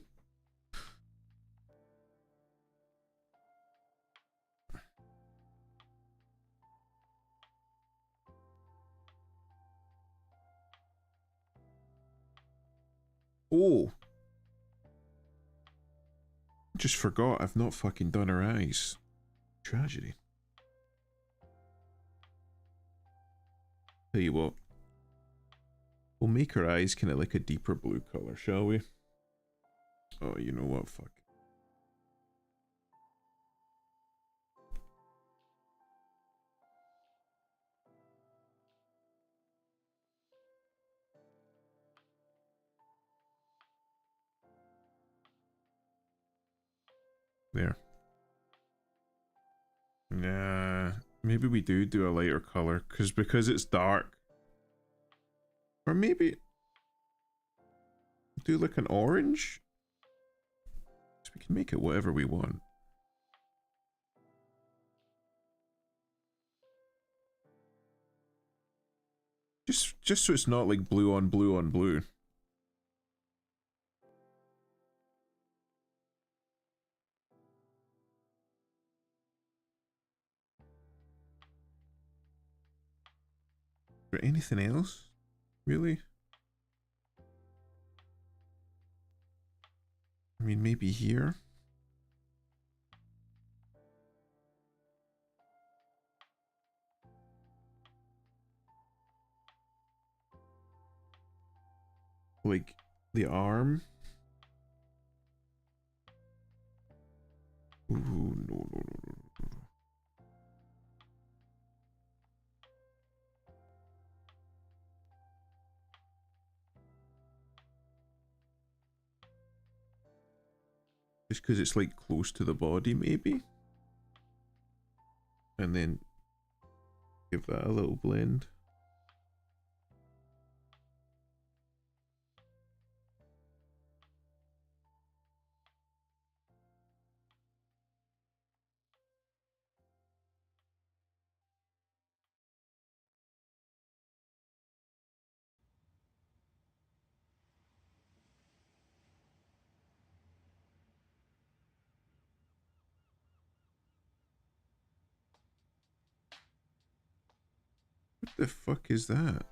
Oh! Just forgot, I've not fucking done her eyes. Tragedy. Tell you what. We'll make her eyes kind of like a deeper blue color, shall we? Oh, you know what? Fuck. There. Nah, maybe we do a lighter color, because it's dark. Or maybe do like an orange. So we can make it whatever we want. Just so it's not like blue on blue on blue. Is there anything else? Really? I mean, maybe here? Like, the arm? Ooh, no. Just because it's like close to the body, maybe? And then give that a little blend. What the fuck is that?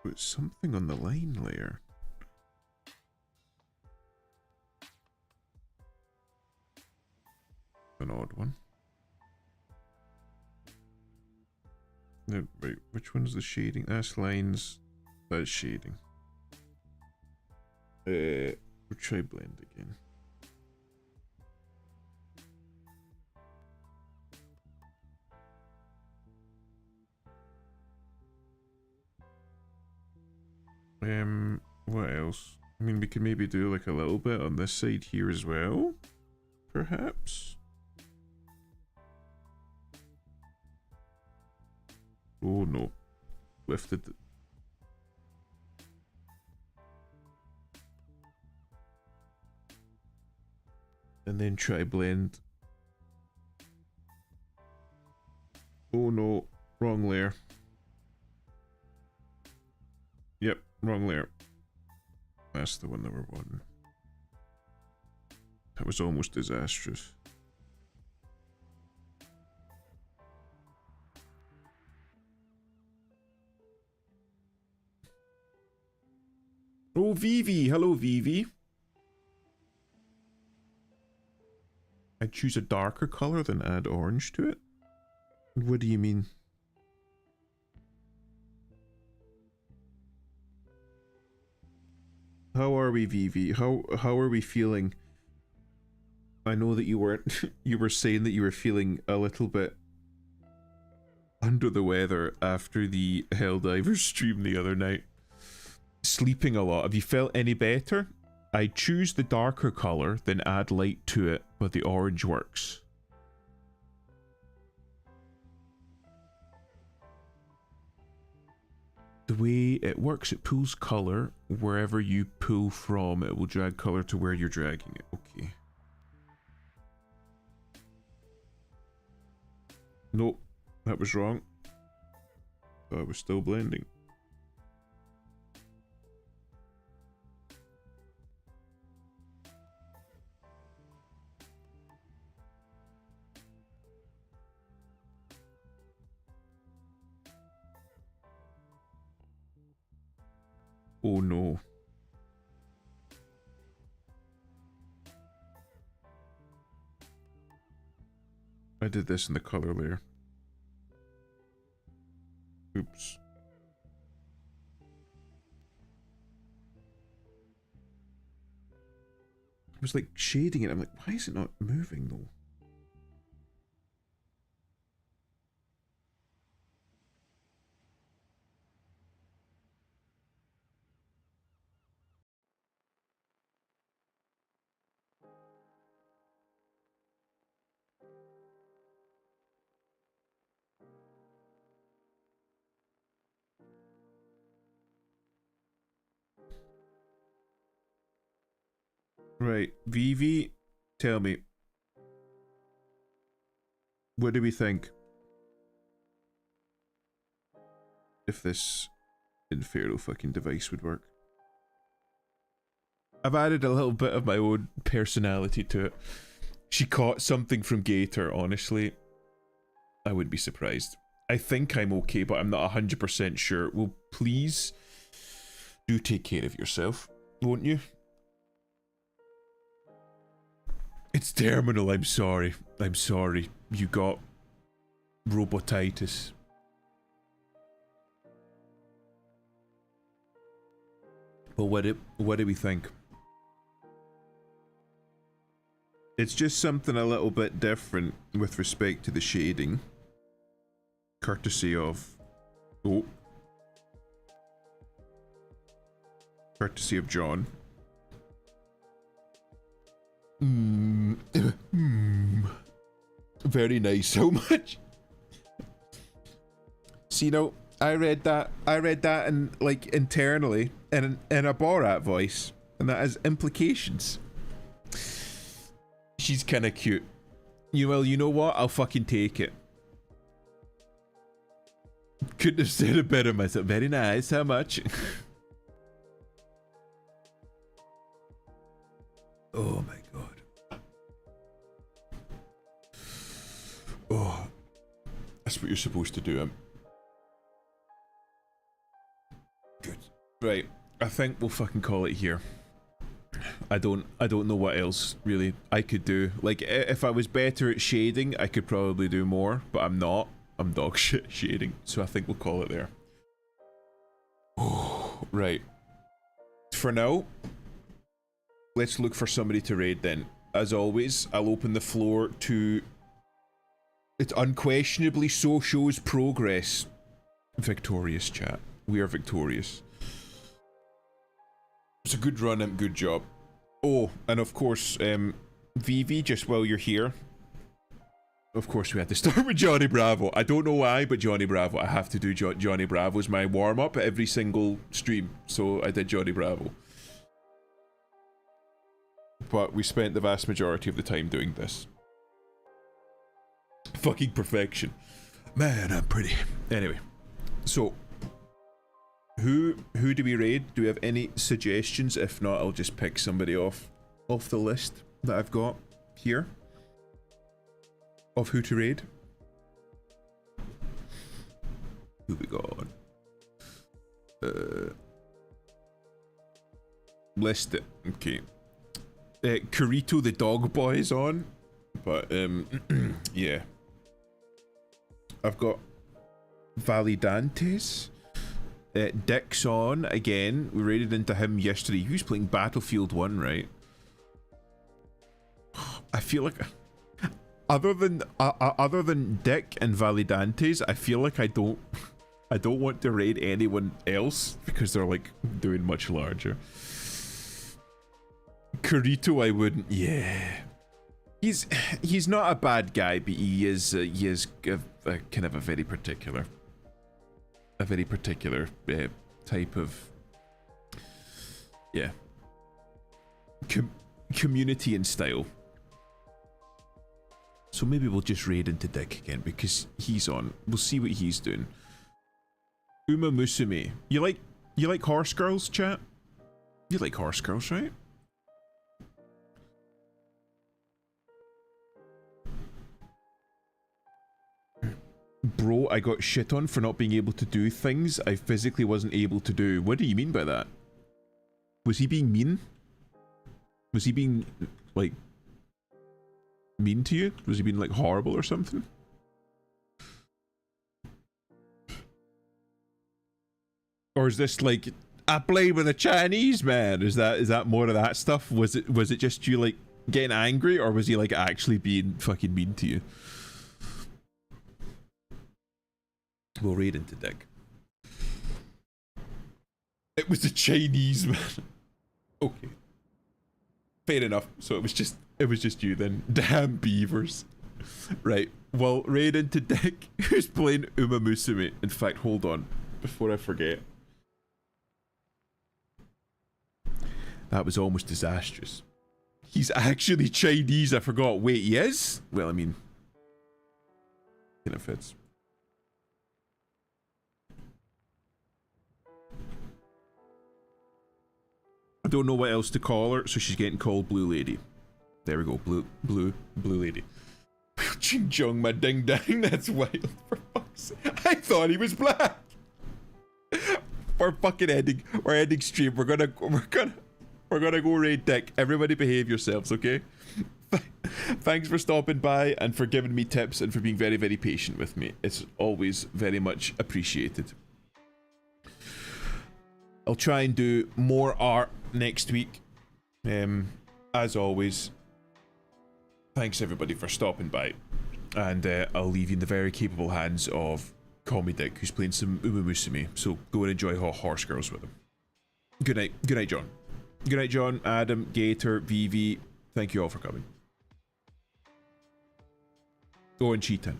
Put something on the line layer. An odd one. No, wait, which one's the shading? That's lines. That's shading. We'll try blend again. What else? I mean, we could maybe do like a little bit on this side here as well, perhaps. Oh no, lifted. And then try blend. Oh no, wrong layer. Yep, wrong layer. That's the one that we're wanting. That was almost disastrous. Oh, Vivi. Hello, Vivi. I'd choose a darker color than add orange to it? What do you mean? How are we, Vivi? How are we feeling? I know that you weren't you were saying that you were feeling a little bit under the weather after the Helldivers stream the other night. Sleeping a lot. Have you felt any better? I choose the darker color, then add light to it, but the orange works. The way it works, it pulls color wherever you pull from. It will drag color to where you're dragging it. Okay. Nope, that was wrong. I was still blending. Oh no. I did this in the color layer. Oops. I was like shading it. I'm like, why is it not moving though? Right, Vivi, tell me. What do we think? If this Inferno fucking device would work. I've added a little bit of my own personality to it. She caught something from Gator, honestly. I wouldn't be surprised. I think I'm okay, but I'm not 100% sure. Well, please do take care of yourself, won't you? It's terminal, I'm sorry. I'm sorry. You got robotitis. But what do we think? It's just something a little bit different with respect to the shading. Courtesy of... Oh. Courtesy of John. Very nice. So much. See, no, I read that in, like, internally in a Borat voice, and that has implications. She's kind of cute. You know what? I'll fucking take it. Couldn't have said it better myself. Very nice. How much? Oh my god. Oh, that's what you're supposed to do. Good. Right. I think we'll fucking call it here. I don't know what else really I could do. Like, if I was better at shading, I could probably do more, but I'm not. I'm dog shit shading, so I think we'll call it there. Oh, right. For now, let's look for somebody to raid then. As always, I'll open the floor to... It unquestionably so shows progress. Victorious, chat. We are victorious. It's a good run and good job. Oh, and of course, Vivi, just while you're here, of course we had to start with Johnny Bravo. I don't know why, but Johnny Bravo. I have to do Johnny Bravo as my warm-up at every single stream, so I did Johnny Bravo. But we spent the vast majority of the time doing this. Fucking perfection. Man, I'm pretty. Anyway, so... Who do we raid? Do we have any suggestions? If not, I'll just pick somebody off the list that I've got here of who to raid. Who we got? List it. Okay. Kurito the dog boy is on, but yeah. I've got Validantes. Dick's on again. We raided into him yesterday. He was playing Battlefield 1, right? I feel like other than Dick and Validantes, I feel like I don't want to raid anyone else because they're like doing much larger. Kurito, I wouldn't. Yeah, he's not a bad guy, but he is a kind of a very particular type of community and style. So maybe we'll just raid into Dick again because he's on. We'll see what he's doing. Uma Musume. You like horse girls, chat? You like horse girls, right? Bro, I got shit on for not being able to do things I physically wasn't able to do. What do you mean by that? Was he being mean? Was he being, like, mean to you? Was he being, like, horrible or something? Or is this, like, I play with a Chinese man? Is that more of that stuff? Was it just you, like, getting angry, or was he, like, actually being fucking mean to you? We'll raid into Dick. It was a Chinese man. Okay. Fair enough. So it was just you then. Damn beavers. Right. Well, raid into Dick, who's playing Uma Musume. In fact, hold on. Before I forget. That was almost disastrous. He's actually Chinese, I forgot. Wait, he is? Well, I mean, kind of fits. I don't know what else to call her, so she's getting called Blue Lady. There we go, Blue Lady. Ching Chong, my ding dang, that's wild. For fuck's sake. I thought he was black. We're fucking ending. We're ending stream. We're gonna go raid Dick. Everybody behave yourselves, okay? Thanks for stopping by and for giving me tips and for being very, very patient with me. It's always very much appreciated. I'll try and do more art next week. As always, thanks everybody for stopping by. And I'll leave you in the very capable hands of Call Me Dick, who's playing some Uma Musume. So go and enjoy Horse Girls with him. Good night. Good night, John. Good night, John, Adam, Gator, VV. Thank you all for coming. Oh, and Cheetah.